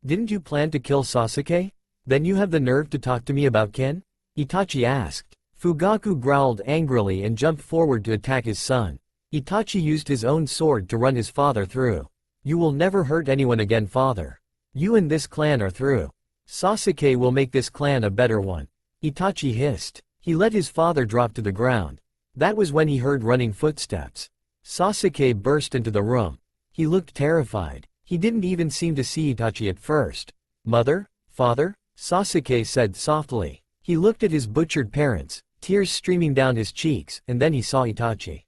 Didn't you plan to kill Sasuke? Then you have the nerve to talk to me about kin? Itachi asked. Fugaku growled angrily and jumped forward to attack his son. Itachi used his own sword to run his father through. You will never hurt anyone again, father. You and this clan are through. Sasuke will make this clan a better one. Itachi hissed. He let his father drop to the ground. That was when he heard running footsteps. Sasuke burst into the room. He looked terrified. He didn't even seem to see Itachi at first. Mother? Father? Sasuke said softly. He looked at his butchered parents, tears streaming down his cheeks, and then he saw Itachi.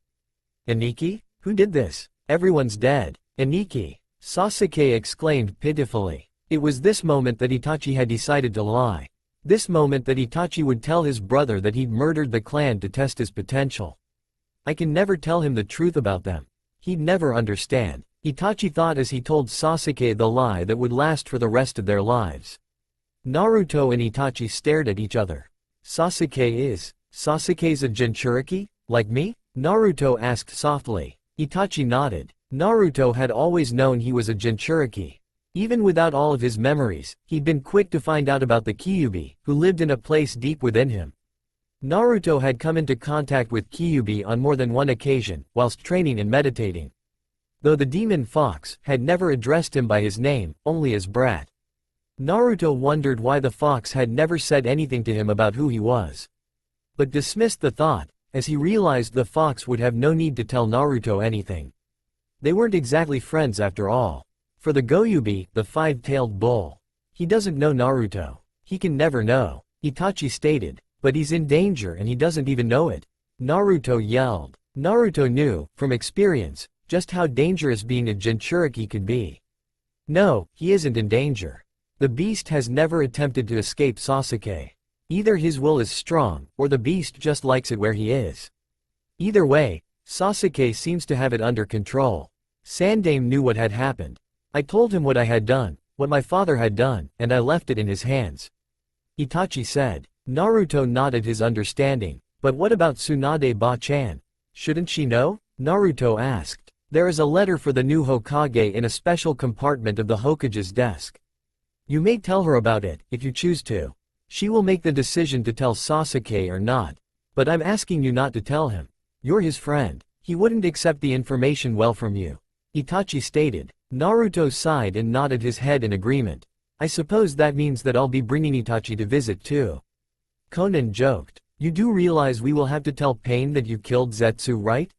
Aniki? Who did this? Everyone's dead. Aniki! Sasuke exclaimed pitifully. It was this moment that Itachi had decided to lie. This moment that Itachi would tell his brother that he'd murdered the clan to test his potential. I can never tell him the truth about them. He'd never understand. Itachi thought as he told Sasuke the lie that would last for the rest of their lives. Naruto and Itachi stared at each other. Sasuke's a Jinchuriki? Like me? Naruto asked softly. Itachi nodded. Naruto had always known he was a Jinchuriki. Even without all of his memories, he'd been quick to find out about the Kyuubi, who lived in a place deep within him. Naruto had come into contact with Kyuubi on more than one occasion, whilst training and meditating. Though the demon fox had never addressed him by his name, only as brat. Naruto wondered why the fox had never said anything to him about who he was. But dismissed the thought, as he realized the fox would have no need to tell Naruto anything. They weren't exactly friends after all. For the Goyubi, the five-tailed bull. He doesn't know Naruto. He can never know, Itachi stated. But he's in danger and he doesn't even know it. Naruto yelled. Naruto knew, from experience, just how dangerous being a Jinchuriki could be. No, he isn't in danger. The beast has never attempted to escape Sasuke. Either his will is strong, or the beast just likes it where he is. Either way, Sasuke seems to have it under control. Sandaime knew what had happened. I told him what I had done, what my father had done, and I left it in his hands. Itachi said. Naruto nodded his understanding. But what about Tsunade Ba-chan? Shouldn't she know? Naruto asked. There is a letter for the new Hokage in a special compartment of the Hokage's desk. You may tell her about it, if you choose to. She will make the decision to tell Sasuke or not. But I'm asking you not to tell him. You're his friend. He wouldn't accept the information well from you. Itachi stated. Naruto sighed and nodded his head in agreement. I suppose that means that I'll be bringing Itachi to visit too. Konan joked. You do realize we will have to tell Pain that you killed Zetsu, right?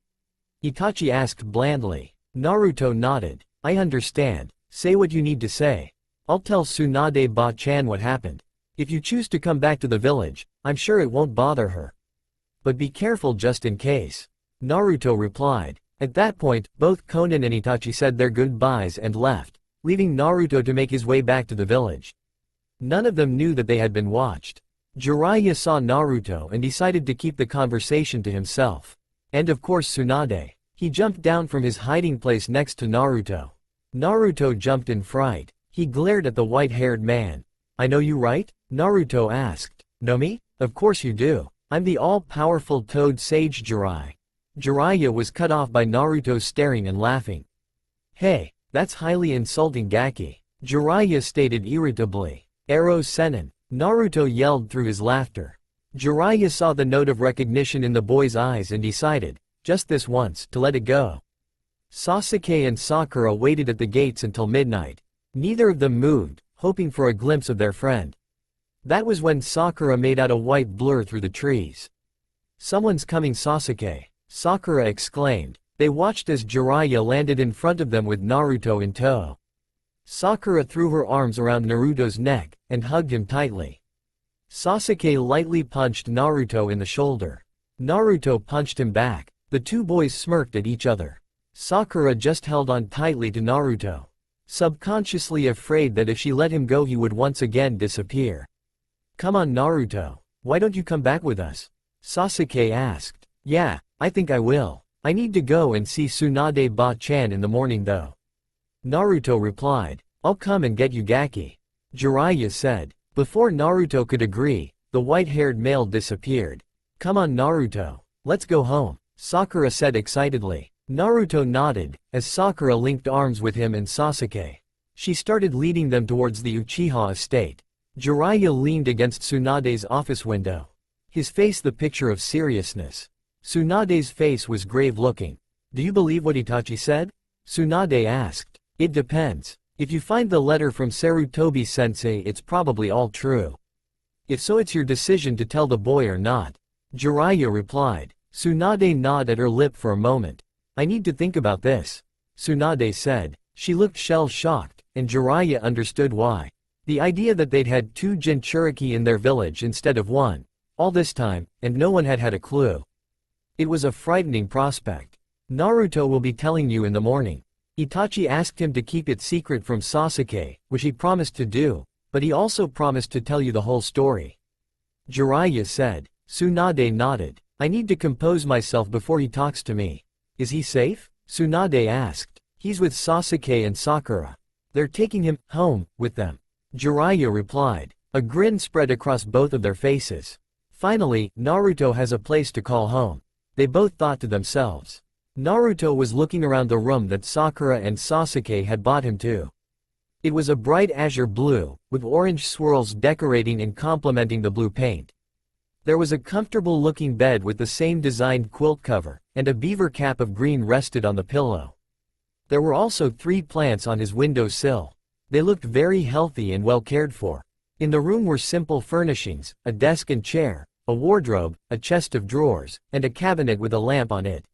Itachi asked blandly. Naruto nodded. I understand. Say what you need to say. I'll tell Tsunade Ba-chan what happened. If you choose to come back to the village, I'm sure it won't bother her. But be careful just in case. Naruto replied. At that point, both Konan and Itachi said their goodbyes and left, leaving Naruto to make his way back to the village. None of them knew that they had been watched. Jiraiya saw Naruto and decided to keep the conversation to himself. And of course Tsunade. He jumped down from his hiding place next to Naruto. Naruto jumped in fright. He glared at the white-haired man. "I know you, right?" Naruto asked. "Know me? Of course you do. I'm the all-powerful Toad Sage Jiraiya." Jiraiya was cut off by Naruto staring and laughing. "Hey, that's highly insulting, Gaki," Jiraiya stated irritably. "Ero Sennin," Naruto yelled through his laughter. Jiraiya saw the note of recognition in the boy's eyes and decided, just this once, to let it go. Sasuke and Sakura waited at the gates until midnight. Neither of them moved, hoping for a glimpse of their friend. That was when Sakura made out a white blur through the trees. "Someone's coming, Sasuke," Sakura exclaimed. They watched as Jiraiya landed in front of them with Naruto in tow. Sakura threw her arms around Naruto's neck and hugged him tightly. Sasuke lightly punched Naruto in the shoulder. Naruto punched him back. The two boys smirked at each other. Sakura just held on tightly to Naruto, subconsciously afraid that if she let him go he would once again disappear. "Come on, Naruto. Why don't you come back with us?" Sasuke asked. "Yeah, I think I will. I need to go and see Tsunade Ba-chan in the morning though." Naruto replied. "I'll come and get you, Gaki," Jiraiya said. Before Naruto could agree, the white-haired male disappeared. "Come on, Naruto. Let's go home," Sakura said excitedly. Naruto nodded, as Sakura linked arms with him and Sasuke. She started leading them towards the Uchiha estate. Jiraiya leaned against Tsunade's office window, his face the picture of seriousness. Tsunade's face was grave-looking. "Do you believe what Itachi said?" Tsunade asked. "It depends. If you find the letter from Sarutobi-sensei, it's probably all true. If so, it's your decision to tell the boy or not," Jiraiya replied. Tsunade gnawed at her lip for a moment. "I need to think about this," Tsunade said. She looked shell-shocked, and Jiraiya understood why. The idea that they'd had two Jinchuriki in their village instead of one, all this time, and no one had had a clue. It was a frightening prospect. "Naruto will be telling you in the morning." Itachi asked him to keep it secret from Sasuke, which he promised to do, but he also promised to tell you the whole story, Jiraiya said. Tsunade nodded. "I need to compose myself before he talks to me." "Is he safe?" Tsunade asked. "He's with Sasuke and Sakura. They're taking him home with them," Jiraiya replied. A grin spread across both of their faces. Finally, Naruto has a place to call home, they both thought to themselves. Naruto was looking around the room that Sakura and Sasuke had bought him to. It was a bright azure blue, with orange swirls decorating and complementing the blue paint. There was a comfortable-looking bed with the same designed quilt cover, and a beaver cap of green rested on the pillow. There were also 3 plants on his window sill. They looked very healthy and well cared for. In the room were simple furnishings, a desk and chair, a wardrobe, a chest of drawers, and a cabinet with a lamp on it.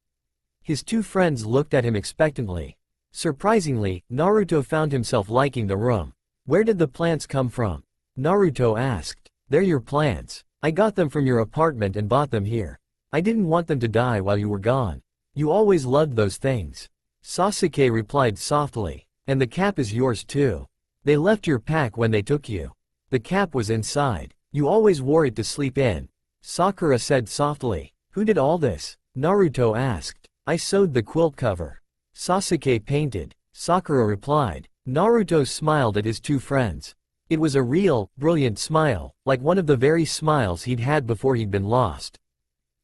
His 2 friends looked at him expectantly. Surprisingly, Naruto found himself liking the room. "Where did the plants come from?" Naruto asked. "They're your plants. I got them from your apartment and bought them here. I didn't want them to die while you were gone. You always loved those things," Sasuke replied softly. "And the cap is yours too. They left your pack when they took you. The cap was inside. You always wore it to sleep in," Sakura said softly. "Who did all this?" Naruto asked. "I sewed the quilt cover. Sasuke painted," Sakura replied. Naruto smiled at his 2 friends. It was a real, brilliant smile, like one of the very smiles he'd had before he'd been lost.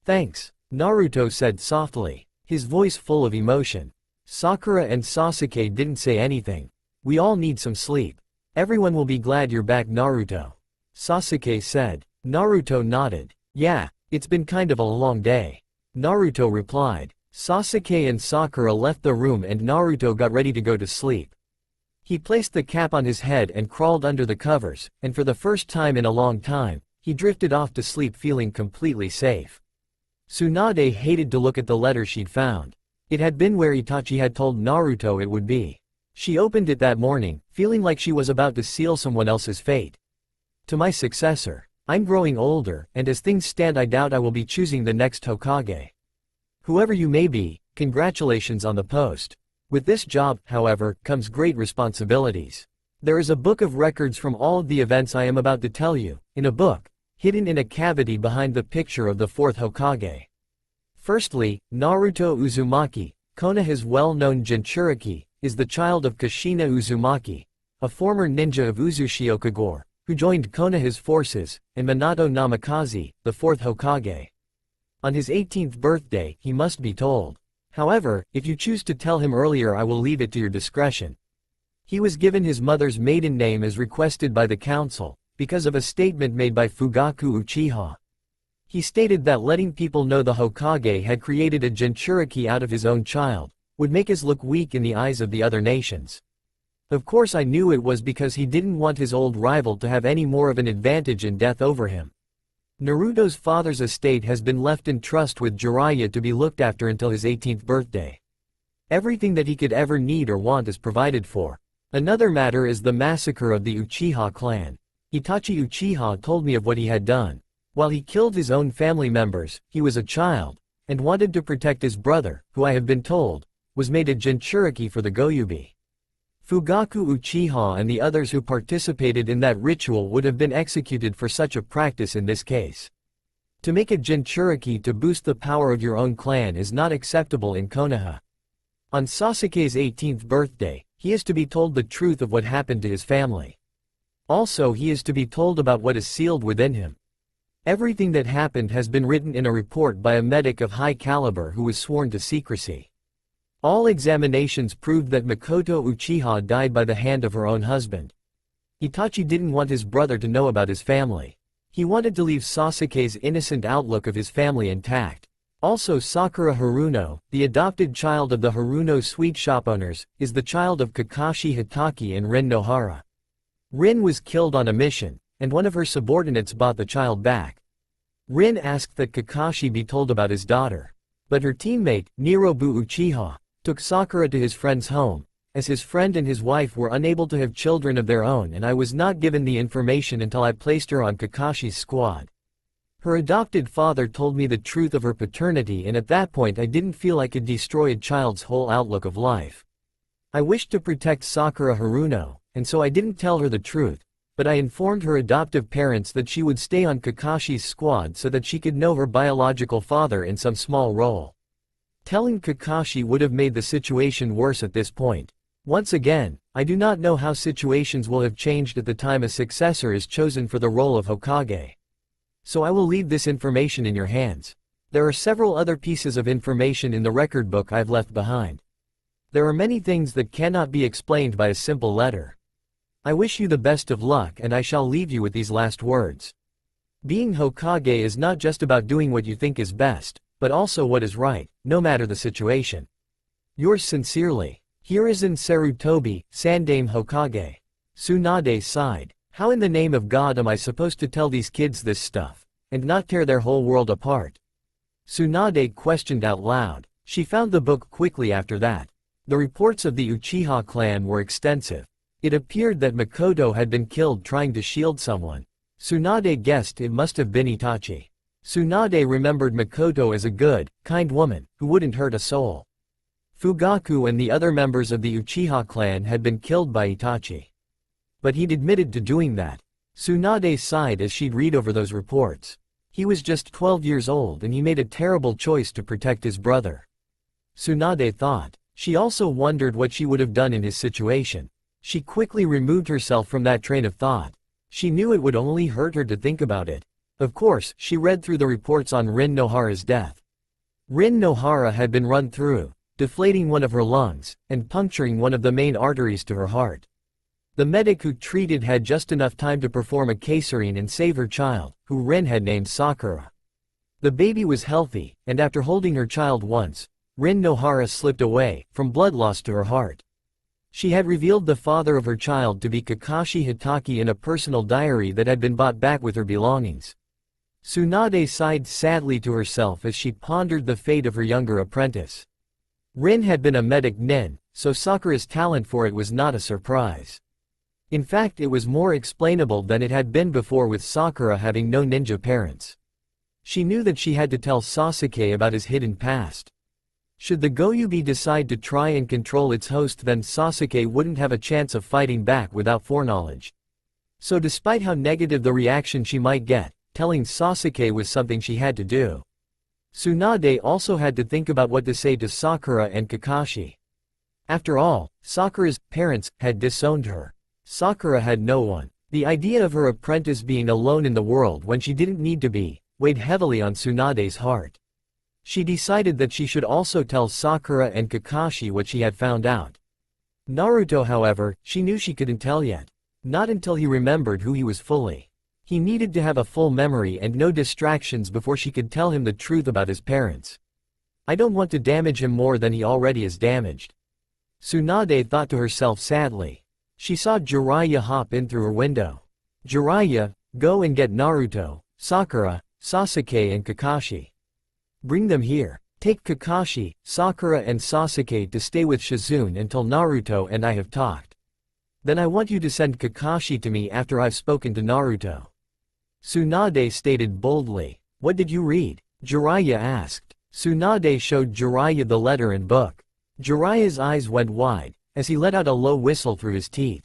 "Thanks," Naruto said softly, his voice full of emotion. Sakura and Sasuke didn't say anything. "We all need some sleep. Everyone will be glad you're back, Naruto," Sasuke said. Naruto nodded. "Yeah, it's been kind of a long day," Naruto replied. Sasuke and Sakura left the room and Naruto got ready to go to sleep. He placed the cap on his head and crawled under the covers, and for the first time in a long time, he drifted off to sleep feeling completely safe. Tsunade hated to look at the letter she'd found. It had been where Itachi had told Naruto it would be. She opened it that morning, feeling like she was about to seal someone else's fate. "To my successor. I'm growing older, and as things stand I doubt I will be choosing the next Hokage. Whoever you may be, congratulations on the post. With this job, however, comes great responsibilities. There is a book of records from all of the events I am about to tell you, in a book, hidden in a cavity behind the picture of the 4th Hokage. Firstly, Naruto Uzumaki, Konoha's well-known Jinchuriki, is the child of Kushina Uzumaki, a former ninja of Uzushi Okagure, who joined Konoha's forces, and Minato Namikaze, the fourth Hokage. On his 18th birthday, he must be told. However, if you choose to tell him earlier, I will leave it to your discretion. He was given his mother's maiden name as requested by the council, because of a statement made by Fugaku Uchiha. He stated that letting people know the Hokage had created a Jinchuriki out of his own child would make us look weak in the eyes of the other nations. Of course I knew it was because he didn't want his old rival to have any more of an advantage in death over him. Naruto's father's estate has been left in trust with Jiraiya to be looked after until his 18th birthday. Everything that he could ever need or want is provided for. Another matter is the massacre of the Uchiha clan. Itachi Uchiha told me of what he had done. While he killed his own family members, he was a child, and wanted to protect his brother, who I have been told, was made a Jinchuriki for the Goyubi. Fugaku Uchiha and the others who participated in that ritual would have been executed for such a practice in this case. To make a Jinchuriki to boost the power of your own clan is not acceptable in Konoha. On Sasuke's 18th birthday, he is to be told the truth of what happened to his family. Also, he is to be told about what is sealed within him. Everything that happened has been written in a report by a medic of high caliber who was sworn to secrecy. All examinations proved that Makoto Uchiha died by the hand of her own husband. Itachi didn't want his brother to know about his family. He wanted to leave Sasuke's innocent outlook of his family intact. Also, Sakura Haruno, the adopted child of the Haruno sweet shop owners, is the child of Kakashi Hitaki and Rin Nohara. Rin was killed on a mission, and one of her subordinates bought the child back. Rin asked that Kakashi be told about his daughter. But her teammate, Nirobu Uchiha, took Sakura to his friend's home, as his friend and his wife were unable to have children of their own, and I was not given the information until I placed her on Kakashi's squad. Her adopted father told me the truth of her paternity, and at that point I didn't feel I could destroy a child's whole outlook of life. I wished to protect Sakura Haruno, and so I didn't tell her the truth, but I informed her adoptive parents that she would stay on Kakashi's squad so that she could know her biological father in some small role. Telling Kakashi would have made the situation worse at this point. Once again, I do not know how situations will have changed at the time a successor is chosen for the role of Hokage. So I will leave this information in your hands. There are several other pieces of information in the record book I've left behind. There are many things that cannot be explained by a simple letter. I wish you the best of luck, and I shall leave you with these last words. Being Hokage is not just about doing what you think is best, but also what is right, no matter the situation. Yours sincerely, Hiruzen Sarutobi, Sandame Hokage. Tsunade sighed. How in the name of God am I supposed to tell these kids this stuff, and not tear their whole world apart? Tsunade questioned out loud. She found the book quickly after that. The reports of the Uchiha clan were extensive. It appeared that Makoto had been killed trying to shield someone. Tsunade guessed it must have been Itachi. Tsunade remembered Makoto as a good, kind woman, who wouldn't hurt a soul. Fugaku and the other members of the Uchiha clan had been killed by Itachi. But he'd admitted to doing that. Tsunade sighed as she'd read over those reports. He was just 12 years old and he made a terrible choice to protect his brother. Tsunade thought. She also wondered what she would have done in his situation. She quickly removed herself from that train of thought. She knew it would only hurt her to think about it. Of course, she read through the reports on Rin Nohara's death. Rin Nohara had been run through, deflating one of her lungs, and puncturing one of the main arteries to her heart. The medic who treated had just enough time to perform a caesarean and save her child, who Rin had named Sakura. The baby was healthy, and after holding her child once, Rin Nohara slipped away, from blood loss to her heart. She had revealed the father of her child to be Kakashi Hitaki in a personal diary that had been bought back with her belongings. Tsunade sighed sadly to herself as she pondered the fate of her younger apprentice. Rin had been a medic nin, so Sakura's talent for it was not a surprise. In fact, it was more explainable than it had been before, with Sakura having no ninja parents. She knew that she had to tell Sasuke about his hidden past. Should the Goyubi decide to try and control its host, then Sasuke wouldn't have a chance of fighting back without foreknowledge. So despite how negative the reaction she might get, telling Sasuke was something she had to do. Tsunade also had to think about what to say to Sakura and Kakashi. After all, Sakura's parents had disowned her. Sakura had no one. The idea of her apprentice being alone in the world when she didn't need to be, weighed heavily on Tsunade's heart. She decided that she should also tell Sakura and Kakashi what she had found out. Naruto, however, she knew she couldn't tell yet. Not until he remembered who he was fully. He needed to have a full memory and no distractions before she could tell him the truth about his parents. I don't want to damage him more than he already is damaged. Tsunade thought to herself sadly. She saw Jiraiya hop in through her window. Jiraiya, go and get Naruto, Sakura, Sasuke and Kakashi. Bring them here. Take Kakashi, Sakura and Sasuke to stay with Shizune until Naruto and I have talked. Then I want you to send Kakashi to me after I've spoken to Naruto. Tsunade stated boldly. What did you read? Jiraiya asked. Tsunade showed Jiraiya the letter and book. Jiraiya's eyes went wide, as he let out a low whistle through his teeth.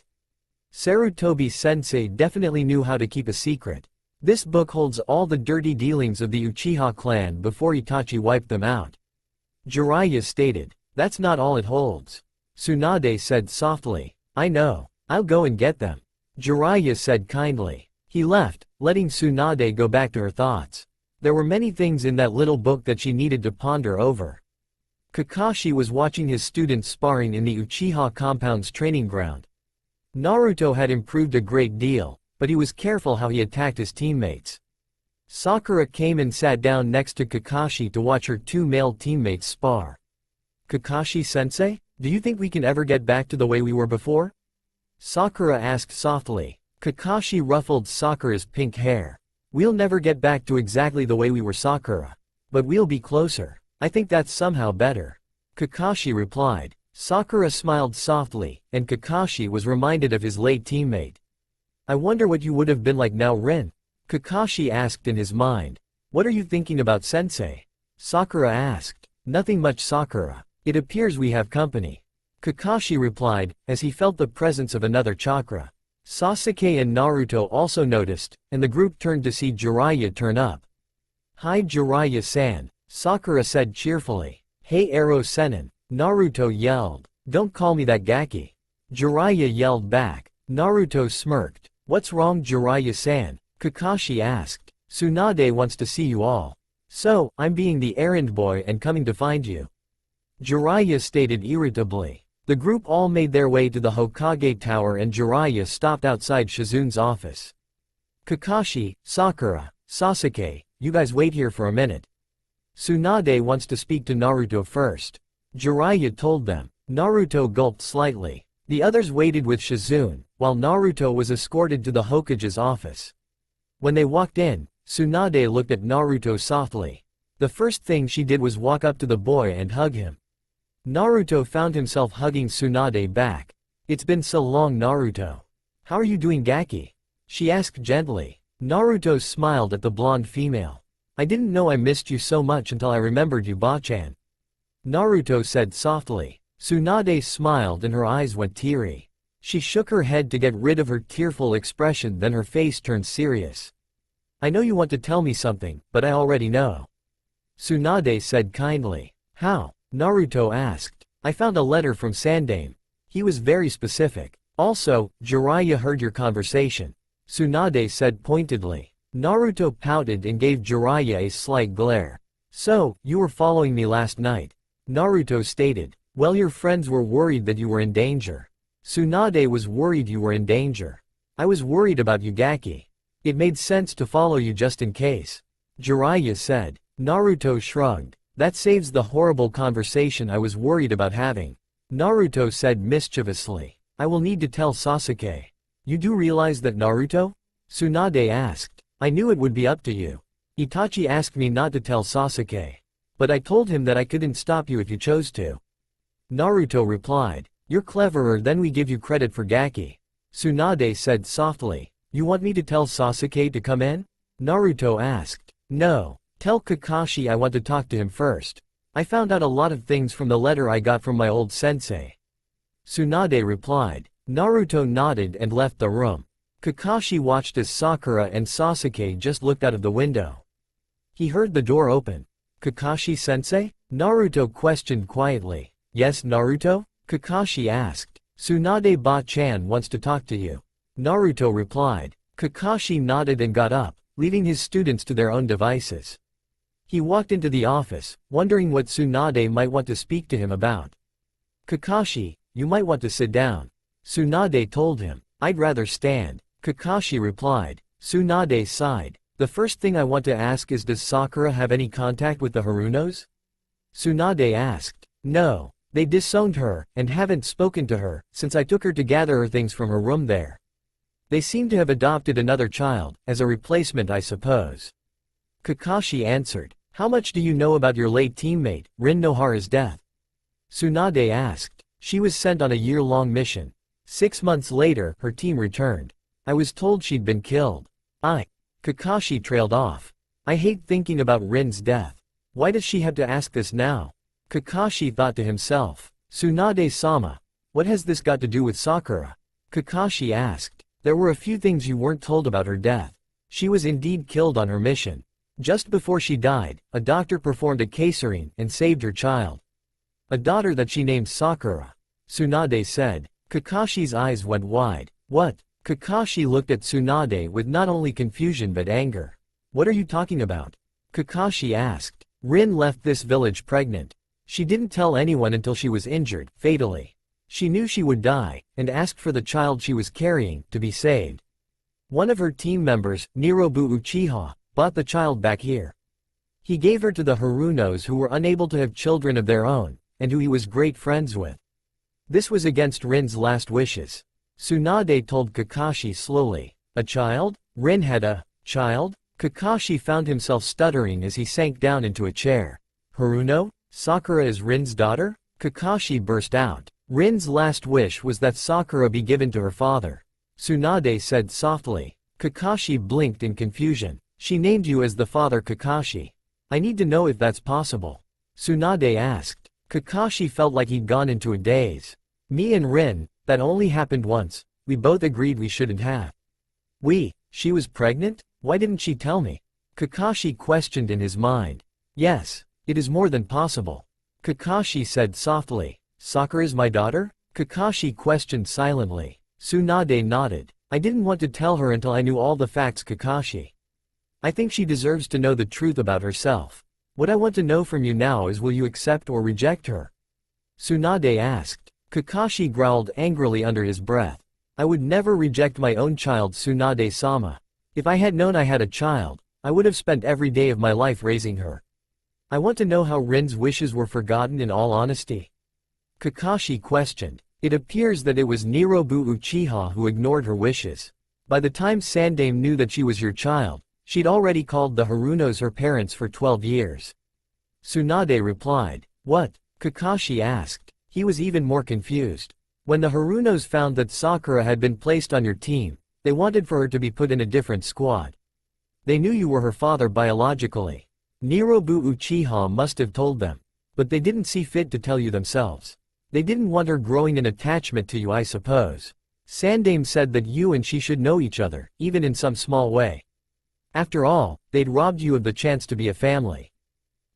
Sarutobi-sensei definitely knew how to keep a secret. This book holds all the dirty dealings of the Uchiha clan before Itachi wiped them out. Jiraiya stated. That's not all it holds. Tsunade said softly. I know. I'll go and get them. Jiraiya said kindly. He left, letting Tsunade go back to her thoughts. There were many things in that little book that she needed to ponder over. Kakashi was watching his students sparring in the Uchiha compound's training ground. Naruto had improved a great deal, but he was careful how he attacked his teammates. Sakura came and sat down next to Kakashi to watch her two male teammates spar. Kakashi-sensei, do you think we can ever get back to the way we were before? Sakura asked softly. Kakashi ruffled Sakura's pink hair. We'll never get back to exactly the way we were, Sakura. But we'll be closer. I think that's somehow better. Kakashi replied. Sakura smiled softly, and Kakashi was reminded of his late teammate. I wonder what you would have been like now, Rin. Kakashi asked in his mind. What are you thinking about, sensei? Sakura asked. Nothing much, Sakura. It appears we have company. Kakashi replied, as he felt the presence of another chakra. Sasuke and Naruto also noticed, and the group turned to see Jiraiya turn up. Hi Jiraiya-san, Sakura said cheerfully. Hey Ero Sennin, Naruto yelled. Don't call me that, Gaki. Jiraiya yelled back. Naruto smirked. What's wrong, Jiraiya-san? Kakashi asked. Tsunade wants to see you all. So, I'm being the errand boy and coming to find you. Jiraiya stated irritably. The group all made their way to the Hokage Tower and Jiraiya stopped outside Shizune's office. Kakashi, Sakura, Sasuke, you guys wait here for a minute. Tsunade wants to speak to Naruto first. Jiraiya told them. Naruto gulped slightly. The others waited with Shizune, while Naruto was escorted to the Hokage's office. When they walked in, Tsunade looked at Naruto softly. The first thing she did was walk up to the boy and hug him. Naruto found himself hugging Tsunade back. It's been so long, Naruto. How are you doing, Gaki? She asked gently. Naruto smiled at the blonde female. I didn't know I missed you so much until I remembered you, Bachan. Naruto said softly. Tsunade smiled and her eyes went teary. She shook her head to get rid of her tearful expression, then her face turned serious. I know you want to tell me something, but I already know. Tsunade said kindly. How? Naruto asked. I found a letter from Sandame. He was very specific. Also, Jiraiya heard your conversation. Tsunade said pointedly. Naruto pouted and gave Jiraiya a slight glare. So, you were following me last night. Naruto stated. Well, your friends were worried that you were in danger. Tsunade was worried you were in danger. I was worried about you, Gaki. It made sense to follow you just in case. Jiraiya said. Naruto shrugged. That saves the horrible conversation I was worried about having. Naruto said mischievously. I will need to tell Sasuke. You do realize that, Naruto? Tsunade asked. I knew it would be up to you. Itachi asked me not to tell Sasuke. But I told him that I couldn't stop you if you chose to. Naruto replied. You're cleverer than we give you credit for, Gaki. Tsunade said softly. You want me to tell Sasuke to come in? Naruto asked. No. Tell Kakashi I want to talk to him first. I found out a lot of things from the letter I got from my old sensei. Tsunade replied. Naruto nodded and left the room. Kakashi watched as Sakura and Sasuke just looked out of the window. He heard the door open. Kakashi-sensei? Naruto questioned quietly. Yes, Naruto? Kakashi asked. Tsunade Ba-chan wants to talk to you. Naruto replied. Kakashi nodded and got up, leaving his students to their own devices. He walked into the office, wondering what Tsunade might want to speak to him about. Kakashi, you might want to sit down. Tsunade told him. I'd rather stand, Kakashi replied. Tsunade sighed. The first thing I want to ask is, does Sakura have any contact with the Harunos? Tsunade asked. No, they disowned her, and haven't spoken to her, since I took her to gather her things from her room there. They seem to have adopted another child, as a replacement I suppose. Kakashi answered. How much do you know about your late teammate, Rin Nohara's death? Tsunade asked. She was sent on a year-long mission. 6 months later, her team returned. I was told she'd been killed. Kakashi trailed off. I hate thinking about Rin's death. Why does she have to ask this now? Kakashi thought to himself. Tsunade-sama, what has this got to do with Sakura? Kakashi asked. There were a few things you weren't told about her death. She was indeed killed on her mission. Just before she died, a doctor performed a caesarean and saved her child. A daughter that she named Sakura. Tsunade said. Kakashi's eyes went wide. What? Kakashi looked at Tsunade with not only confusion but anger. What are you talking about? Kakashi asked. Rin left this village pregnant. She didn't tell anyone until she was injured, fatally. She knew she would die, and asked for the child she was carrying to be saved. One of her team members, Nirobu Uchiha, brought the child back here. He gave her to the Harunos, who were unable to have children of their own, and who he was great friends with. This was against Rin's last wishes. Tsunade told Kakashi slowly. A child? Rin had a child? Kakashi found himself stuttering as he sank down into a chair. Haruno? Sakura is Rin's daughter? Kakashi burst out. Rin's last wish was that Sakura be given to her father. Tsunade said softly. Kakashi blinked in confusion. She named you as the father, Kakashi. I need to know if that's possible. Tsunade asked. Kakashi felt like he'd gone into a daze. Me and Rin, that only happened once. We both agreed we shouldn't have. She was pregnant? Why didn't she tell me? Kakashi questioned in his mind. Yes, it is more than possible. Kakashi said softly. Sakura's my daughter? Kakashi questioned silently. Tsunade nodded. I didn't want to tell her until I knew all the facts, Kakashi. I think she deserves to know the truth about herself. What I want to know from you now is, will you accept or reject her? Tsunade asked. Kakashi growled angrily under his breath. I would never reject my own child, Tsunade-sama. If I had known I had a child, I would have spent every day of my life raising her. I want to know how Rin's wishes were forgotten, in all honesty. Kakashi questioned. It appears that it was Nirobu Uchiha who ignored her wishes. By the time Sandame knew that she was your child, she'd already called the Harunos her parents for 12 years. Tsunade replied. What? Kakashi asked. He was even more confused. When the Harunos found that Sakura had been placed on your team, they wanted for her to be put in a different squad. They knew you were her father biologically. Nirobu Uchiha must have told them. But they didn't see fit to tell you themselves. They didn't want her growing an attachment to you, I suppose. Sandame said that you and she should know each other, even in some small way. After all, they'd robbed you of the chance to be a family.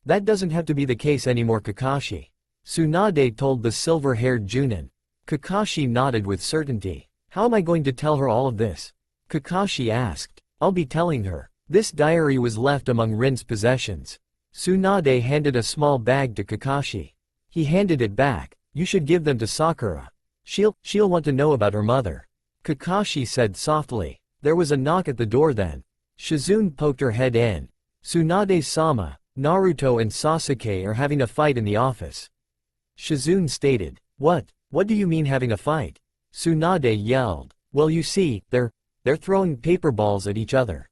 That doesn't have to be the case anymore, Kakashi. Tsunade told the silver-haired Junin. Kakashi nodded with certainty. How am I going to tell her all of this? Kakashi asked. I'll be telling her. This diary was left among Rin's possessions. Tsunade handed a small bag to Kakashi. He handed it back. You should give them to Sakura. She'll want to know about her mother. Kakashi said softly. There was a knock at the door then. Shizune poked her head in. Tsunade-sama, Naruto and Sasuke are having a fight in the office. Shizune stated. What do you mean having a fight? Tsunade yelled. Well, you see, they're throwing paper balls at each other.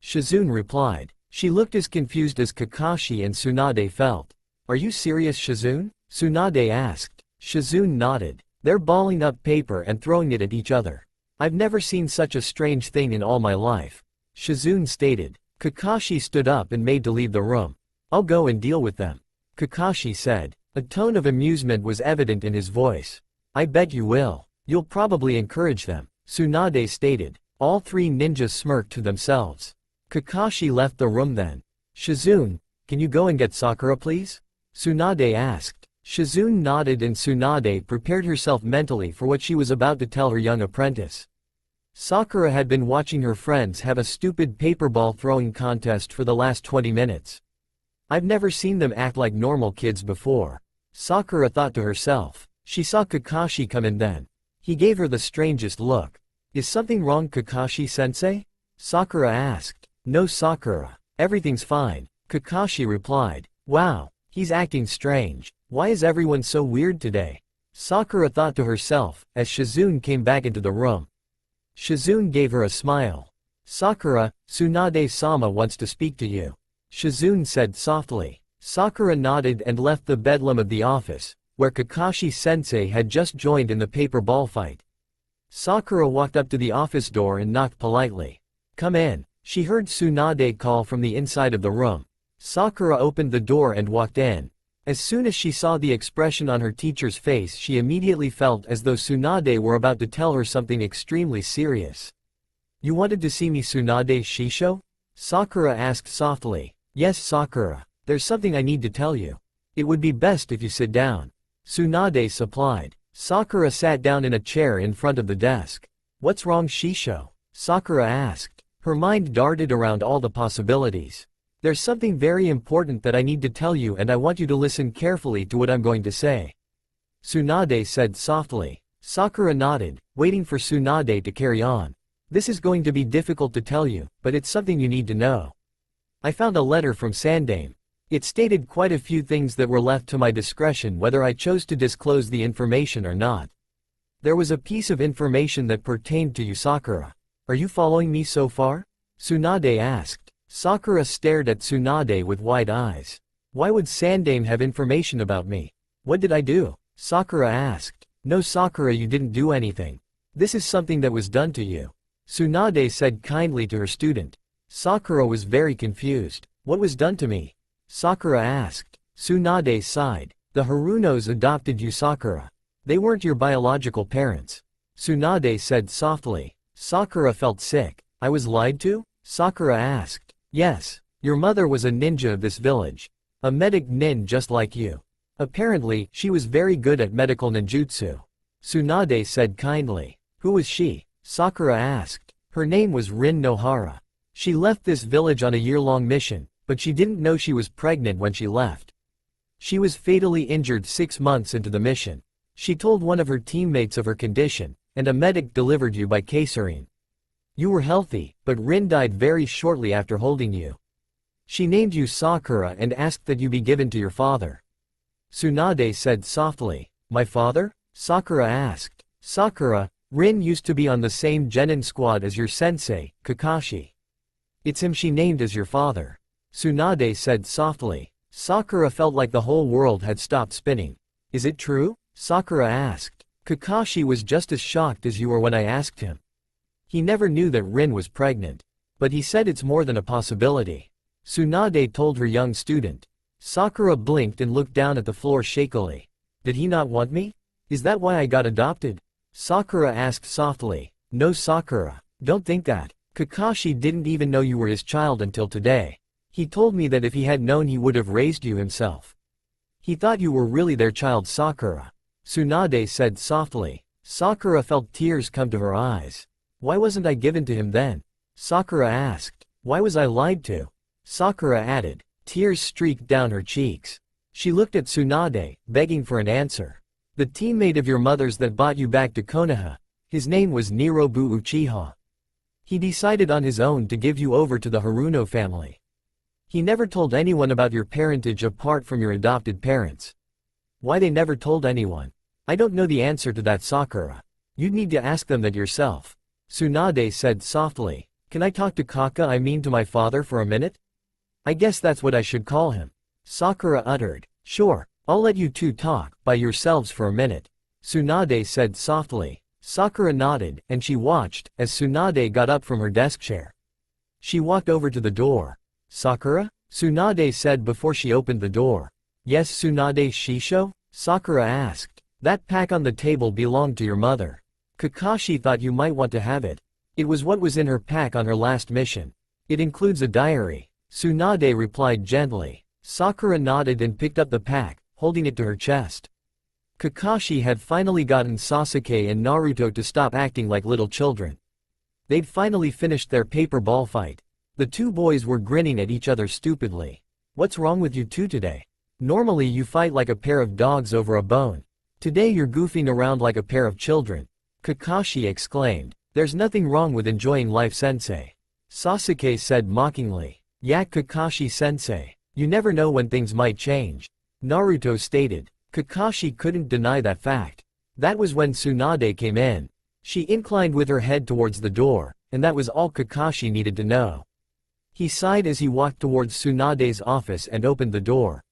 Shizune replied. She looked as confused as Kakashi and Tsunade felt. Are you serious, Shizune? Tsunade asked. Shizune nodded. They're balling up paper and throwing it at each other. I've never seen such a strange thing in all my life. Shizune stated. Kakashi stood up and made to leave the room. I'll go and deal with them. Kakashi said. A tone of amusement was evident in his voice. I bet you will. You'll probably encourage them. Tsunade stated. All three ninjas smirked to themselves. Kakashi left the room then. Shizune, can you go and get Sakura please? Tsunade asked. Shizune nodded and Tsunade prepared herself mentally for what she was about to tell her young apprentice. Sakura had been watching her friends have a stupid paperball throwing contest for the last 20 minutes. I've never seen them act like normal kids before, Sakura thought to herself. She saw Kakashi come in then. He gave her the strangest look. Is something wrong, Kakashi-sensei? Sakura asked. No, Sakura. Everything's fine, Kakashi replied. Wow, he's acting strange. Why is everyone so weird today? Sakura thought to herself, as Shizune came back into the room. Shizune gave her a smile. Sakura, Tsunade-sama wants to speak to you, Shizune said softly. Sakura nodded and left the bedlam of the office, where Kakashi-sensei had just joined in the paper ball fight. Sakura walked up to the office door and knocked politely. Come in. She heard Tsunade call from the inside of the room. Sakura opened the door and walked in. As soon as she saw the expression on her teacher's face, she immediately felt as though Tsunade were about to tell her something extremely serious. You wanted to see me, Tsunade Shisho? Sakura asked softly. Yes, Sakura. There's something I need to tell you. It would be best if you sit down, Tsunade supplied. Sakura sat down in a chair in front of the desk. What's wrong, Shisho? Sakura asked. Her mind darted around all the possibilities. There's something very important that I need to tell you and I want you to listen carefully to what I'm going to say, Tsunade said softly. Sakura nodded, waiting for Tsunade to carry on. This is going to be difficult to tell you, but it's something you need to know. I found a letter from Sandame. It stated quite a few things that were left to my discretion whether I chose to disclose the information or not. There was a piece of information that pertained to you, Sakura. Are you following me so far? Tsunade asked. Sakura stared at Tsunade with wide eyes. Why would Sandame have information about me? What did I do? Sakura asked. No, Sakura, you didn't do anything. This is something that was done to you, Tsunade said kindly to her student. Sakura was very confused. What was done to me? Sakura asked. Tsunade sighed. The Harunos adopted you, Sakura. They weren't your biological parents, Tsunade said softly. Sakura felt sick. I was lied to? Sakura asked. Yes. Your mother was a ninja of this village. A medic nin just like you. Apparently, she was very good at medical ninjutsu, Tsunade said kindly. Who was she? Sakura asked. Her name was Rin Nohara. She left this village on a year-long mission, but she didn't know she was pregnant when she left. She was fatally injured 6 months into the mission. She told one of her teammates of her condition, and a medic delivered you by Kasarine. You were healthy, but Rin died very shortly after holding you. She named you Sakura and asked that you be given to your father, Tsunade said softly. My father? Sakura asked. Sakura, Rin used to be on the same genin squad as your sensei, Kakashi. It's him she named as your father, Tsunade said softly. Sakura felt like the whole world had stopped spinning. Is it true? Sakura asked. Kakashi was just as shocked as you were when I asked him. He never knew that Rin was pregnant. But he said it's more than a possibility, Tsunade told her young student. Sakura blinked and looked down at the floor shakily. Did he not want me? Is that why I got adopted? Sakura asked softly. No, Sakura, don't think that. Kakashi didn't even know you were his child until today. He told me that if he had known he would have raised you himself. He thought you were really their child, Sakura, Tsunade said softly. Sakura felt tears come to her eyes. Why wasn't I given to him then? Sakura asked. Why was I lied to? Sakura added. Tears streaked down her cheeks. She looked at Tsunade, begging for an answer. The teammate of your mother's that brought you back to Konoha. His name was Nirobu Uchiha. He decided on his own to give you over to the Haruno family. He never told anyone about your parentage apart from your adopted parents. Why they never told anyone? I don't know the answer to that, Sakura. You'd need to ask them that yourself, Tsunade said softly. Can I talk to I mean to my father for a minute? I guess that's what I should call him, Sakura uttered. Sure, I'll let you two talk by yourselves for a minute, Tsunade said softly. Sakura nodded, and she watched as Tsunade got up from her desk chair. She walked over to the door. Sakura? Tsunade said before she opened the door. Yes, Tsunade Shisho? Sakura asked. That pack on the table belonged to your mother. Kakashi thought you might want to have it. It was what was in her pack on her last mission. It includes a diary, Tsunade replied gently. Sakura nodded and picked up the pack, holding it to her chest. Kakashi had finally gotten Sasuke and Naruto to stop acting like little children. They'd finally finished their paper ball fight. The two boys were grinning at each other stupidly. "What's wrong with you two today? Normally you fight like a pair of dogs over a bone. Today you're goofing around like a pair of children," Kakashi exclaimed. "There's nothing wrong with enjoying life, sensei," Sasuke said mockingly. "Yeah, Kakashi-sensei. You never know when things might change," Naruto stated. Kakashi couldn't deny that fact. That was when Tsunade came in. She inclined with her head towards the door, and that was all Kakashi needed to know. He sighed as he walked towards Tsunade's office and opened the door.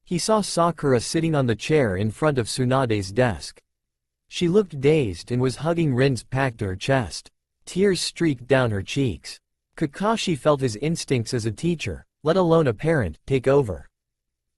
He saw Sakura sitting on the chair in front of Tsunade's desk. She looked dazed and was hugging Rin's pack to her chest. Tears streaked down her cheeks. Kakashi felt his instincts as a teacher, let alone a parent, take over.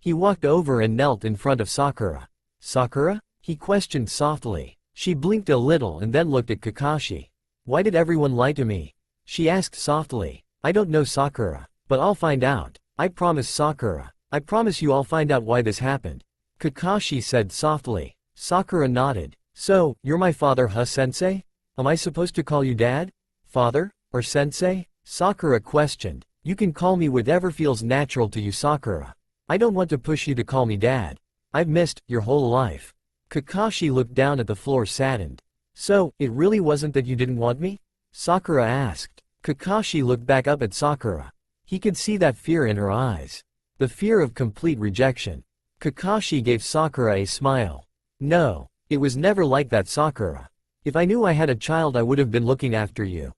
He walked over and knelt in front of Sakura. "Sakura?" he questioned softly. She blinked a little and then looked at Kakashi. "Why did everyone lie to me?" she asked softly. "I don't know, Sakura. But I'll find out. I promise, Sakura. I promise you I'll find out why this happened," Kakashi said softly. Sakura nodded. "So, you're my father, huh, sensei? Am I supposed to call you dad? Father? Or sensei?" Sakura questioned. "You can call me whatever feels natural to you, Sakura. I don't want to push you to call me dad. I've missed your whole life." Kakashi looked down at the floor saddened. "So, it really wasn't that you didn't want me?" Sakura asked. Kakashi looked back up at Sakura. He could see that fear in her eyes. The fear of complete rejection. Kakashi gave Sakura a smile. "No, it was never like that, Sakura. If I knew I had a child I would have been looking after you.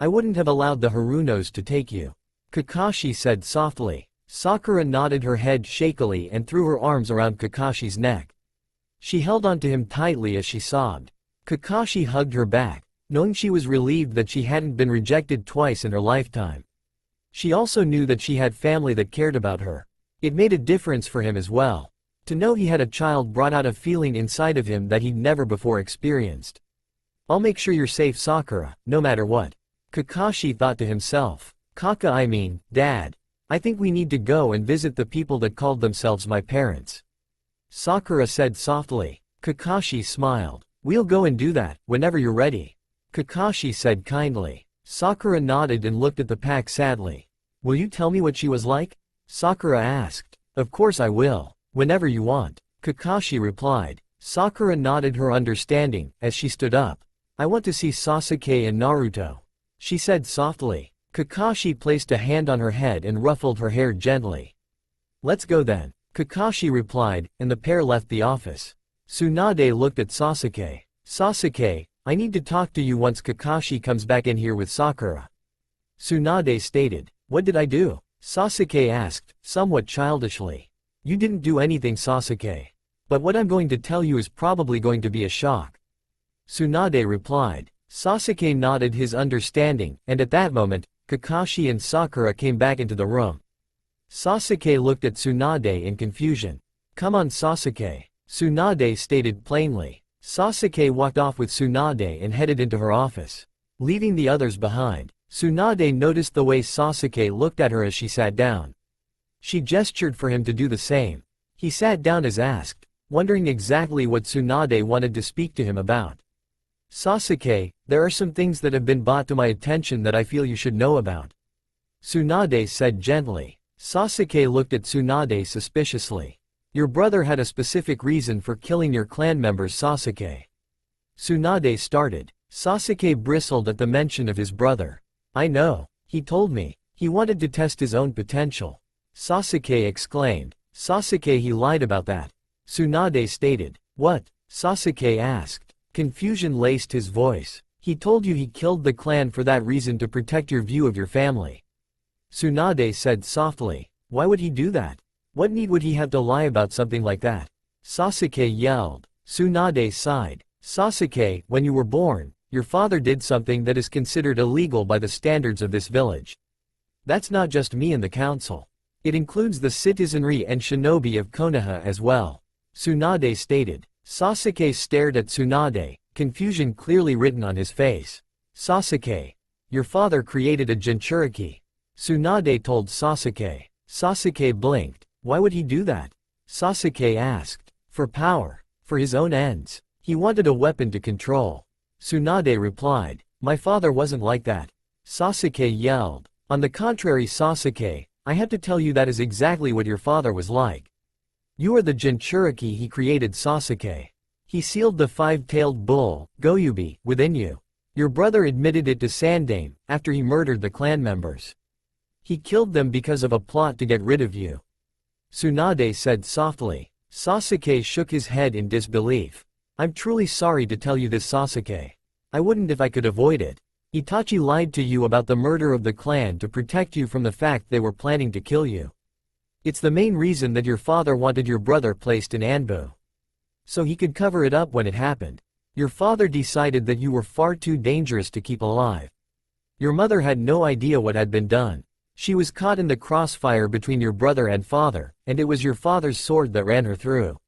I wouldn't have allowed the Harunos to take you," Kakashi said softly. Sakura nodded her head shakily and threw her arms around Kakashi's neck. She held onto him tightly as she sobbed. Kakashi hugged her back, knowing she was relieved that she hadn't been rejected twice in her lifetime. She also knew that she had family that cared about her. It made a difference for him as well. To know he had a child brought out a feeling inside of him that he'd never before experienced. "I'll make sure you're safe, Sakura, no matter what," Kakashi thought to himself. Dad. I think we need to go and visit the people that called themselves my parents," Sakura said softly. Kakashi smiled. "We'll go and do that, whenever you're ready," Kakashi said kindly. Sakura nodded and looked at the pack sadly. "Will you tell me what she was like?" Sakura asked. "Of course I will. Whenever you want," Kakashi replied. Sakura nodded her understanding, as she stood up. "I want to see Sasuke and Naruto," she said softly. Kakashi placed a hand on her head and ruffled her hair gently. "Let's go then," Kakashi replied, and the pair left the office. Tsunade looked at Sasuke. "Sasuke, I need to talk to you once Kakashi comes back in here with Sakura," Tsunade stated. "What did I do?" Sasuke asked, somewhat childishly. "You didn't do anything, Sasuke. But what I'm going to tell you is probably going to be a shock," Tsunade replied. Sasuke nodded his understanding, and at that moment, Kakashi and Sakura came back into the room. Sasuke looked at Tsunade in confusion. "Come on, Sasuke," Tsunade stated plainly. Sasuke walked off with Tsunade and headed into her office, leaving the others behind. Tsunade noticed the way Sasuke looked at her as she sat down. She gestured for him to do the same. He sat down as asked, wondering exactly what Tsunade wanted to speak to him about. "Sasuke, there are some things that have been brought to my attention that I feel you should know about," Tsunade said gently. Sasuke looked at Tsunade suspiciously. "Your brother had a specific reason for killing your clan members, Sasuke," Tsunade started. Sasuke bristled at the mention of his brother. "I know. He told me. He wanted to test his own potential," Sasuke exclaimed. "Sasuke, he lied about that," Tsunade stated. "What?" Sasuke asked. Confusion laced his voice. "He told you he killed the clan for that reason, to protect your view of your family," Tsunade said softly. "Why would he do that? What need would he have to lie about something like that?" Sasuke yelled. Tsunade sighed. "Sasuke, when you were born, your father did something that is considered illegal by the standards of this village. That's not just me and the council. It includes the citizenry and shinobi of Konoha as well," Tsunade stated. Sasuke stared at Tsunade, confusion clearly written on his face. "Sasuke, your father created a Jinchuriki," Tsunade told Sasuke. Sasuke blinked. "Why would he do that?" Sasuke asked. For power. For his own ends. He wanted a weapon to control. Tsunade replied. My father wasn't like that. Sasuke yelled. On the contrary, Sasuke, I have to tell you that is exactly what your father was like. You are the Jinchuriki he created, Sasuke. He sealed the five-tailed bull, Goyubi, within you. Your brother admitted it to Sandane, after he murdered the clan members. He killed them because of a plot to get rid of you. Tsunade said softly. Sasuke shook his head in disbelief. I'm truly sorry to tell you this, Sasuke. I wouldn't if I could avoid it. Itachi lied to you about the murder of the clan to protect you from the fact they were planning to kill you. It's the main reason that your father wanted your brother placed in Anbu. So he could cover it up when it happened. Your father decided that you were far too dangerous to keep alive. Your mother had no idea what had been done. She was caught in the crossfire between your brother and father, and it was your father's sword that ran her through.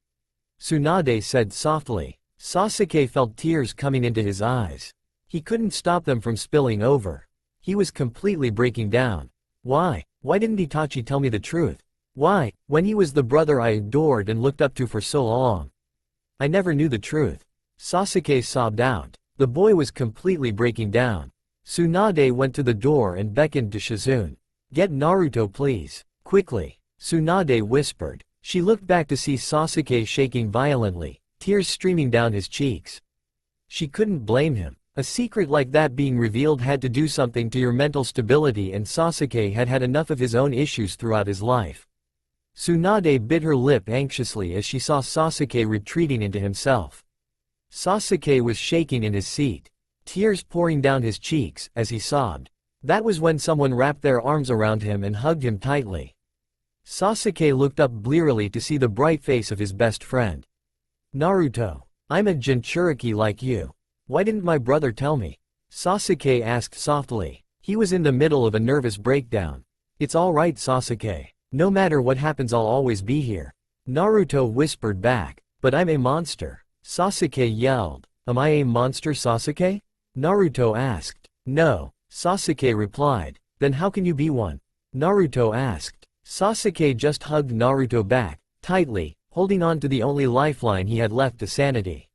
Tsunade said softly. Sasuke felt tears coming into his eyes. He couldn't stop them from spilling over. He was completely breaking down. Why? Why didn't Itachi tell me the truth? Why, when he was the brother I adored and looked up to for so long? I never knew the truth. Sasuke sobbed out. The boy was completely breaking down. Tsunade went to the door and beckoned to Shizune. Get Naruto, please. Quickly. Tsunade whispered. She looked back to see Sasuke shaking violently, tears streaming down his cheeks. She couldn't blame him. A secret like that being revealed had to do something to your mental stability, and Sasuke had had enough of his own issues throughout his life. Tsunade bit her lip anxiously as she saw Sasuke retreating into himself. Sasuke was shaking in his seat, tears pouring down his cheeks as he sobbed. That was when someone wrapped their arms around him and hugged him tightly. Sasuke looked up blearily to see the bright face of his best friend. Naruto, I'm a Jinchuriki like you. Why didn't my brother tell me? Sasuke asked softly. He was in the middle of a nervous breakdown. It's all right, Sasuke. No matter what happens, I'll always be here. Naruto whispered back. But I'm a monster. Sasuke yelled. Am I a monster, Sasuke? Naruto asked. No. Sasuke replied. Then how can you be one? Naruto asked. Sasuke just hugged Naruto back, tightly, holding on to the only lifeline he had left to sanity.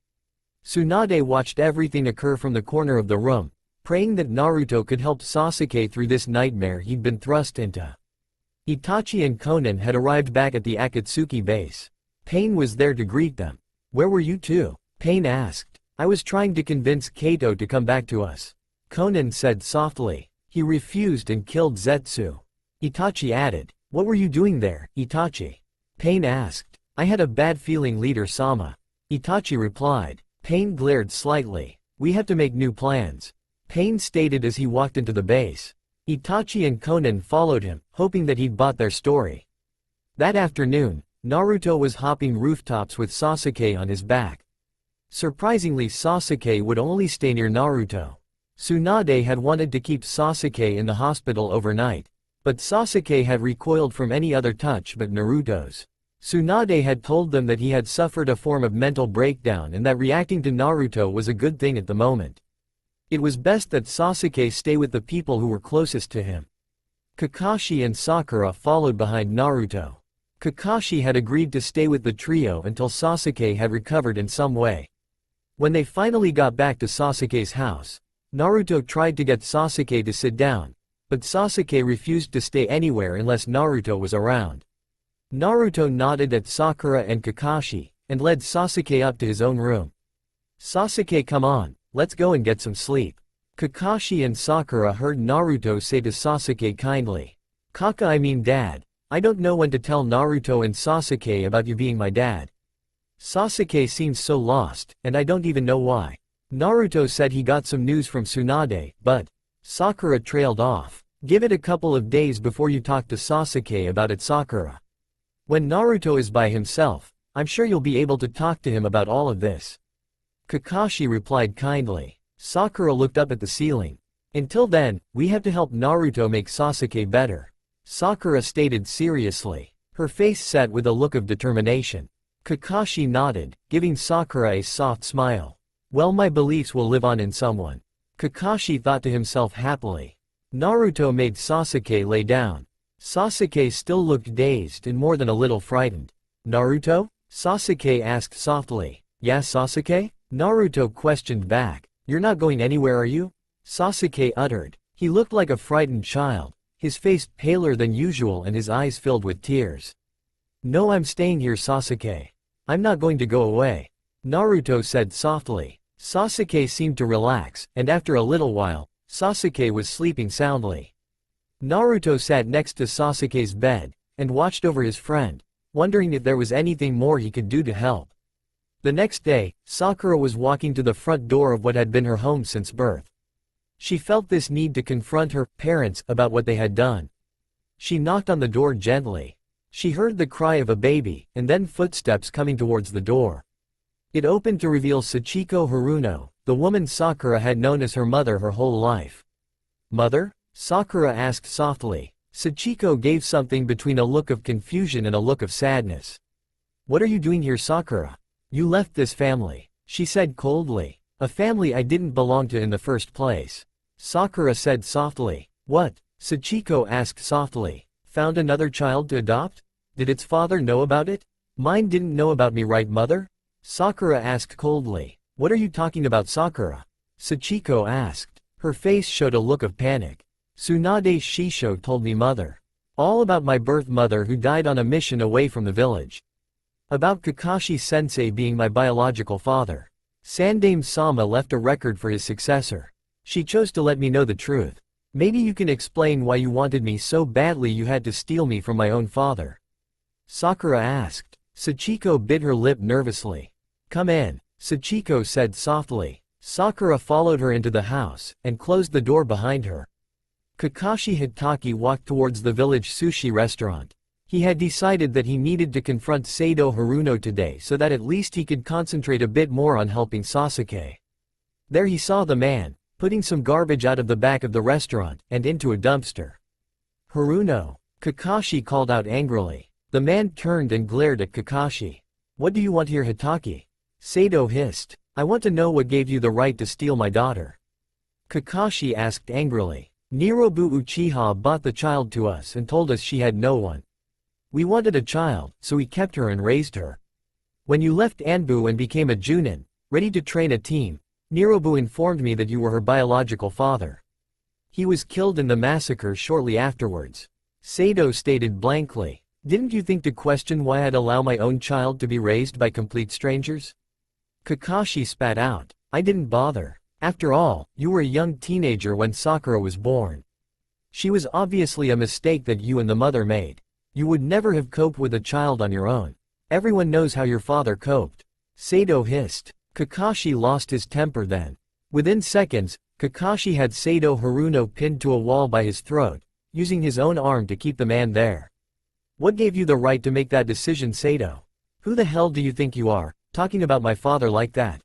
Tsunade watched everything occur from the corner of the room, praying that Naruto could help Sasuke through this nightmare he'd been thrust into. Itachi and Konan had arrived back at the Akatsuki base. Pain was there to greet them. Where were you two? Pain asked. I was trying to convince Kato to come back to us. Konan said softly. He refused and killed Zetsu. Itachi added. What were you doing there, Itachi? Pain asked. I had a bad feeling, Leader Sama. Itachi replied. Pain glared slightly. We have to make new plans. Pain stated as he walked into the base. Itachi and Konan followed him, hoping that he'd bought their story. That afternoon, Naruto was hopping rooftops with Sasuke on his back. Surprisingly, Sasuke would only stay near Naruto. Tsunade had wanted to keep Sasuke in the hospital overnight, but Sasuke had recoiled from any other touch but Naruto's. Tsunade had told them that he had suffered a form of mental breakdown and that reacting to Naruto was a good thing at the moment. It was best that Sasuke stay with the people who were closest to him. Kakashi and Sakura followed behind Naruto. Kakashi had agreed to stay with the trio until Sasuke had recovered in some way. When they finally got back to Sasuke's house, Naruto tried to get Sasuke to sit down, but Sasuke refused to stay anywhere unless Naruto was around. Naruto nodded at Sakura and Kakashi, and led Sasuke up to his own room. Sasuke, come on, let's go and get some sleep. Kakashi and Sakura heard Naruto say to Sasuke kindly. Kaka, I mean Dad. I don't know when to tell Naruto and Sasuke about you being my dad. Sasuke seems so lost, and I don't even know why. Naruto said he got some news from Tsunade, but Sakura trailed off. Give it a couple of days before you talk to Sasuke about it, Sakura. When Naruto is by himself, I'm sure you'll be able to talk to him about all of this. Kakashi replied kindly. Sakura looked up at the ceiling. Until then, we have to help Naruto make Sasuke better. Sakura stated seriously. Her face set with a look of determination. Kakashi nodded, giving Sakura a soft smile. Well, my beliefs will live on in someone. Kakashi thought to himself happily. Naruto made Sasuke lay down. Sasuke still looked dazed and more than a little frightened. Naruto? Sasuke asked softly. Yeah, Sasuke? Naruto questioned back. You're not going anywhere, are you? Sasuke uttered. He looked like a frightened child, his face paler than usual and his eyes filled with tears. No, I'm staying here, Sasuke. I'm not going to go away, Naruto said softly. Sasuke seemed to relax, and after a little while, Sasuke was sleeping soundly. Naruto sat next to Sasuke's bed, and watched over his friend, wondering if there was anything more he could do to help. The next day, Sakura was walking to the front door of what had been her home since birth. She felt this need to confront her parents about what they had done. She knocked on the door gently. She heard the cry of a baby, and then footsteps coming towards the door. It opened to reveal Sachiko Haruno, the woman Sakura had known as her mother her whole life. Mother? Sakura asked softly. Sachiko gave something between a look of confusion and a look of sadness. What are you doing here, Sakura? You left this family, she said coldly. A family I didn't belong to in the first place. Sakura said softly. What? Sachiko asked softly. Found another child to adopt? Did its father know about it? Mine didn't know about me, right, mother? Sakura asked coldly. What are you talking about, Sakura? Sachiko asked. Her face showed a look of panic. Tsunade Shisho told me, mother. All about my birth mother who died on a mission away from the village. About Kakashi-sensei being my biological father. Sandaime-sama left a record for his successor. She chose to let me know the truth. Maybe you can explain why you wanted me so badly you had to steal me from my own father. Sakura asked. Sachiko bit her lip nervously. Come in, Sachiko said softly. Sakura followed her into the house, and closed the door behind her. Kakashi Hitaki walked towards the village sushi restaurant. He had decided that he needed to confront Sado Haruno today so that at least he could concentrate a bit more on helping Sasuke. There he saw the man, putting some garbage out of the back of the restaurant, and into a dumpster. Haruno, Kakashi called out angrily. The man turned and glared at Kakashi. What do you want here, Hitaki? Sado hissed. I want to know what gave you the right to steal my daughter. Kakashi asked angrily. Nirobu Uchiha bought the child to us and told us she had no one. We wanted a child, so we kept her and raised her. When you left Anbu and became a Junin, ready to train a team, Nirobu informed me that you were her biological father. He was killed in the massacre shortly afterwards. Sado stated blankly. Didn't you think to question why I'd allow my own child to be raised by complete strangers? Kakashi spat out. I didn't bother. After all, you were a young teenager when Sakura was born. She was obviously a mistake that you and the mother made. You would never have coped with a child on your own. Everyone knows how your father coped. Sado hissed. Kakashi lost his temper then. Within seconds, Kakashi had Sado Haruno pinned to a wall by his throat, using his own arm to keep the man there. What gave you the right to make that decision, Sado? Who the hell do you think you are, talking about my father like that?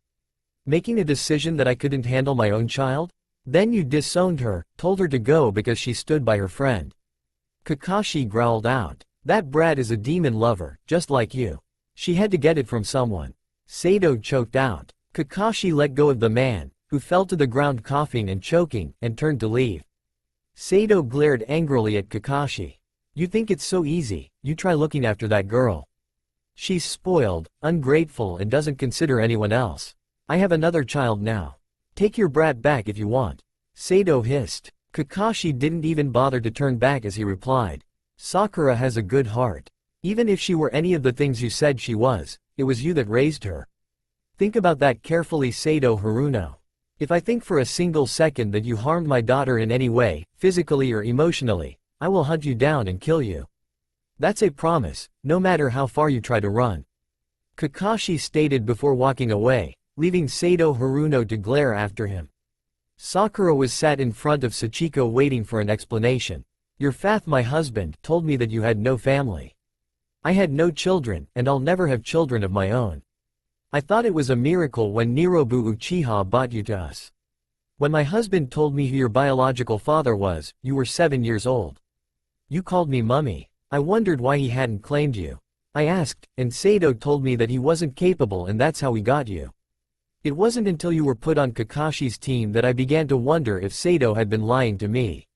Making a decision that I couldn't handle my own child? Then you disowned her, told her to go because she stood by her friend. Kakashi growled out. That brat is a demon lover, just like you. She had to get it from someone. Sado choked out. Kakashi let go of the man, who fell to the ground coughing and choking, and turned to leave. Sado glared angrily at Kakashi. You think it's so easy, you try looking after that girl. She's spoiled, ungrateful and doesn't consider anyone else. I have another child now. Take your brat back if you want. Sado hissed. Kakashi didn't even bother to turn back as he replied. Sakura has a good heart. Even if she were any of the things you said she was, it was you that raised her. Think about that carefully, Sado Haruno. If I think for a single second that you harmed my daughter in any way, physically or emotionally, I will hunt you down and kill you. That's a promise, no matter how far you try to run. Kakashi stated before walking away, leaving Sado Haruno to glare after him. Sakura was sat in front of Sachiko waiting for an explanation. Your fath, my husband, told me that you had no family. I had no children, and I'll never have children of my own. I thought it was a miracle when Nirobu Uchiha bought you to us. When my husband told me who your biological father was, you were 7 years old. You called me mummy. I wondered why he hadn't claimed you. I asked, and Sado told me that he wasn't capable and that's how we got you. It wasn't until you were put on Kakashi's team that I began to wonder if Sado had been lying to me.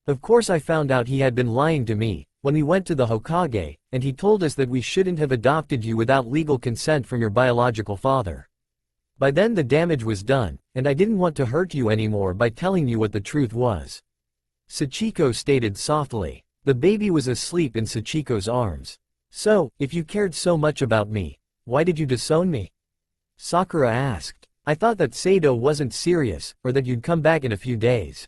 Of course I found out he had been lying to me, when we went to the Hokage, and he told us that we shouldn't have adopted you without legal consent from your biological father. By then the damage was done, and I didn't want to hurt you anymore by telling you what the truth was. Sachiko stated softly. The baby was asleep in Sachiko's arms. So, if you cared so much about me, why did you disown me? Sakura asked. I thought that Sado wasn't serious, or that you'd come back in a few days.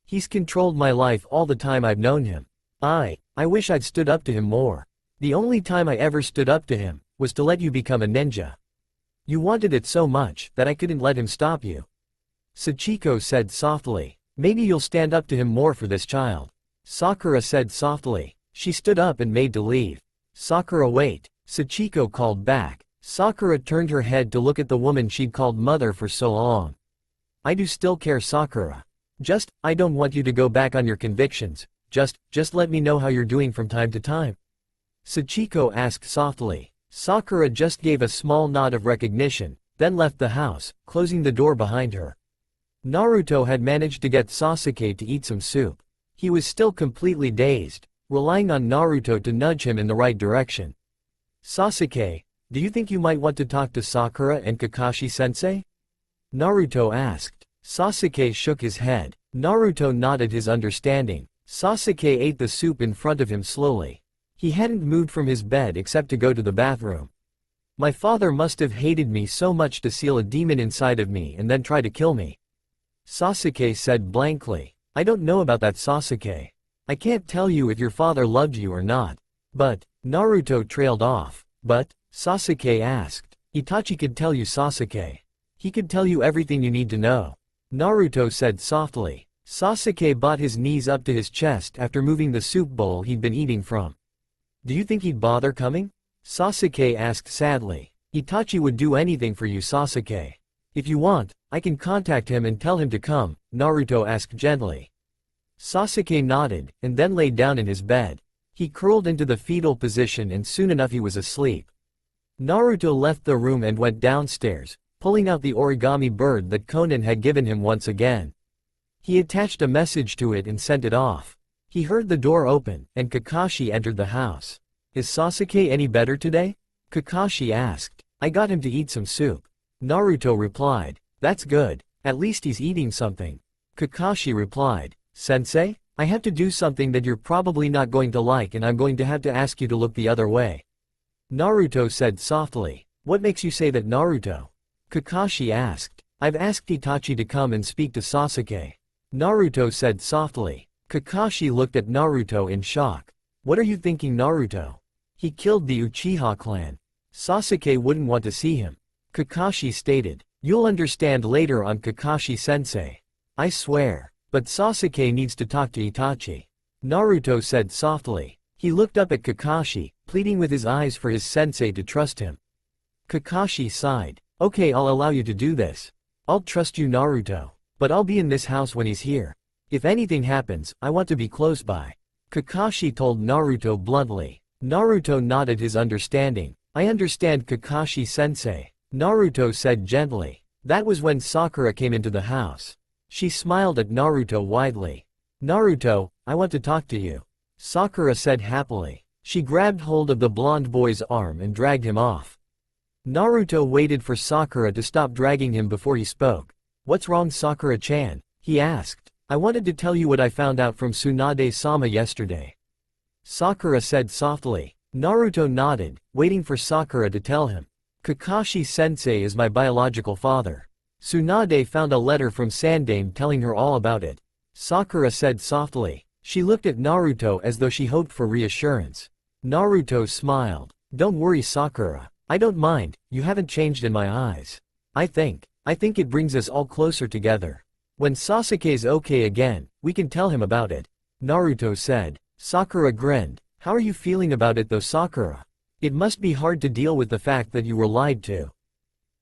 He's controlled my life all the time I've known him. I wish I'd stood up to him more. The only time I ever stood up to him, was to let you become a ninja. You wanted it so much, that I couldn't let him stop you. Sachiko said softly. Maybe you'll stand up to him more for this child. Sakura said softly. She stood up and made to leave. Sakura, wait. Sachiko called back. Sakura turned her head to look at the woman she'd called mother for so long. I do still care, Sakura. I don't want you to go back on your convictions. Just let me know how you're doing from time to time. Sachiko asked softly. Sakura just gave a small nod of recognition, then left the house, closing the door behind her. Naruto had managed to get Sasuke to eat some soup. He was still completely dazed, relying on Naruto to nudge him in the right direction. Sasuke, do you think you might want to talk to Sakura and Kakashi-sensei? Naruto asked. Sasuke shook his head. Naruto nodded his understanding. Sasuke ate the soup in front of him slowly. He hadn't moved from his bed except to go to the bathroom. My father must have hated me so much to seal a demon inside of me and then try to kill me. Sasuke said blankly. I don't know about that, Sasuke. I can't tell you if your father loved you or not. But, Naruto trailed off. But, Sasuke asked. Itachi could tell you, Sasuke. He could tell you everything you need to know. Naruto said softly. Sasuke brought his knees up to his chest after moving the soup bowl he'd been eating from. Do you think he'd bother coming? Sasuke asked sadly. Itachi would do anything for you, Sasuke. If you want, I can contact him and tell him to come, Naruto asked gently. Sasuke nodded, and then lay down in his bed. He curled into the fetal position and soon enough he was asleep. Naruto left the room and went downstairs, pulling out the origami bird that Konan had given him once again. He attached a message to it and sent it off. He heard the door open, and Kakashi entered the house. Is Sasuke any better today? Kakashi asked. I got him to eat some soup. Naruto replied. That's good. At least he's eating something. Kakashi replied. Sensei, I have to do something that you're probably not going to like and I'm going to have to ask you to look the other way. Naruto said softly. What makes you say that, Naruto? Kakashi asked. I've asked Itachi to come and speak to Sasuke. Naruto said softly. Kakashi looked at Naruto in shock. What are you thinking, Naruto? He killed the Uchiha clan. Sasuke wouldn't want to see him. Kakashi stated. You'll understand later on, Kakashi-sensei. I swear. But Sasuke needs to talk to Itachi. Naruto said softly. He looked up at Kakashi, pleading with his eyes for his sensei to trust him. Kakashi sighed. Okay, I'll allow you to do this. I'll trust you, Naruto. But I'll be in this house when he's here. If anything happens, I want to be close by. Kakashi told Naruto bluntly. Naruto nodded his understanding. I understand, Kakashi-sensei. Naruto said gently. That was when Sakura came into the house. She smiled at Naruto widely. Naruto, I want to talk to you. Sakura said happily. She grabbed hold of the blonde boy's arm and dragged him off. Naruto waited for Sakura to stop dragging him before he spoke. What's wrong, Sakura-chan? He asked. I wanted to tell you what I found out from Tsunade-sama yesterday. Sakura said softly. Naruto nodded, waiting for Sakura to tell him. Kakashi-sensei is my biological father. Tsunade found a letter from Sandaime telling her all about it. Sakura said softly. She looked at Naruto as though she hoped for reassurance. Naruto smiled. Don't worry, Sakura. I don't mind, you haven't changed in my eyes. I think it brings us all closer together. When Sasuke's okay again, we can tell him about it. Naruto said. Sakura grinned. How are you feeling about it though, Sakura? It must be hard to deal with the fact that you were lied to.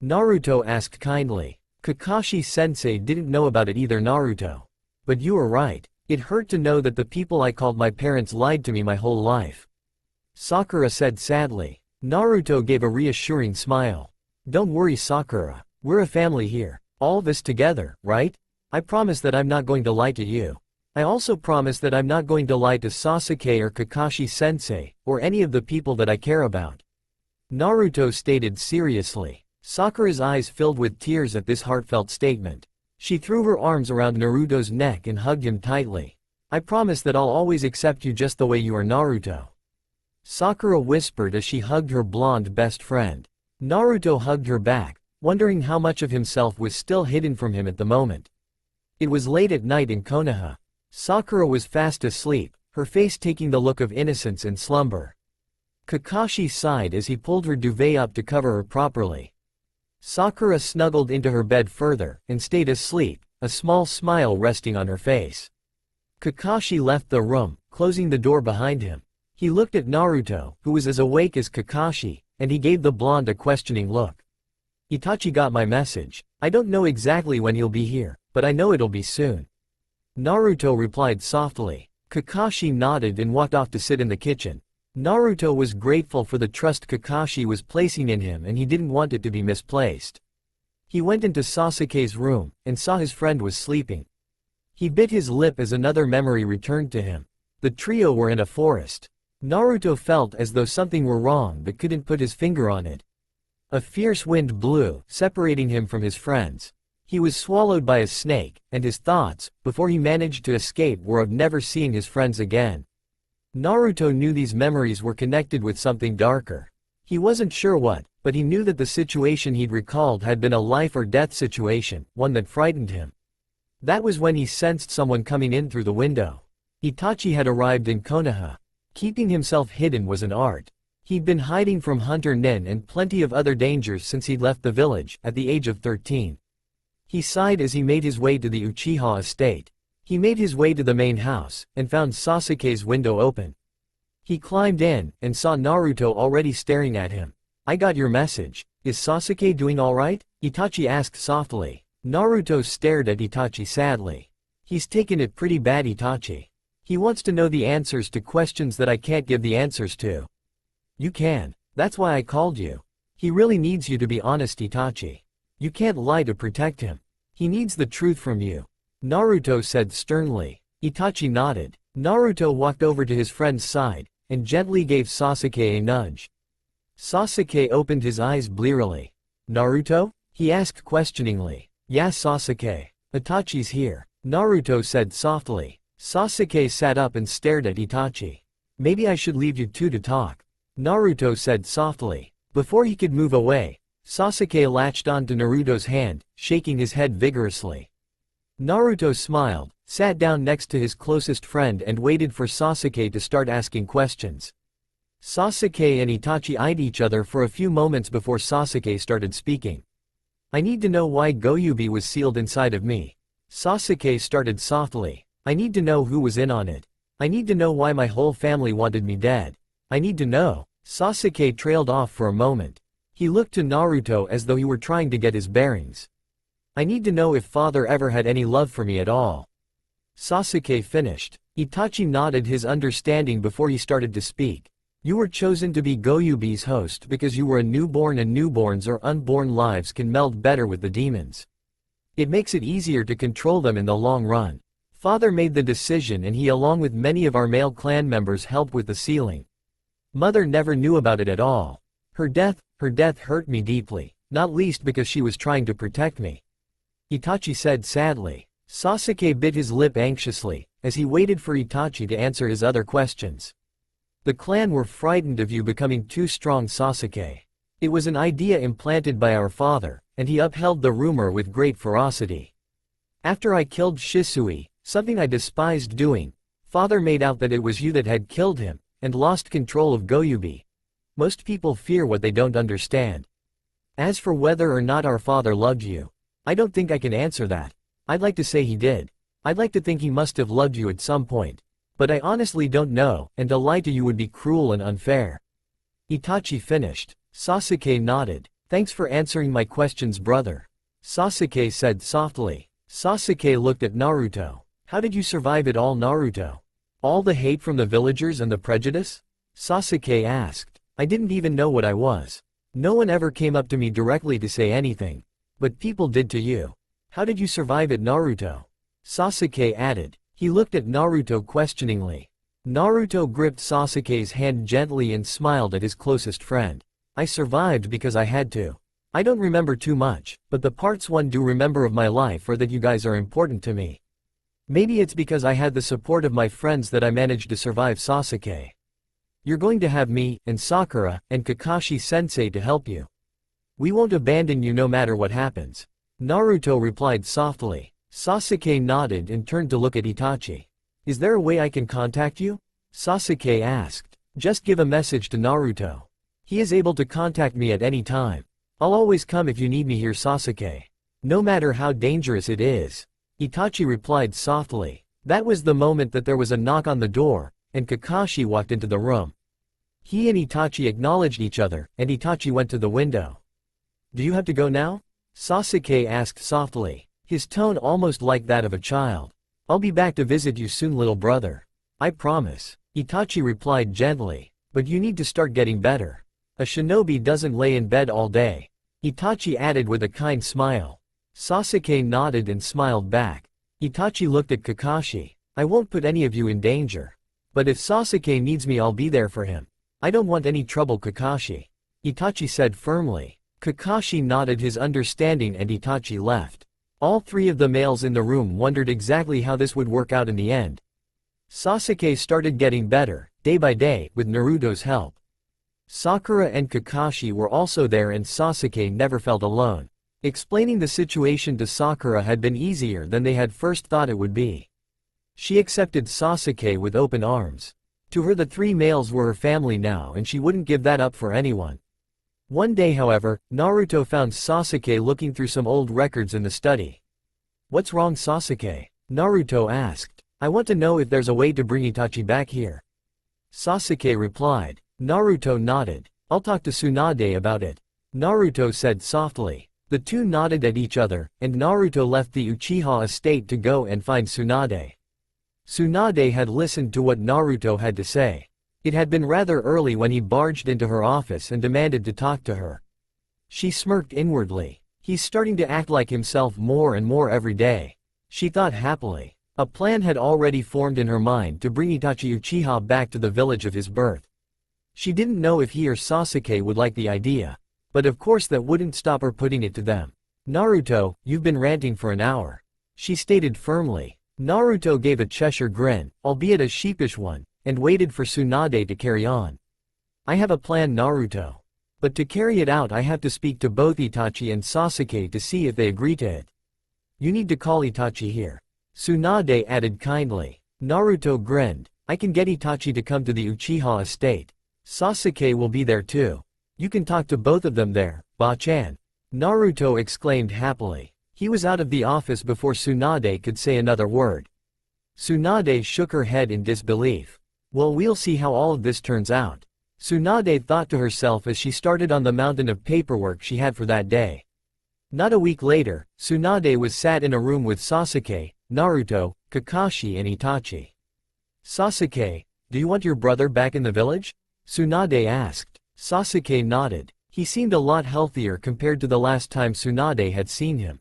Naruto asked kindly. Kakashi-sensei didn't know about it either, Naruto. But you were right. It hurt to know that the people I called my parents lied to me my whole life. Sakura said sadly. Naruto gave a reassuring smile. Don't worry, Sakura. We're a family here. All of us together, right? I promise that I'm not going to lie to you. I also promise that I'm not going to lie to Sasuke or Kakashi-sensei, or any of the people that I care about. Naruto stated seriously. Sakura's eyes filled with tears at this heartfelt statement. She threw her arms around Naruto's neck and hugged him tightly. I promise that I'll always accept you just the way you are, Naruto. Sakura whispered as she hugged her blonde best friend. Naruto hugged her back, wondering how much of himself was still hidden from him at the moment. It was late at night in Konoha. Sakura was fast asleep, her face taking the look of innocence and slumber. Kakashi sighed as he pulled her duvet up to cover her properly. Sakura snuggled into her bed further, and stayed asleep, a small smile resting on her face. Kakashi left the room, closing the door behind him. He looked at Naruto, who was as awake as Kakashi, and he gave the blonde a questioning look. Itachi got my message. I don't know exactly when he'll be here, but I know it'll be soon. Naruto replied softly. Kakashi nodded and walked off to sit in the kitchen. Naruto was grateful for the trust Kakashi was placing in him, and he didn't want it to be misplaced. He went into Sasuke's room, and saw his friend was sleeping. He bit his lip as another memory returned to him. The trio were in a forest. Naruto felt as though something were wrong but couldn't put his finger on it. A fierce wind blew, separating him from his friends. He was swallowed by a snake, and his thoughts, before he managed to escape, were of never seeing his friends again. Naruto knew these memories were connected with something darker. He wasn't sure what, but he knew that the situation he'd recalled had been a life-or-death situation, one that frightened him. That was when he sensed someone coming in through the window. Itachi had arrived in Konoha. Keeping himself hidden was an art. He'd been hiding from Hunter Nin and plenty of other dangers since he'd left the village, at the age of 13. He sighed as he made his way to the Uchiha estate. He made his way to the main house, and found Sasuke's window open. He climbed in, and saw Naruto already staring at him. I got your message. Is Sasuke doing alright? Itachi asked softly. Naruto stared at Itachi sadly. He's taken it pretty bad, Itachi. He wants to know the answers to questions that I can't give the answers to. You can. That's why I called you. He really needs you to be honest, Itachi. You can't lie to protect him. He needs the truth from you. Naruto said sternly. Itachi nodded. Naruto walked over to his friend's side, and gently gave Sasuke a nudge. Sasuke opened his eyes blearily. Naruto? He asked questioningly. Yeah, Sasuke. Itachi's here. Naruto said softly. Sasuke sat up and stared at Itachi. Maybe I should leave you two to talk. Naruto said softly. Before he could move away, Sasuke latched onto Naruto's hand, shaking his head vigorously. Naruto smiled, sat down next to his closest friend and waited for Sasuke to start asking questions. Sasuke and Itachi eyed each other for a few moments before Sasuke started speaking. I need to know why Goyubi was sealed inside of me. Sasuke started softly. I need to know who was in on it. I need to know why my whole family wanted me dead. I need to know. Sasuke trailed off for a moment. He looked to Naruto as though he were trying to get his bearings. I need to know if father ever had any love for me at all. Sasuke finished. Itachi nodded his understanding before he started to speak. You were chosen to be Goyubi's host because you were a newborn, and newborns or unborn lives can meld better with the demons. It makes it easier to control them in the long run. Father made the decision, and he along with many of our male clan members helped with the sealing. Mother never knew about it at all. Her death hurt me deeply, not least because she was trying to protect me. Itachi said sadly. Sasuke bit his lip anxiously, as he waited for Itachi to answer his other questions. The clan were frightened of you becoming too strong, Sasuke. It was an idea implanted by our father, and he upheld the rumor with great ferocity. After I killed Shisui, something I despised doing, father made out that it was you that had killed him, and lost control of Goyubi. Most people fear what they don't understand. As for whether or not our father loved you, I don't think I can answer that. I'd like to say he did. I'd like to think he must have loved you at some point. But I honestly don't know, and to lie to you would be cruel and unfair. Itachi finished. Sasuke nodded. Thanks for answering my questions, brother. Sasuke said softly. Sasuke looked at Naruto. How did you survive it all, Naruto? All the hate from the villagers and the prejudice? Sasuke asked. I didn't even know what I was. No one ever came up to me directly to say anything. But people did to you. How did you survive it, Naruto? Sasuke added. He looked at Naruto questioningly. Naruto gripped Sasuke's hand gently and smiled at his closest friend. I survived because I had to. I don't remember too much, but the parts one do remember of my life are that you guys are important to me. Maybe it's because I had the support of my friends that I managed to survive Sasuke. You're going to have me, and Sakura, and Kakashi-sensei to help you. We won't abandon you no matter what happens. Naruto replied softly. Sasuke nodded and turned to look at Itachi. Is there a way I can contact you? Sasuke asked. Just give a message to Naruto. He is able to contact me at any time. I'll always come if you need me here, Sasuke. No matter how dangerous it is. Itachi replied softly. That was the moment that there was a knock on the door, and Kakashi walked into the room. He and Itachi acknowledged each other, and Itachi went to the window. Do you have to go now? Sasuke asked softly, his tone almost like that of a child. I'll be back to visit you soon, little brother. I promise. Itachi replied gently. But you need to start getting better. A shinobi doesn't lay in bed all day. Itachi added with a kind smile. Sasuke nodded and smiled back. Itachi looked at Kakashi. I won't put any of you in danger. But if Sasuke needs me, I'll be there for him. I don't want any trouble, Kakashi. Itachi said firmly. Kakashi nodded his understanding and Itachi left. All three of the males in the room wondered exactly how this would work out in the end. Sasuke started getting better, day by day, with Naruto's help. Sakura and Kakashi were also there and Sasuke never felt alone. Explaining the situation to Sakura had been easier than they had first thought it would be. She accepted Sasuke with open arms. To her, the three males were her family now and she wouldn't give that up for anyone. One day, however, Naruto found Sasuke looking through some old records in the study. What's wrong, Sasuke? Naruto asked. I want to know if there's a way to bring Itachi back here. Sasuke replied. Naruto nodded. I'll talk to Tsunade about it. Naruto said softly. The two nodded at each other, and Naruto left the Uchiha estate to go and find Tsunade. Tsunade had listened to what Naruto had to say. It had been rather early when he barged into her office and demanded to talk to her. She smirked inwardly. He's starting to act like himself more and more every day. She thought happily. A plan had already formed in her mind to bring Itachi Uchiha back to the village of his birth. She didn't know if he or Sasuke would like the idea. But of course that wouldn't stop her putting it to them. Naruto, you've been ranting for an hour. She stated firmly. Naruto gave a Cheshire grin, albeit a sheepish one, and waited for Tsunade to carry on. I have a plan, Naruto. But to carry it out I have to speak to both Itachi and Sasuke to see if they agree to it. You need to call Itachi here. Tsunade added kindly. Naruto grinned. I can get Itachi to come to the Uchiha estate. Sasuke will be there too. You can talk to both of them there, Ba-chan. Naruto exclaimed happily. He was out of the office before Tsunade could say another word. Tsunade shook her head in disbelief. Well, we'll see how all of this turns out. Tsunade thought to herself as she started on the mountain of paperwork she had for that day. Not a week later, Tsunade was sat in a room with Sasuke, Naruto, Kakashi and Itachi. Sasuke, do you want your brother back in the village? Tsunade asked. Sasuke nodded. He seemed a lot healthier compared to the last time Tsunade had seen him.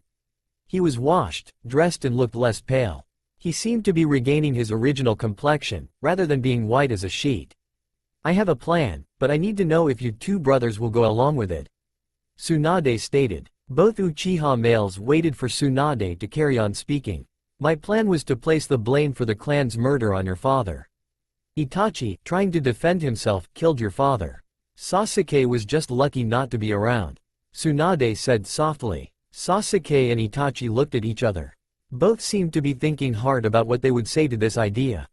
He was washed, dressed and looked less pale. He seemed to be regaining his original complexion, rather than being white as a sheet. I have a plan, but I need to know if you two brothers will go along with it. Tsunade stated. Both Uchiha males waited for Tsunade to carry on speaking. My plan was to place the blame for the clan's murder on your father. Itachi, trying to defend himself, killed your father. Sasuke was just lucky not to be around. Tsunade said softly. Sasuke and Itachi looked at each other. Both seemed to be thinking hard about what they would say to this idea.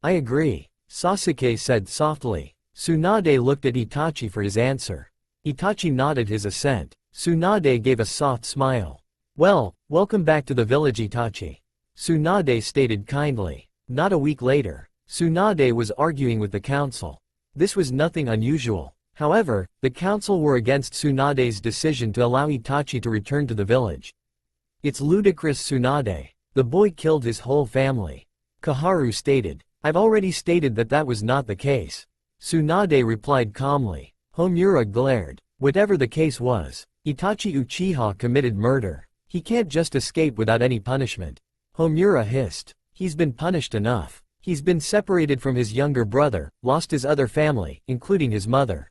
I agree, Sasuke said softly. Tsunade looked at Itachi for his answer. Itachi nodded his assent. Tsunade gave a soft smile. Well, welcome back to the village, Itachi. Tsunade stated kindly. Not a week later, Tsunade was arguing with the council. This was nothing unusual. However, the council were against Tsunade's decision to allow Itachi to return to the village. It's ludicrous, Tsunade. The boy killed his whole family. Kaharu stated. I've already stated that that was not the case. Tsunade replied calmly. Homura glared. Whatever the case was, Itachi Uchiha committed murder. He can't just escape without any punishment. Homura hissed. He's been punished enough. He's been separated from his younger brother, lost his other family, including his mother.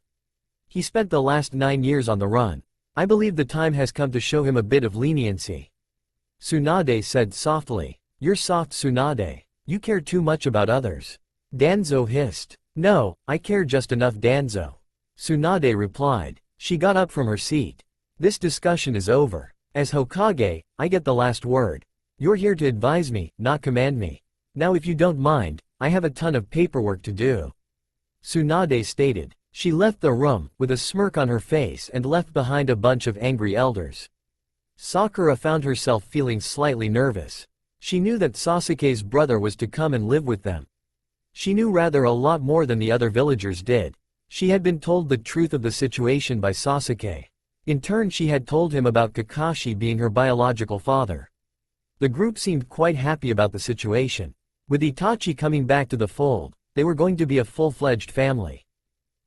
He spent the last 9 years on the run. I believe the time has come to show him a bit of leniency. Tsunade said softly. You're soft, Tsunade. You care too much about others. Danzo hissed. No, I care just enough, Danzo. Tsunade replied. She got up from her seat. This discussion is over. As Hokage, I get the last word. You're here to advise me, not command me. Now if you don't mind, I have a ton of paperwork to do. Tsunade stated. She left the room, with a smirk on her face, and left behind a bunch of angry elders. Sakura found herself feeling slightly nervous. She knew that Sasuke's brother was to come and live with them. She knew rather a lot more than the other villagers did. She had been told the truth of the situation by Sasuke. In turn, she had told him about Kakashi being her biological father. The group seemed quite happy about the situation. With Itachi coming back to the fold, they were going to be a full-fledged family.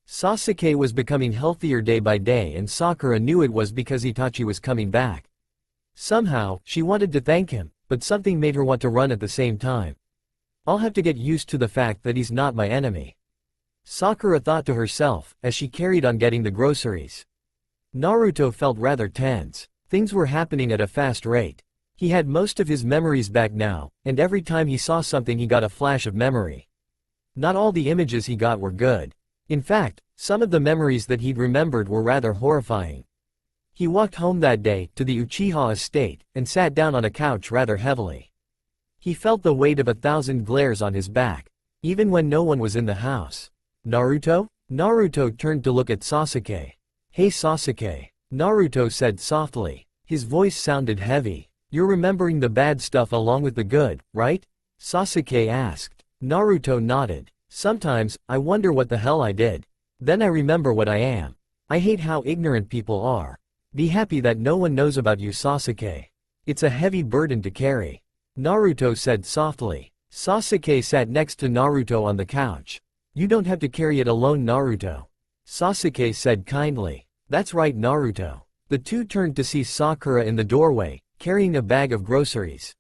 Sasuke was becoming healthier day by day, and Sakura knew it was because Itachi was coming back. Somehow, she wanted to thank him, but something made her want to run at the same time. I'll have to get used to the fact that he's not my enemy. Sakura thought to herself, as she carried on getting the groceries. Naruto felt rather tense. Things were happening at a fast rate. He had most of his memories back now, and every time he saw something he got a flash of memory. Not all the images he got were good. In fact, some of the memories that he'd remembered were rather horrifying. He walked home that day, to the Uchiha estate, and sat down on a couch rather heavily. He felt the weight of 1,000 glares on his back, even when no one was in the house. Naruto? Naruto turned to look at Sasuke. Hey Sasuke. Naruto said softly. His voice sounded heavy. You're remembering the bad stuff along with the good, right? Sasuke asked. Naruto nodded. Sometimes, I wonder what the hell I did. Then I remember what I am. I hate how ignorant people are. Be happy that no one knows about you, Sasuke. It's a heavy burden to carry. Naruto said softly. Sasuke sat next to Naruto on the couch. You don't have to carry it alone, Naruto. Sasuke said kindly. That's right, Naruto. The two turned to see Sakura in the doorway, carrying a bag of groceries.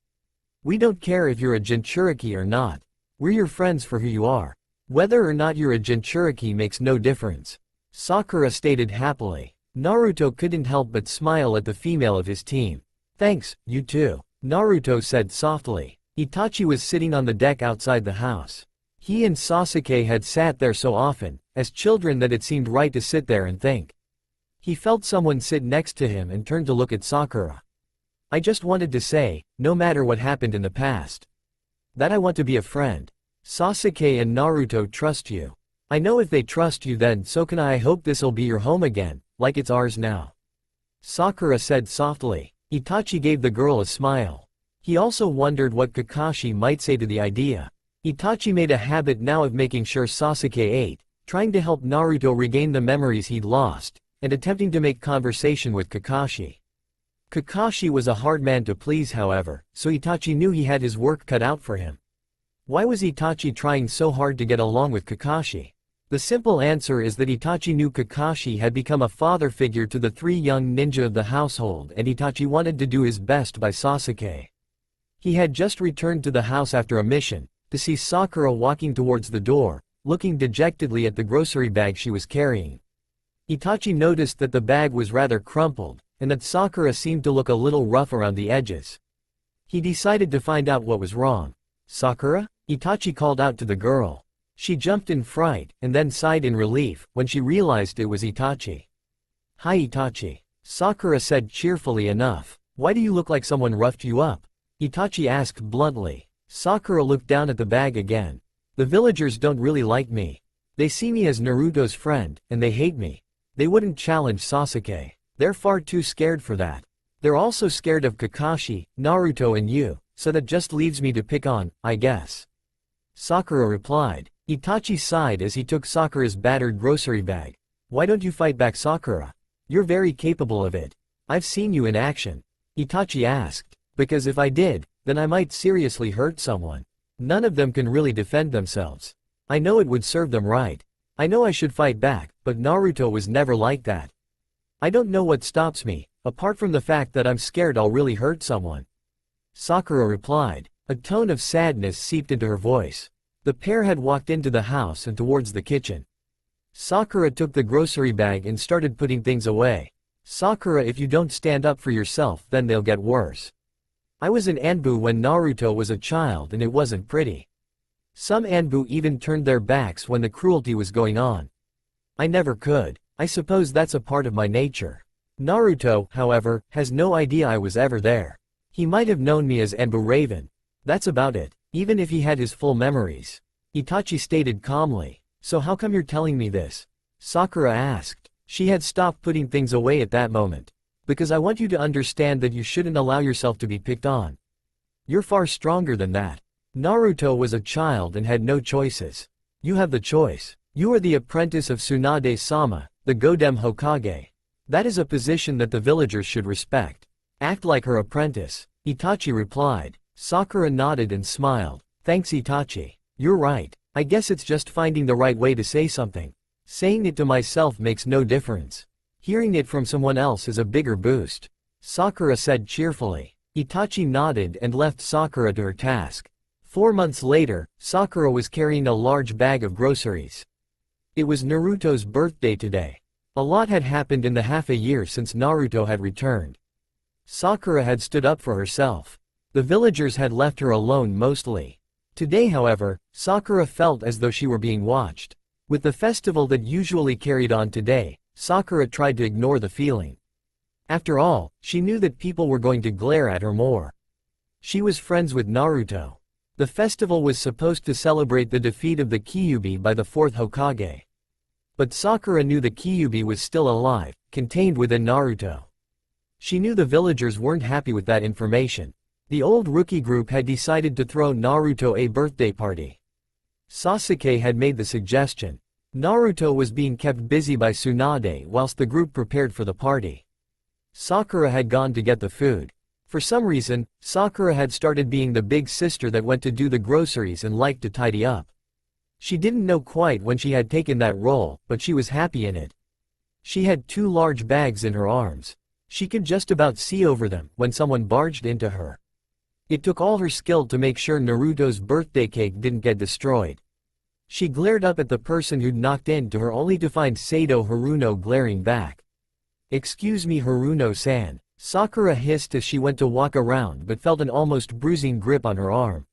We don't care if you're a Jinchuriki or not. We're your friends for who you are. Whether or not you're a Jinchuriki makes no difference. Sakura stated happily. Naruto couldn't help but smile at the female of his team. Thanks, you too. Naruto said softly. Itachi was sitting on the deck outside the house. He and Sasuke had sat there so often, as children, that it seemed right to sit there and think. He felt someone sit next to him and turned to look at Sakura. I just wanted to say, no matter what happened in the past, that I want to be a friend. Sasuke and Naruto trust you. I know if they trust you, then so can I. I hope this'll be your home again, like it's ours now. Sakura said softly. Itachi gave the girl a smile. He also wondered what Kakashi might say to the idea. Itachi made a habit now of making sure Sasuke ate, trying to help Naruto regain the memories he'd lost, and attempting to make conversation with Kakashi. Kakashi was a hard man to please, however, so Itachi knew he had his work cut out for him. Why was Itachi trying so hard to get along with Kakashi? The simple answer is that Itachi knew Kakashi had become a father figure to the 3 young ninja of the household, and Itachi wanted to do his best by Sasuke. He had just returned to the house after a mission, to see Sakura walking towards the door, looking dejectedly at the grocery bag she was carrying. Itachi noticed that the bag was rather crumpled, and that Sakura seemed to look a little rough around the edges. He decided to find out what was wrong. Sakura? Itachi called out to the girl. She jumped in fright, and then sighed in relief, when she realized it was Itachi. Hi Itachi. Sakura said cheerfully enough. Why do you look like someone roughed you up? Itachi asked bluntly. Sakura looked down at the bag again. The villagers don't really like me. They see me as Naruto's friend, and they hate me. They wouldn't challenge Sasuke. They're far too scared for that. They're also scared of Kakashi, Naruto and you, so that just leaves me to pick on, I guess. Sakura replied. Itachi sighed as he took Sakura's battered grocery bag. Why don't you fight back, Sakura? You're very capable of it. I've seen you in action. Itachi asked. Because if I did, then I might seriously hurt someone. None of them can really defend themselves. I know it would serve them right. I know I should fight back, but Naruto was never like that. I don't know what stops me, apart from the fact that I'm scared I'll really hurt someone. Sakura replied. A tone of sadness seeped into her voice. The pair had walked into the house and towards the kitchen. Sakura took the grocery bag and started putting things away. Sakura, if you don't stand up for yourself, then they'll get worse. I was in Anbu when Naruto was a child and it wasn't pretty. Some Anbu even turned their backs when the cruelty was going on. I never could. I suppose that's a part of my nature. Naruto, however, has no idea I was ever there. He might have known me as Anbu Raven. That's about it, even if he had his full memories. Itachi stated calmly. So how come you're telling me this? Sakura asked. She had stopped putting things away at that moment. Because I want you to understand that you shouldn't allow yourself to be picked on. You're far stronger than that. Naruto was a child and had no choices. You have the choice. You are the apprentice of Tsunade-sama, the Godem Hokage. That is a position that the villagers should respect. Act like her apprentice. Itachi replied. Sakura nodded and smiled. Thanks Itachi. You're right. I guess it's just finding the right way to say something. Saying it to myself makes no difference. Hearing it from someone else is a bigger boost. Sakura said cheerfully. Itachi nodded and left Sakura to her task. 4 months later, Sakura was carrying a large bag of groceries. It was Naruto's birthday today. A lot had happened in the half a year since Naruto had returned. Sakura had stood up for herself. The villagers had left her alone mostly. Today, however, Sakura felt as though she were being watched. With the festival that usually carried on today, Sakura tried to ignore the feeling. After all, she knew that people were going to glare at her more. She was friends with Naruto. The festival was supposed to celebrate the defeat of the Kyuubi by the 4th Hokage. But Sakura knew the Kyuubi was still alive, contained within Naruto. She knew the villagers weren't happy with that information. The old rookie group had decided to throw Naruto a birthday party. Sasuke had made the suggestion. Naruto was being kept busy by Tsunade whilst the group prepared for the party. Sakura had gone to get the food. For some reason, Sakura had started being the big sister that went to do the groceries and liked to tidy up. She didn't know quite when she had taken that role, but she was happy in it. She had 2 large bags in her arms. She could just about see over them when someone barged into her. It took all her skill to make sure Naruto's birthday cake didn't get destroyed. She glared up at the person who'd knocked into her only to find Sato Haruno glaring back. "Excuse me Haruno-san," Sakura hissed as she went to walk around but felt an almost bruising grip on her arm.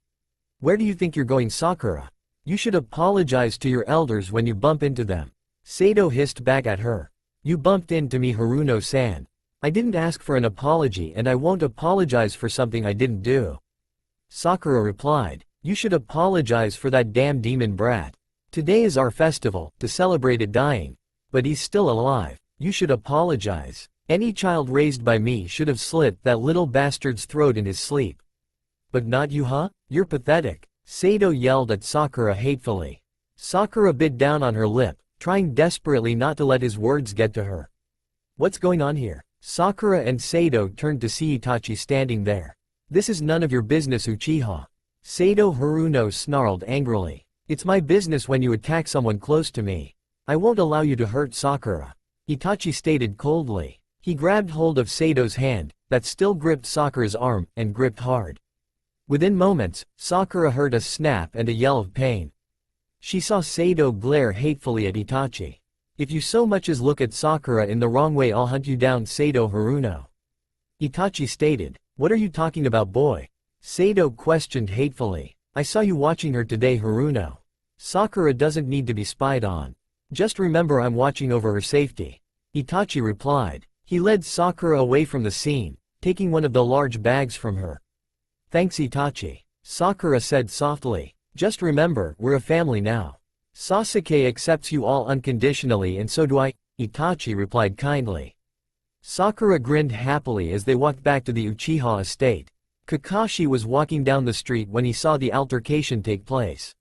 "Where do you think you're going, Sakura? You should apologize to your elders when you bump into them." Sato hissed back at her. "You bumped into me Haruno-san. I didn't ask for an apology and I won't apologize for something I didn't do." Sakura replied. "You should apologize for that damn demon brat. Today is our festival, to celebrate it dying. But he's still alive. You should apologize. Any child raised by me should have slit that little bastard's throat in his sleep. But not you, huh? You're pathetic." Sato yelled at Sakura hatefully. Sakura bit down on her lip, trying desperately not to let his words get to her. "What's going on here?" Sakura and Sato turned to see Itachi standing there. "This is none of your business, Uchiha." Sato Haruno snarled angrily. "It's my business when you attack someone close to me. I won't allow you to hurt Sakura," Itachi stated coldly. He grabbed hold of Sato's hand, that still gripped Sakura's arm, and gripped hard. Within moments, Sakura heard a snap and a yell of pain. She saw Sato glare hatefully at Itachi. "If you so much as look at Sakura in the wrong way, I'll hunt you down, Sato Haruno," Itachi stated. "What are you talking about, boy?" Sato questioned hatefully. "I saw you watching her today, Haruno. Sakura doesn't need to be spied on. Just remember I'm watching over her safety," Itachi replied. He led Sakura away from the scene, taking one of the large bags from her. "Thanks Itachi," Sakura said softly. "Just remember, we're a family now. Sasuke accepts you all unconditionally and so do I," Itachi replied kindly. Sakura grinned happily as they walked back to the Uchiha estate. Kakashi was walking down the street when he saw the altercation take place.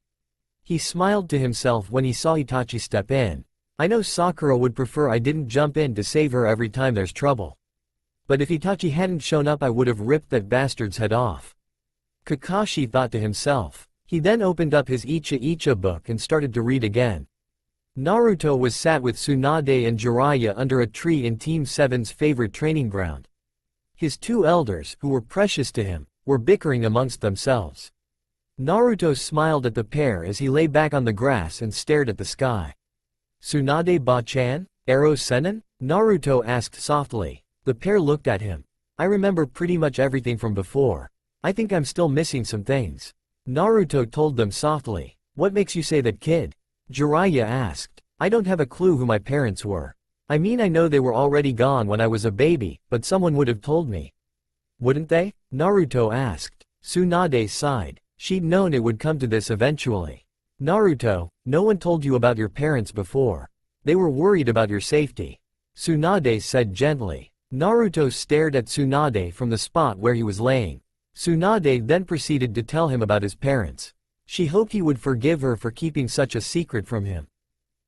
He smiled to himself when he saw Itachi step in. "I know Sakura would prefer I didn't jump in to save her every time there's trouble. But if Itachi hadn't shown up I would have ripped that bastard's head off," Kakashi thought to himself. He then opened up his Icha Icha book and started to read again. Naruto was sat with Tsunade and Jiraiya under a tree in Team 7's favorite training ground. His 2 elders, who were precious to him, were bickering amongst themselves. Naruto smiled at the pair as he lay back on the grass and stared at the sky. "Tsunade Ba-chan? Arrow Sennin?" Naruto asked softly. The pair looked at him. "I remember pretty much everything from before. I think I'm still missing some things," Naruto told them softly. "What makes you say that, kid?" Jiraiya asked. "I don't have a clue who my parents were. I mean, I know they were already gone when I was a baby, but someone would have told me." "Wouldn't they?" Naruto asked. Tsunade sighed. She'd known it would come to this eventually. "Naruto, no one told you about your parents before. They were worried about your safety," Tsunade said gently. Naruto stared at Tsunade from the spot where he was laying. Tsunade then proceeded to tell him about his parents. She hoped he would forgive her for keeping such a secret from him.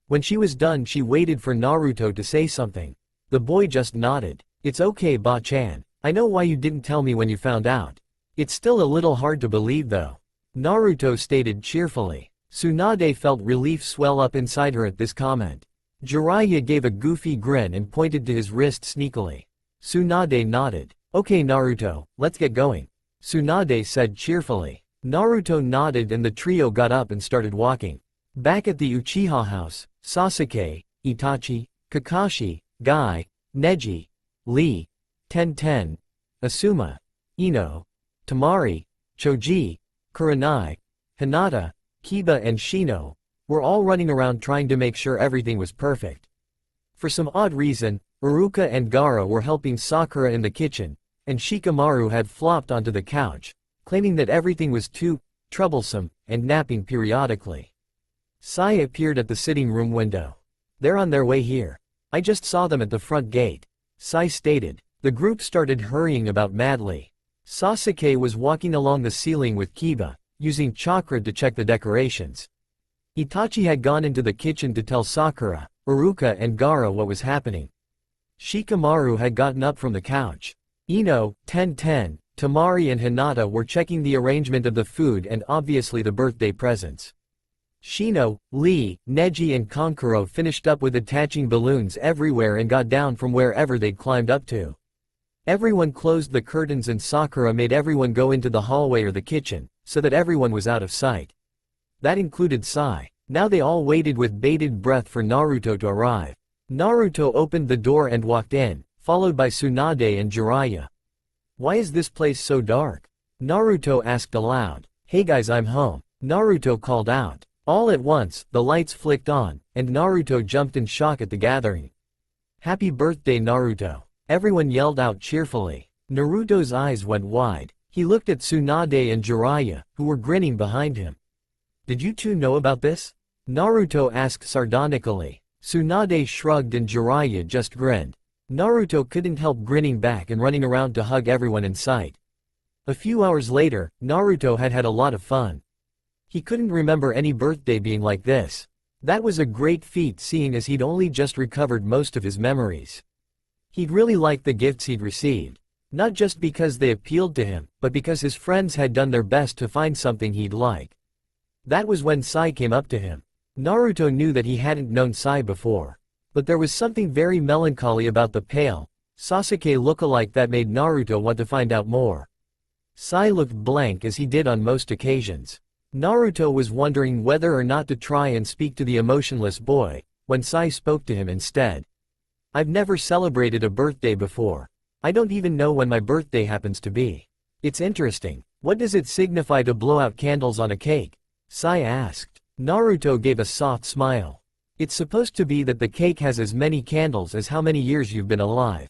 When she was done, she waited for Naruto to say something. The boy just nodded. "It's okay, Ba-chan. I know why you didn't tell me when you found out. It's still a little hard to believe though," Naruto stated cheerfully. Tsunade felt relief swell up inside her at this comment. Jiraiya gave a goofy grin and pointed to his wrist sneakily. Tsunade nodded. "Okay Naruto, let's get going," Tsunade said cheerfully. Naruto nodded and the trio got up and started walking. Back at the Uchiha house, Sasuke, Itachi, Kakashi, Guy, Neji, Lee, Tenten, Asuma, Ino, Temari, Choji, Kurenai, Hinata, Kiba and Shino were all running around trying to make sure everything was perfect. For some odd reason, Iruka and Gaara were helping Sakura in the kitchen, and Shikamaru had flopped onto the couch, claiming that everything was too troublesome and napping periodically. Sai appeared at the sitting room window. "They're on their way here. I just saw them at the front gate," Sai stated. The group started hurrying about madly. Sasuke was walking along the ceiling with Kiba, using chakra to check the decorations. Itachi had gone into the kitchen to tell Sakura, Iruka and Gaara what was happening. Shikamaru had gotten up from the couch. Ino, Tenten, Temari and Hinata were checking the arrangement of the food and obviously the birthday presents. Shino, Lee, Neji and Kankuro finished up with attaching balloons everywhere and got down from wherever they'd climbed up to. Everyone closed the curtains and Sakura made everyone go into the hallway or the kitchen, so that everyone was out of sight. That included Sai. Now they all waited with bated breath for Naruto to arrive. Naruto opened the door and walked in, followed by Tsunade and Jiraiya. "Why is this place so dark?" Naruto asked aloud. "Hey guys, I'm home," Naruto called out. All at once, the lights flicked on, and Naruto jumped in shock at the gathering. "Happy birthday Naruto!" Everyone yelled out cheerfully. Naruto's eyes went wide. He looked at Tsunade and Jiraiya, who were grinning behind him. "Did you two know about this?" Naruto asked sardonically. Tsunade shrugged and Jiraiya just grinned. Naruto couldn't help grinning back and running around to hug everyone in sight. A few hours later, Naruto had had a lot of fun. He couldn't remember any birthday being like this. That was a great feat seeing as he'd only just recovered most of his memories. He'd really liked the gifts he'd received. Not just because they appealed to him, but because his friends had done their best to find something he'd like. That was when Sai came up to him. Naruto knew that he hadn't known Sai before. But there was something very melancholy about the pale, Sasuke look-alike that made Naruto want to find out more. Sai looked blank as he did on most occasions. Naruto was wondering whether or not to try and speak to the emotionless boy, when Sai spoke to him instead. "I've never celebrated a birthday before. I don't even know when my birthday happens to be. It's interesting. What does it signify to blow out candles on a cake?" Sai asked. Naruto gave a soft smile. "It's supposed to be that the cake has as many candles as how many years you've been alive.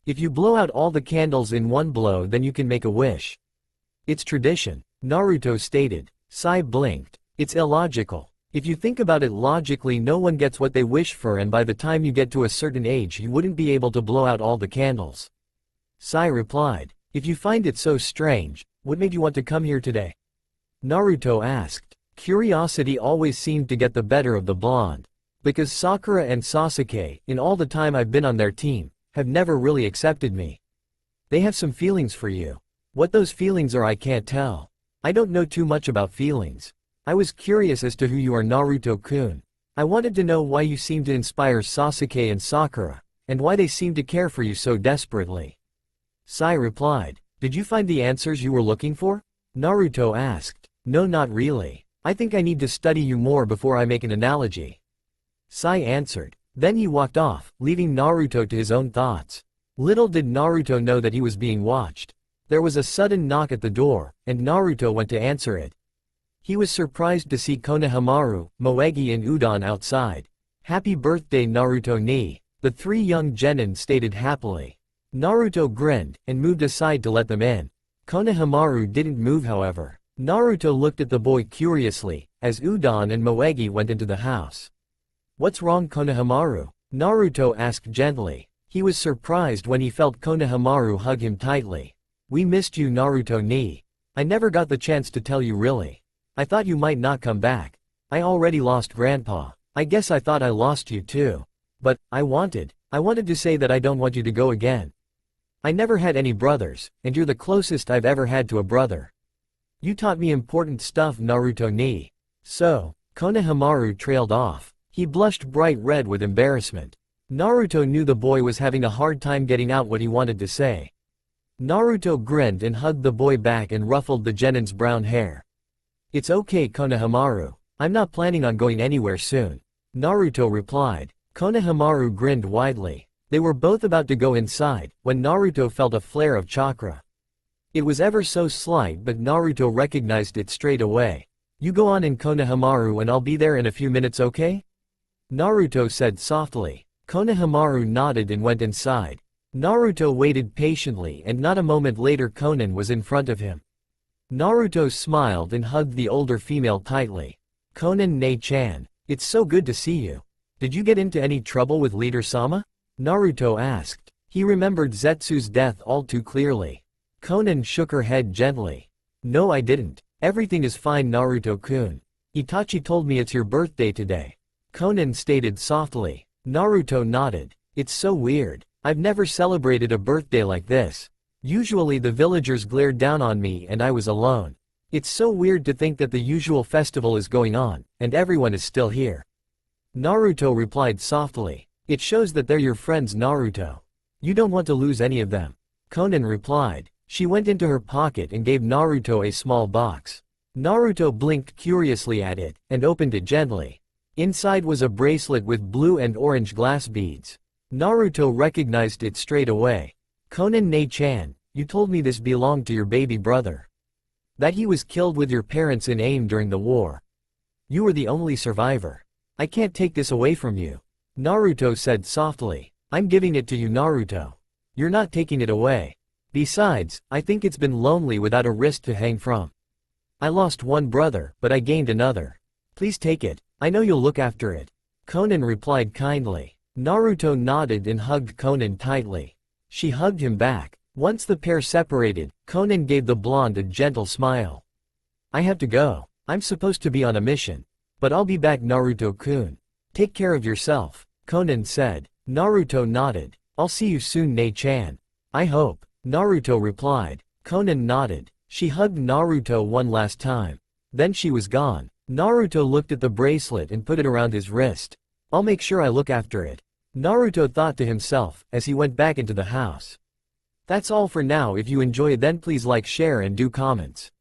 If you blow out all the candles in one blow, then you can make a wish. It's tradition," Naruto stated. Sai blinked. "It's illogical. If you think about it logically, no one gets what they wish for, and by the time you get to a certain age you wouldn't be able to blow out all the candles." Sai replied. "If you find it so strange, what made you want to come here today?" Naruto asked. Curiosity always seemed to get the better of the blonde. "Because Sakura and Sasuke, in all the time I've been on their team, have never really accepted me. They have some feelings for you. What those feelings are I can't tell. I don't know too much about feelings. I was curious as to who you are, Naruto-kun. I wanted to know why you seem to inspire Sasuke and Sakura, and why they seem to care for you so desperately." Sai replied. Did you find the answers you were looking for? Naruto asked. No, not really. I think I need to study you more before I make an analogy. Sai answered. Then he walked off, leaving Naruto to his own thoughts. Little did Naruto know that he was being watched. There was a sudden knock at the door, and Naruto went to answer it. He was surprised to see Konohamaru, Moegi and Udon outside. Happy birthday Naruto ni, the three young genin stated happily. Naruto grinned, and moved aside to let them in. Konohamaru didn't move however. Naruto looked at the boy curiously, as Udon and Moegi went into the house. What's wrong Konohamaru? Naruto asked gently. He was surprised when he felt Konohamaru hug him tightly. We missed you Naruto ni. I never got the chance to tell you really. I thought you might not come back. I already lost Grandpa. I guess I thought I lost you too. But, I wanted to say that I don't want you to go again. I never had any brothers, and you're the closest I've ever had to a brother. You taught me important stuff Naruto ni. So, Konohamaru trailed off. He blushed bright red with embarrassment. Naruto knew the boy was having a hard time getting out what he wanted to say. Naruto grinned and hugged the boy back and ruffled the genin's brown hair. It's okay Konohamaru. I'm not planning on going anywhere soon. Naruto replied. Konohamaru grinned widely. They were both about to go inside, when Naruto felt a flare of chakra. It was ever so slight but Naruto recognized it straight away. You go on in Konohamaru and I'll be there in a few minutes okay? Naruto said softly. Konohamaru nodded and went inside. Naruto waited patiently and not a moment later Konan was in front of him. Naruto smiled and hugged the older female tightly. Konan ne-chan, it's so good to see you. Did you get into any trouble with Leader Sama? Naruto asked. He remembered Zetsu's death all too clearly. Konan shook her head gently. No I didn't. Everything is fine Naruto-kun. Itachi told me it's your birthday today. Konan stated softly. Naruto nodded. It's so weird. I've never celebrated a birthday like this. Usually the villagers glared down on me and I was alone. It's so weird to think that the usual festival is going on, and everyone is still here. Naruto replied softly. It shows that they're your friends Naruto. You don't want to lose any of them. Konan replied. She went into her pocket and gave Naruto a small box. Naruto blinked curiously at it, and opened it gently. Inside was a bracelet with blue and orange glass beads. Naruto recognized it straight away. Konan ne-chan, you told me this belonged to your baby brother. That he was killed with your parents in aim during the war. You were the only survivor. I can't take this away from you. Naruto said softly. I'm giving it to you Naruto. You're not taking it away. Besides, I think it's been lonely without a wrist to hang from. I lost one brother, but I gained another. Please take it. I know you'll look after it. Konan replied kindly. Naruto nodded and hugged Konan tightly. She hugged him back. Once the pair separated, Konan gave the blonde a gentle smile. I have to go. I'm supposed to be on a mission. But I'll be back Naruto-kun. Take care of yourself, Konan said. Naruto nodded. I'll see you soon ne-chan. I hope. Naruto replied. Konan nodded. She hugged Naruto one last time. Then she was gone. Naruto looked at the bracelet and put it around his wrist. I'll make sure I look after it. Naruto thought to himself, as he went back into the house. That's all for now. If you enjoyed then please like share and do comments.